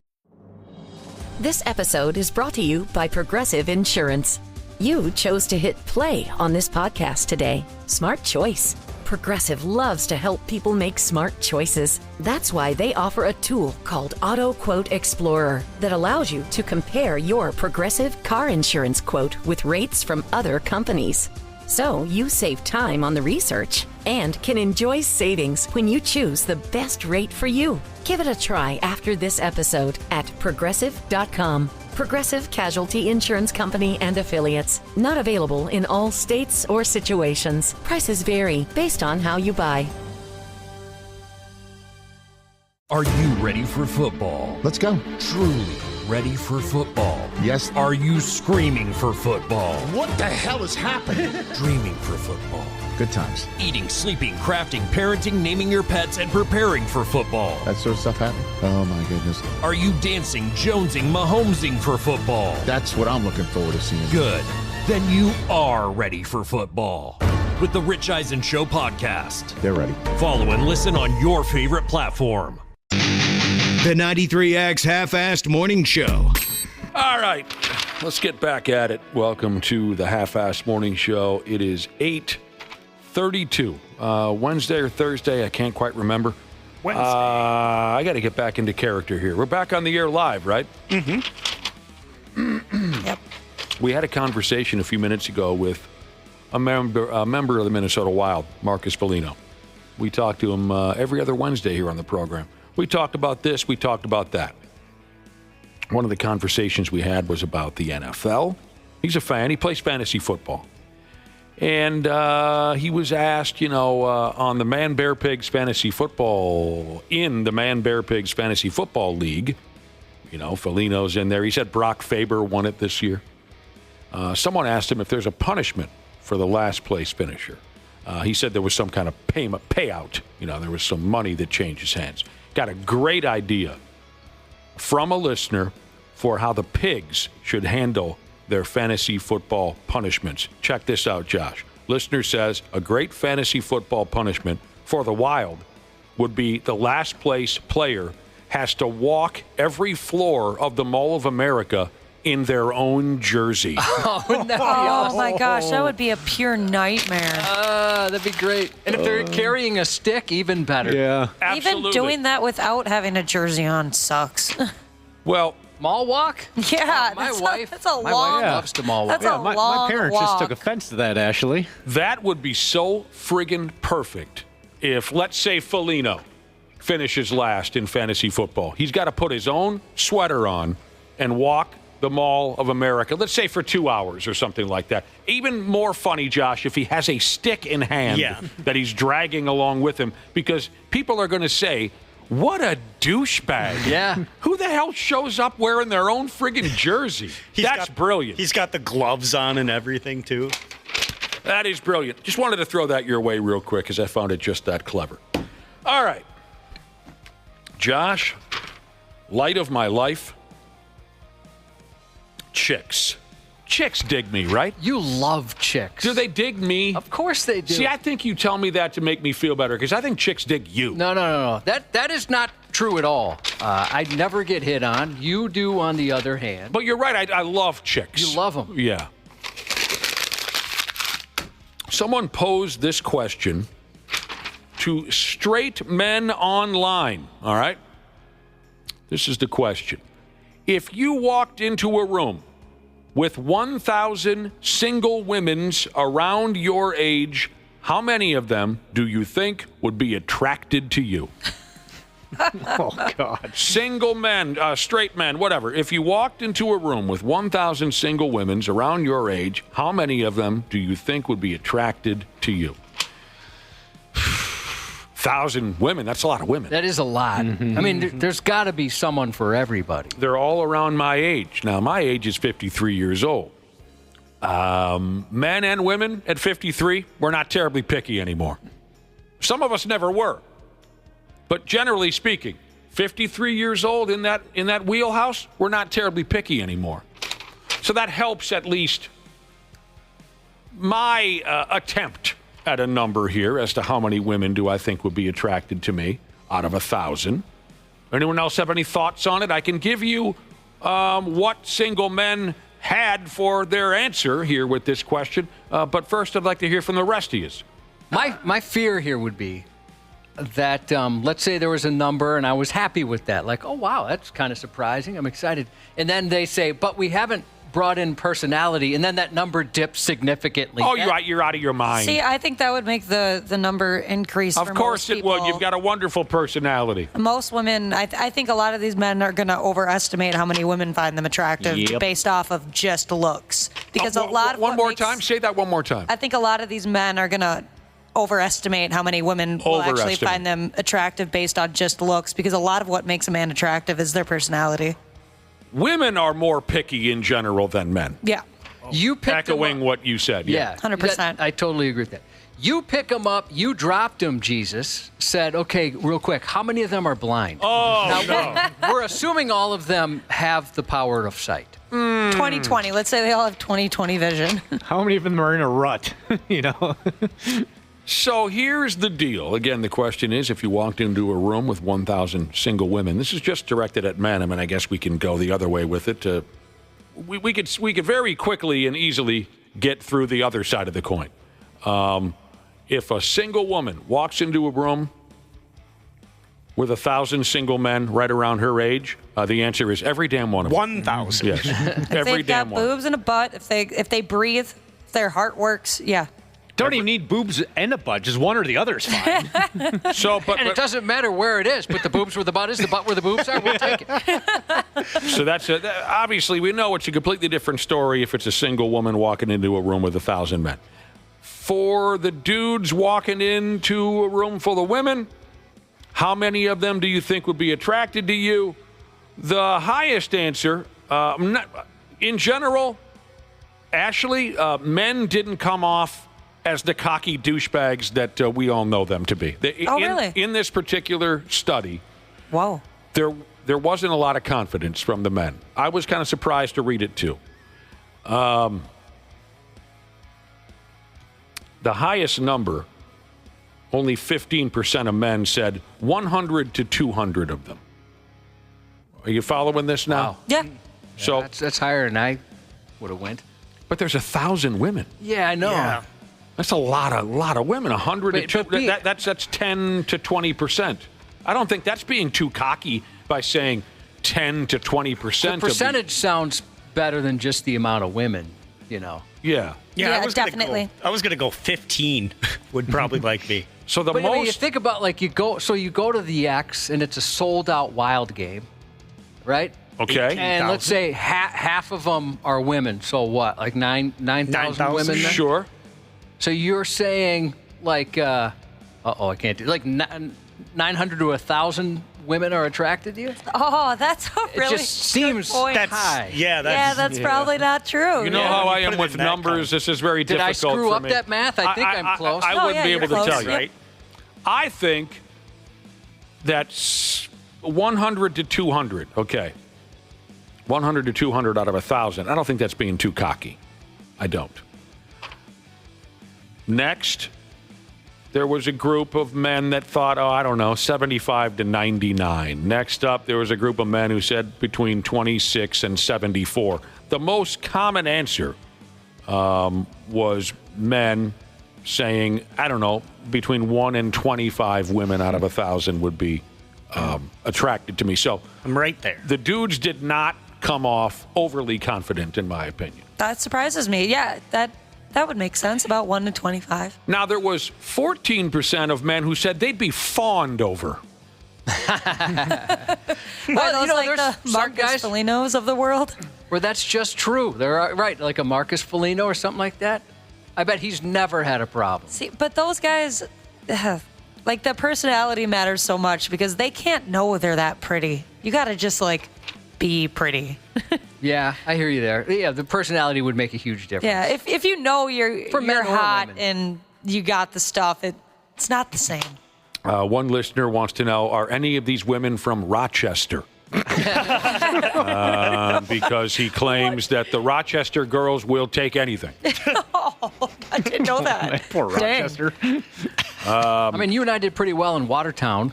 This episode is brought to you by Progressive Insurance. You chose to hit play on this podcast today. Smart choice. Progressive loves to help people make smart choices. That's why they offer a tool called Auto Quote Explorer that allows you to compare your Progressive car insurance quote with rates from other companies. So you save time on the research and can enjoy savings when you choose the best rate for you. Give it a try after this episode at Progressive.com. Progressive Casualty Insurance Company and Affiliates. Not available in all states or situations. Prices vary based on how you buy. Are you ready for football? Let's go. Truly ready for football? Yes. Are you screaming for football? What the hell is happening? Dreaming for football. Good times. Eating, sleeping, crafting, parenting, naming your pets, and preparing for football. That sort of stuff happening? Oh my goodness. Are you dancing, jonesing, Mahomesing for football? That's what I'm looking forward to seeing. Good. Then you are ready for football. With the Rich Eisen Show podcast. They're ready. Follow and listen on your favorite platform. The 93X Half-Assed Morning Show. All right, let's get back at it. Welcome to the Half-Assed Morning Show. It is 8:32. Wednesday or Thursday, I can't quite remember. Wednesday. I got to get back into character here. We're back on the air live, right? Mm-hmm. Yep. We had a conversation a few minutes ago with a member of the Minnesota Wild, Marcus Foligno. We talk to him every other Wednesday here on the program. We talked about this, we talked about that. One of the conversations we had was about the NFL. He's a fan, he plays fantasy football. And he was asked, on the Man Bear Pigs Fantasy Football, in the Man Bear Pigs Fantasy Football League, Foligno's in there. He said Brock Faber won it this year. Someone asked him if there's a punishment for the last place finisher. He said there was some kind of payout. There was some money that changes hands. Got a great idea from a listener for how the Pigs should handle their fantasy football punishments. Check this out, Josh. Listener says a great fantasy football punishment for the Wild would be the last place player has to walk every floor of the Mall of America in their own jersey. Oh, wouldn't that be awesome? Oh, my gosh. That would be a pure nightmare. That'd be great. And if they're carrying a stick, even better. Yeah. Even doing that without having a jersey on sucks. Well, mall walk? Yeah. My that's wife my wife loves to mall walk. That's a long my parents just walk. took offense to that, Ashley. that would be so friggin' perfect if, let's say, Foligno finishes last in fantasy football. He's got to put his own sweater on and walk the Mall of America, let's say for 2 hours or something like that. Even more funny, Josh, if he has a stick in hand that he's dragging along with him, because people are going to say, what a douchebag. Yeah. Who the hell shows up wearing their own friggin' jersey? That's brilliant. He's got the gloves on and everything, too. That is brilliant. Just wanted to throw that your way real quick because I found it just that clever. All right. Josh, light of my life, chicks. Chicks dig me, right? You love chicks. Do they dig me? Of course they do. See, I think you tell me that to make me feel better because I think chicks dig you. No. That is not true at all. I never get hit on. You do, on the other hand. But you're right. I love chicks. You love them. Yeah. Someone posed this question to straight men online, all right? This is the question. If you walked into a room with 1,000 single women around your age, how many of them do you think would be attracted to you? Oh, God. Single men, straight men, whatever. If you walked into a room with 1,000 single women around your age, how many of them do you think would be attracted to you? 1,000 women, that's a lot of women. That is a lot. I mean, there's got to be someone for everybody. They're all around my age. Now, my age is 53 years old. Men and women at 53, we're not terribly picky anymore. Some of us never were. But generally speaking, 53 years old in that wheelhouse, we're not terribly picky anymore. So that helps at least my attempt at a number here as to how many women do I think would be attracted to me out of 1,000. Anyone else have any thoughts on it? I can give you what single men had for their answer here with this question. But first, I'd like to hear from the rest of you. My fear here would be that, let's say there was a number and I was happy with that. Like, oh, wow, that's kind of surprising. I'm excited. And then they say, but we haven't brought in personality, and then that number dips significantly. Oh, you're out of your mind. See, I think that would make the number increase. Of course it would. You've got a wonderful personality. Most women, I think a lot of these men are going to overestimate how many women find them attractive based off of just looks. Because a lot of one more time. Say that one more time. I think a lot of these men are going to overestimate how many women will actually find them attractive based on just looks, because a lot of what makes a man attractive is their personality. Women are more picky in general than men. Yeah. You picked Echoing what you said. Yeah. 100%. I totally agree with that. You pick them up, you dropped them, Jesus, said, okay, real quick, how many of them are blind? Oh, now, we're assuming all of them have the power of sight. 20/20. Let's say they all have 20/20 vision. How many of them are in a rut? So here's the deal. Again, the question is, if you walked into a room with 1,000 single women, this is just directed at men. I mean, I guess we can go the other way with it. We could very quickly and easily get through the other side of the coin. If a single woman walks into a room with 1,000 single men right around her age, the answer is every damn one of them. 1,000. Yes, If every they've damn got one. boobs and a butt, if they breathe, if their heart works, yeah. Don't even need boobs and a butt. Just one or the other is fine. And it doesn't matter where it is. Put the boobs where the butt is, the butt where the boobs are. We'll take it. So that's obviously we know it's a completely different story if it's a single woman walking into a room with 1,000 men. For the dudes walking into a room full of women, how many of them do you think would be attracted to you? The highest answer, in general, Ashley, men didn't come off as the cocky douchebags that we all know them to be. Really? In this particular study, whoa, there wasn't a lot of confidence from the men. I was kind of surprised to read it too. The highest number, only 15% of men said 100 to 200 of them. Are you following this now? Wow. Yeah. So that's higher than I would have went. But there's 1,000 women. Yeah, I know. Yeah. That's a lot of women. 100 to 2. That's 10 to 20%. I don't think that's being too cocky by saying 10 to 20%. The percentage sounds better than just the amount of women, you know. Yeah. Yeah, definitely. I was gonna go 15 would probably like me. So the But most. I mean, you think about you go to the X and it's a sold out Wild game, right? Okay. And let's say half of them are women. So what? Like 9,000 women then? Sure. So you're saying I can't do 900 to 1,000 women are attracted to you? Oh, that's a really It just seems high. That's probably not true. You know how I am with numbers. This is very Did difficult I screw for up me. that math? I think I'm close. I wouldn't be able to tell you. Right? I think that's 100 to 200. Okay. 100 to 200 out of 1,000. I don't think that's being too cocky. I don't. Next, there was a group of men that thought, 75 to 99. Next up, there was a group of men who said between 26 and 74. The most common answer was men saying, between 1 and 25 women out of 1,000 would be attracted to me. So I'm right there. The dudes did not come off overly confident, in my opinion. That surprises me. Yeah, that would make sense, about 1 to 25. Now, there was 14% of men who said they'd be fawned over. Are those the Marcus Folignos of the world? Where that's just true. They're right, like a Marcus Foligno or something like that. I bet he's never had a problem. See, but those guys, the personality matters so much because they can't know they're that pretty. You got to just be pretty. Yeah, I hear you there. Yeah, the personality would make a huge difference. Yeah, if you know you're hot women. and you got the stuff, it's not the same. One listener wants to know, are any of these women from Rochester? Because he claims that the Rochester girls will take anything. Oh, I didn't know that. Poor Rochester. You and I did pretty well in Watertown.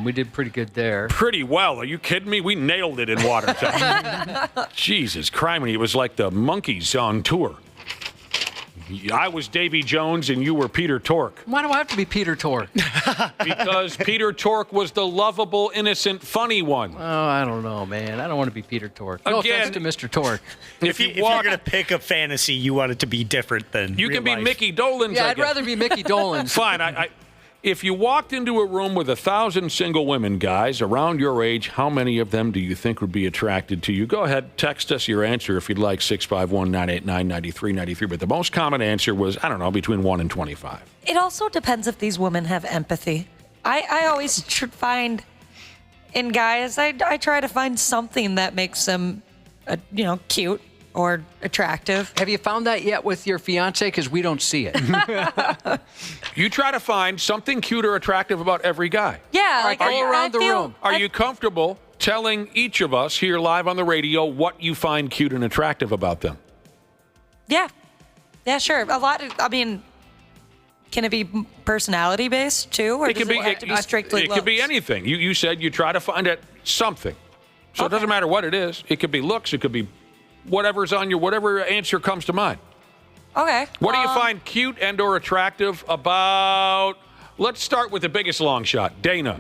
We did pretty good there. Pretty well? Are you kidding me? We nailed it in Watertown. Jesus Christ, it was like the Monkees on tour. I was Davy Jones and you were Peter Tork. Why do I have to be Peter Tork? Because Peter Tork was the lovable, innocent, funny one. Oh, I don't know, man. I don't want to be Peter Tork. No offense to Mr. Tork. If you're going to pick a fantasy, you want it to be different than You real can be life. Mickey Dolenz. Yeah, I'd rather be Mickey Dolenz. Fine. If you walked into a room with 1,000 single women, guys, around your age, how many of them do you think would be attracted to you? Go ahead, text us your answer if you'd like, 651-989-9393. But the most common answer was, between 1 and 25. It also depends if these women have empathy. I always find in guys, I try to find something that makes them, cute or attractive. Have you found that yet with your fiance? Because we don't see it. You try to find something cute or attractive about every guy. Yeah, go around the room. Are you comfortable telling each of us here live on the radio what you find cute and attractive about them? Yeah. Yeah, sure. A lot of, can it be personality based too? Or does it have to be strictly It could be anything. You said you try to find something. So It doesn't matter what it is. It could be looks. It could be whatever answer comes to mind. Okay. What do you find cute and or attractive about, let's start with the biggest long shot, Dana.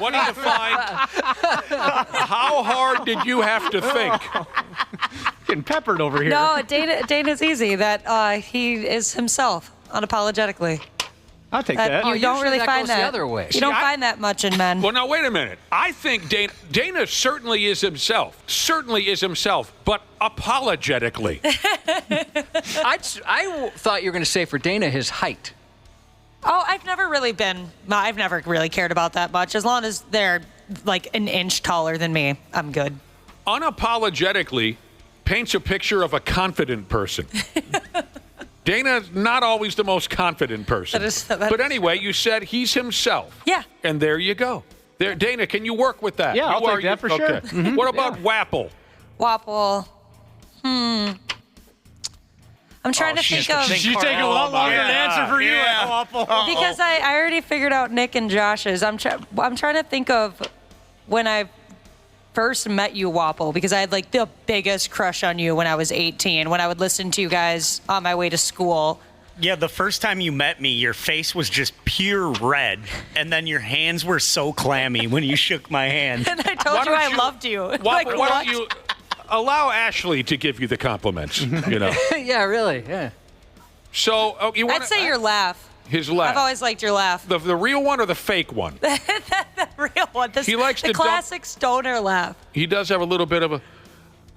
What do you find, how hard did you have to think? Getting peppered over here. No, Dana's easy. That he is himself, unapologetically. I'll take that. You don't really that find goes that. the other way. You don't find that much in men. Well, now, wait a minute. I think Dana certainly is himself, but apologetically. I thought you were going to say for Dana his height. Oh, I've never really cared about that much. As long as they're like an inch taller than me, I'm good. Unapologetically paints a picture of a confident person. Dana's not always the most confident person. But anyway, you said he's himself. Yeah. And there you go. There, Dana, can you work with that? Yeah, I'll take that for sure. Mm-hmm. What about Wapple? Wapple. I'm trying to think of. She's taking a lot longer to answer for you, Waffle. Because I already figured out Nick and Josh's. I'm trying to think of when I first met you, Wapple, because I had like the biggest crush on you when I was 18, when I would listen to you guys on my way to school. Yeah, the first time you met me, your face was just pure red, and then your hands were so clammy when you shook my hand. And I told you I loved you. Why don't you allow Ashley to give you the compliments, you know? Yeah, really, yeah. So, I'd say your laugh. His laugh. I've always liked your laugh. The real one or the fake one? The real one. He likes the to classic stoner laugh. He does have a little bit of a...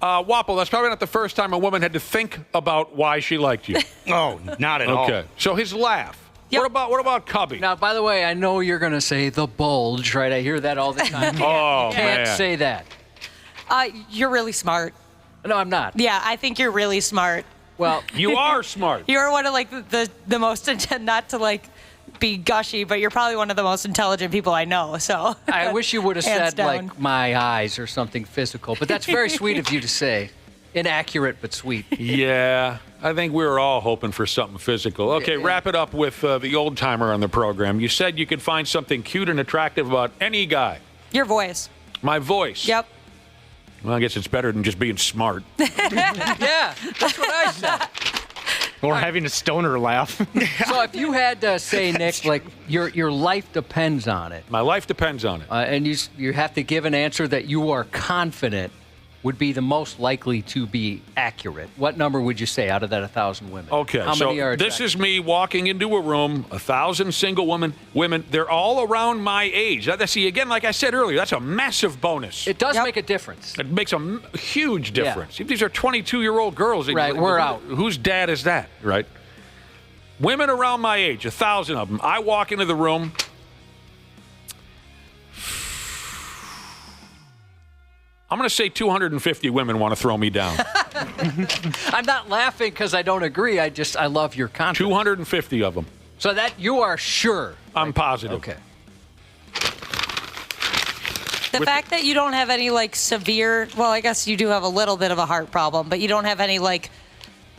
Wapple, that's probably not the first time a woman had to think about why she liked you. Oh, not at all. Okay, so his laugh. Yep. What about Cubby? Now, by the way, I know you're going to say the bulge, right? I hear that all the time. Oh, you can't say that. You're really smart. No, I'm not. Yeah, I think you're really smart. Well, you are smart. You're one of like the most, not to like be gushy, but you're probably one of the most intelligent people I know. So I wish you would have Hands said down. like my eyes or something physical, but that's very sweet of you to say. Inaccurate but sweet. Yeah, I think we were all hoping for something physical. Okay, wrap it up with the old timer on the program. You said you could find something cute and attractive about any guy. Your voice. My voice. Yep. Well, I guess it's better than just being smart. Yeah, that's what I said. Or having a stoner laugh. So if you had to say, Nick, like your life depends on it. My life depends on it. And you have to give an answer that you are confident would be the most likely to be accurate. What number would you say out of that 1,000 women? Okay, How so many are this is me walking into a room, 1,000 single women. They're all around my age. See, again, like I said earlier, that's a massive bonus. It does make a difference. It makes a huge difference. If these are 22-year-old girls. Right, we're out. Whose dad is that, right? Women around my age, 1,000 of them. I walk into the room. I'm going to say 250 women want to throw me down. I'm not laughing because I don't agree. I love your confidence. 250 of them. So that you are sure. I'm positive. Okay. The fact that you don't have any like severe, well, I guess you do have a little bit of a heart problem, but you don't have any like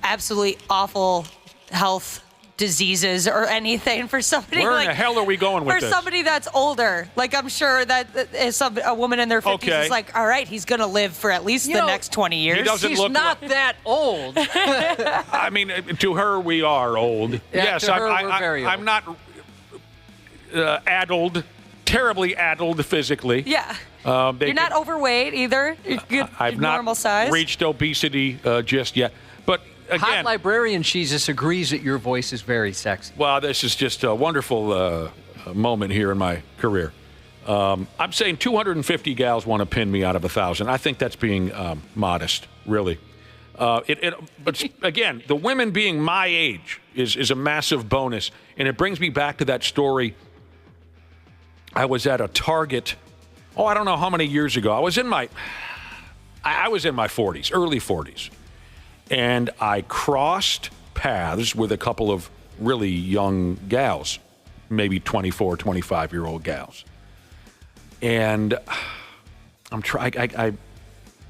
absolutely awful health diseases or anything for somebody. Where like, in the hell are we going with for this? somebody that's older? Like I'm sure that is a woman in their 50s is like, all right, he's gonna live for at least the next 20 years. He's not that old. I mean, to her, we are old. Yeah, yes, to her, we're very old. I'm not addled, terribly addled physically. Yeah. You're not overweight either. You're good, I've normal not size. reached obesity just yet. But again, Hot Librarian Jesus agrees that your voice is very sexy. Well, this is just a wonderful moment here in my career. I'm saying 250 gals want to pin me out of 1,000. I think that's being modest, really. But again, the women being my age is a massive bonus, and it brings me back to that story. I was at a Target. I don't know how many years ago. I was in my 40s, early 40s. And I crossed paths with a couple of really young gals, maybe 24, 25-year-old gals. And I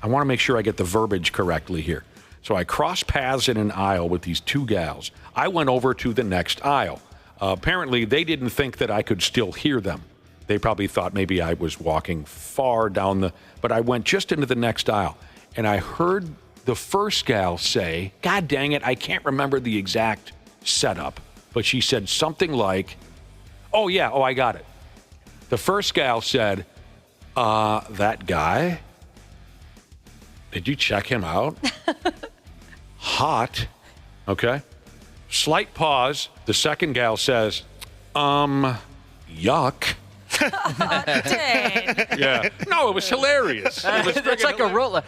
want to make sure I get the verbiage correctly here. So I crossed paths in an aisle with these two gals. I went over to the next aisle. Apparently, they didn't think that I could still hear them. They probably thought maybe I was walking far down but I went just into the next aisle. And I heard the first gal say, God dang it, I can't remember the exact setup, but she said something like, I got it. The first gal said, that guy, did you check him out? Hot. Okay. Slight pause. The second gal says, yuck. Dang. Yeah. No, it was hilarious. It's like a roller.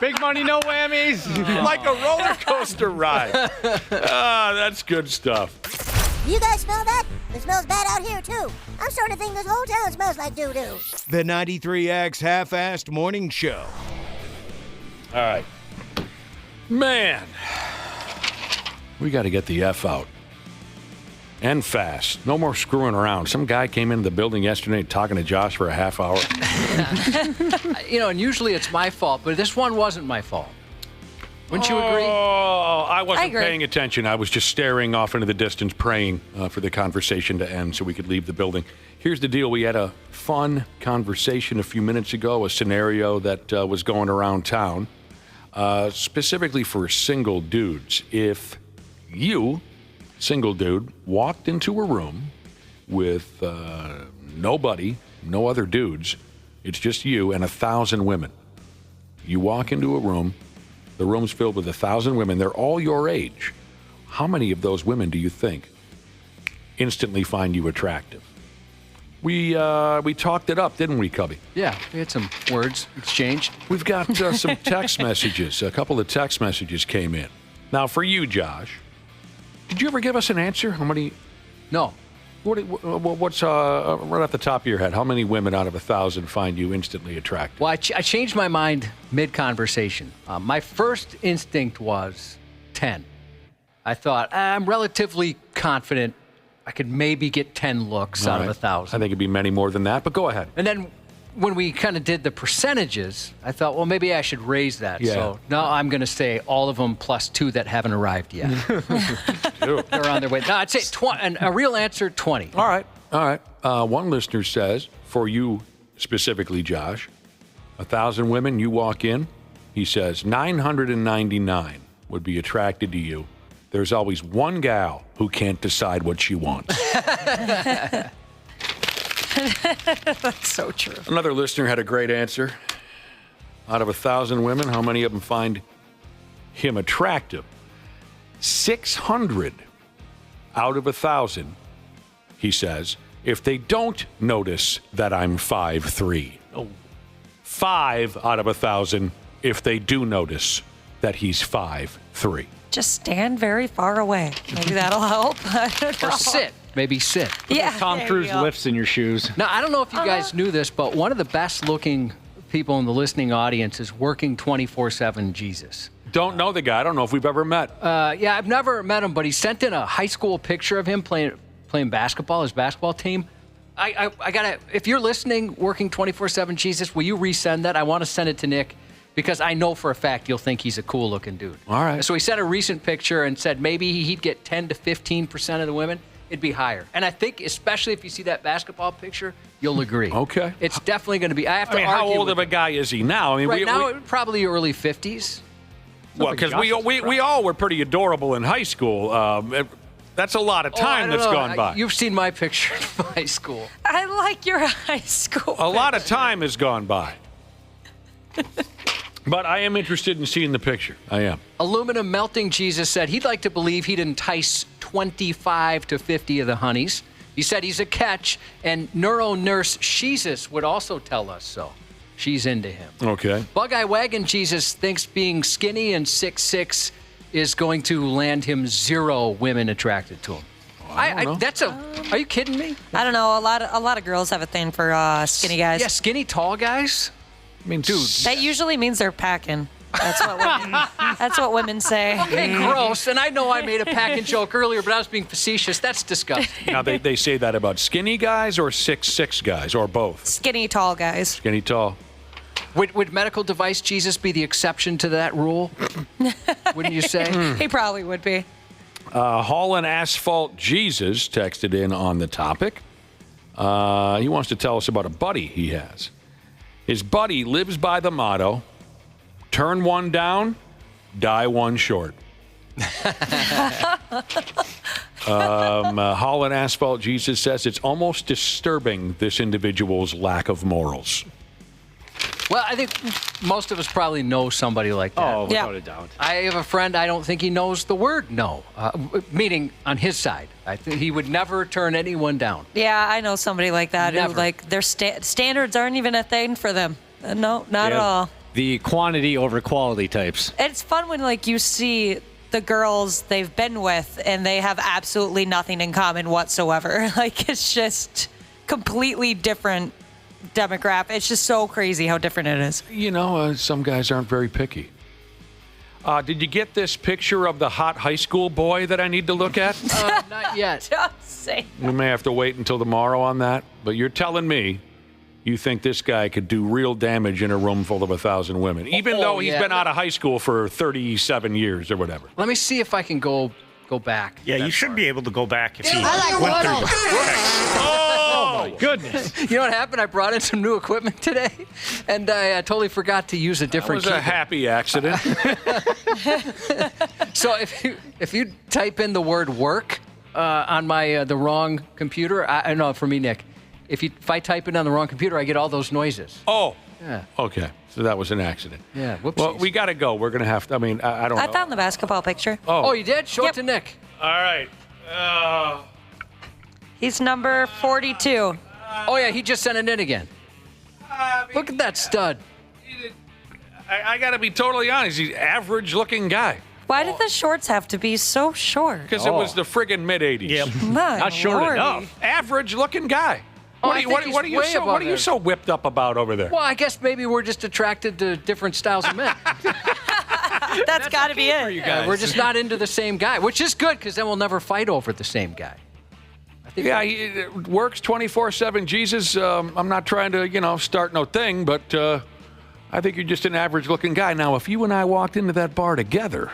Big money, no whammies. Like a roller coaster ride. That's good stuff. You guys smell that? It smells bad out here, too. I'm starting to think this whole town smells like doo-doo. The 93X Half-Assed Morning Show. All right. Man, we got to get the F out. And fast. No more screwing around. Some guy came into the building yesterday talking to Josh for a half hour. And usually it's my fault, but this one wasn't my fault. Wouldn't you agree? Oh, I wasn't agree. paying attention. I was just staring off into the distance, praying for the conversation to end so we could leave the building. Here's the deal. We had a fun conversation a few minutes ago, a scenario that was going around town, specifically for single dudes. If you, single dude, walked into a room with nobody, no other dudes, it's just you and 1,000 women. You walk into a room, the room's filled with 1,000 women. They're all your age. How many of those women do you think instantly find you attractive? We talked it up, didn't we, Cubby? Yeah, we had some words exchanged. We've got some text messages. A couple of text messages came in. Now, for you, Josh, did you ever give us an answer? How many? No. What's right off the top of your head? How many women out of 1,000 find you instantly attractive? Well, I changed my mind mid-conversation. My first instinct was 10. I thought, I'm relatively confident I could maybe get 10 looks out of 1,000. I think it'd be many more than that, but go ahead. And then when we kind of did the percentages, I thought, well, maybe I should raise that. Yeah. So now I'm going to say all of them plus 2 that haven't arrived yet. They're on their way. No, I'd say a real answer, 20. All right. One listener says, for you specifically, Josh, 1,000 women, you walk in, he says 999 would be attracted to you. There's always one gal who can't decide what she wants. That's so true. Another listener had a great answer. Out of 1,000 women, how many of them find him attractive? 600 out of 1,000, he says, if they don't notice that I'm 5'3". Oh. 5 out of 1,000 if they do notice that he's 5'3". Just stand very far away. Maybe that'll help. I don't know. Or sit. Maybe sit. Yeah. Tom there Cruise you go. lifts in your shoes. Now, I don't know if you guys knew this, but one of the best-looking people in the listening audience is working 24/7 Jesus. Don't know the guy. I don't know if we've ever met. Yeah, I've never met him, but he sent in a high school picture of him playing basketball, his basketball team. I gotta, if you're listening, working 24/7 Jesus, will you resend that? I want to send it to Nick because I know for a fact you'll think he's a cool-looking dude. All right. So he sent a recent picture and said maybe he'd get 10 to 15% of the women. It'd be higher. And I think, especially if you see that basketball picture, you'll agree. Okay. It's definitely going to be. I have to argue. How old with of a guy is he now? I mean, right now, probably early 50s. Well, because we all were pretty adorable in high school. That's a lot of time that's gone by. You've seen my picture in high school. I like your high school. A lot of time has gone by. But I am interested in seeing the picture. I am. Aluminum Melting Jesus said he'd like to believe he'd entice 25 to 50 of the honeys. He said he's a catch, and Neuro Nurse Jesus would also tell us so. She's into him. Okay. Bug-Eye Wagon Jesus thinks being skinny and 6'6" is going to land him 0 women attracted to him. Are you kidding me? I don't know. A lot of girls have a thing for skinny guys. Yeah, skinny tall guys. I mean, dude. That usually means they're packing. That's what women say. Okay, gross. And I know I made a packing joke earlier, but I was being facetious. That's disgusting. Now, they say that about skinny guys or 6'6" guys, or both? Skinny tall guys. Skinny tall. Would medical device Jesus be the exception to that rule? Wouldn't you say? He probably would be. Haulin' Asphalt Jesus texted in on the topic. He wants to tell us about a buddy he has. His buddy lives by the motto, turn one down, die one short. Haulin' Asphalt Jesus says it's almost disturbing, this individual's lack of morals. Well, I think most of us probably know somebody like that. Oh, without a doubt. I have a friend, I don't think he knows the word no, meaning on his side. I think he would never turn anyone down. Yeah, I know somebody like that Never. who, like, their standards aren't even a thing for them. No, not at all. The quantity over quality types. It's fun when, like, you see the girls they've been with and they have absolutely nothing in common whatsoever. Like, it's just completely different demographic. It's just so crazy how different it is. You know, some guys aren't very picky. Did you get this picture of the hot high school boy that I need to look at? Not yet. Just say. We may have to wait until tomorrow on that, but you're telling me you think this guy could do real damage in a room full of 1,000 women, even though he's been out of high school for 37 years or whatever. Let me see if I can go back. Yeah, you should be able to go back if he I went through the Oh, my goodness. You know what happened? I brought in some new equipment today, and I totally forgot to use a different That was keyboard. a happy accident. So if you type in the word work on my the wrong computer, I know for me, Nick, if I type it on the wrong computer, I get all those noises. Oh. Yeah. Okay. So that was an accident. Yeah. Whoopsies. Well, we got to go. We're going to have to. I mean, I don't know. I found the basketball picture. Oh, you did? Show it to Nick. All right. He's number 42. Oh, yeah, he just sent it in again. Look at that stud. I got to be totally honest. He's an average-looking guy. Why did the shorts have to be so short? Because it was the friggin' mid-'80s. Yep. My Not short lordy. enough. Average-looking guy. Oh, What I are think he's way you above there. so whipped up about over there? Well, I guess maybe we're just attracted to different styles of men. That's got to be it. Yeah, we're just not into the same guy, which is good because then we'll never fight over the same guy. Yeah, he works 24/7. Jesus, I'm not trying to, start no thing, but I think you're just an average-looking guy. Now, if you and I walked into that bar together,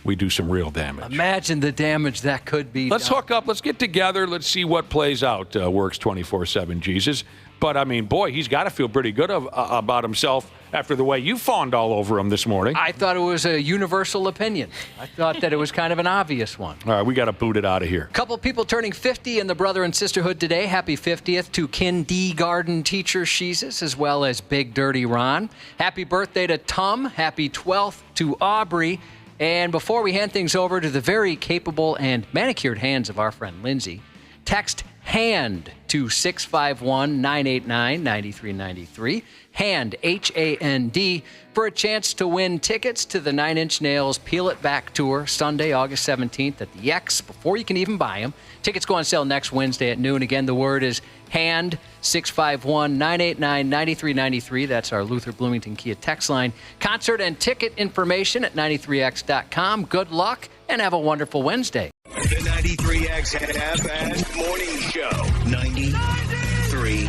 we do some real damage. Imagine the damage that could be. Let's hook up. Let's get together. Let's see what plays out. Works 24/7, Jesus. But, I mean, boy, he's got to feel pretty good about himself after the way you fawned all over him this morning. I thought it was a universal opinion. I thought that it was kind of an obvious one. All right, we got to boot it out of here. Couple people turning 50 in the Brother and Sisterhood today. Happy 50th to kindergarten teacher Sheezus, as well as Big Dirty Ron. Happy birthday to Tom. Happy 12th to Aubrey. And before we hand things over to the very capable and manicured hands of our friend Lindsay, text HAND to 651-989-9393. HAND, H-A-N-D, for a chance to win tickets to the 9 Inch Nails Peel It Back Tour, Sunday, August 17th at the X, before you can even buy them. Tickets go on sale next Wednesday at noon. Again, the word is HAND, 651-989-9393. That's our Luther Bloomington Kia text line. Concert and ticket information at 93x.com. Good luck and have a wonderful Wednesday. The 93X Half-Assed Morning Show. 93X.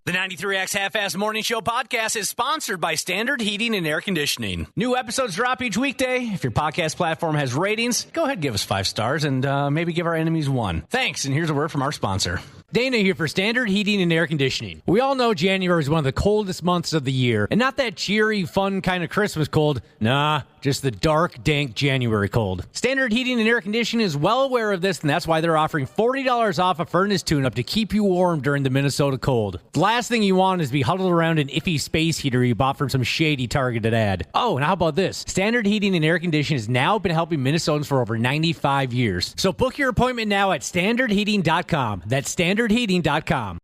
The 93X Half-Assed Morning Show podcast is sponsored by Standard Heating and Air Conditioning. New episodes drop each weekday. If your podcast platform has ratings, go ahead and give us 5 stars and maybe give our enemies 1. Thanks, and here's a word from our sponsor. Dana here for Standard Heating and Air Conditioning. We all know January is one of the coldest months of the year, and not that cheery, fun kind of Christmas cold. Nah, just the dark, dank January cold. Standard Heating and Air Conditioning is well aware of this, and that's why they're offering $40 off a furnace tune-up to keep you warm during the Minnesota cold. The last thing you want is to be huddled around an iffy space heater you bought from some shady targeted ad. Oh, and how about this? Standard Heating and Air Conditioning has now been helping Minnesotans for over 95 years. So book your appointment now at standardheating.com. That's standardheating.com.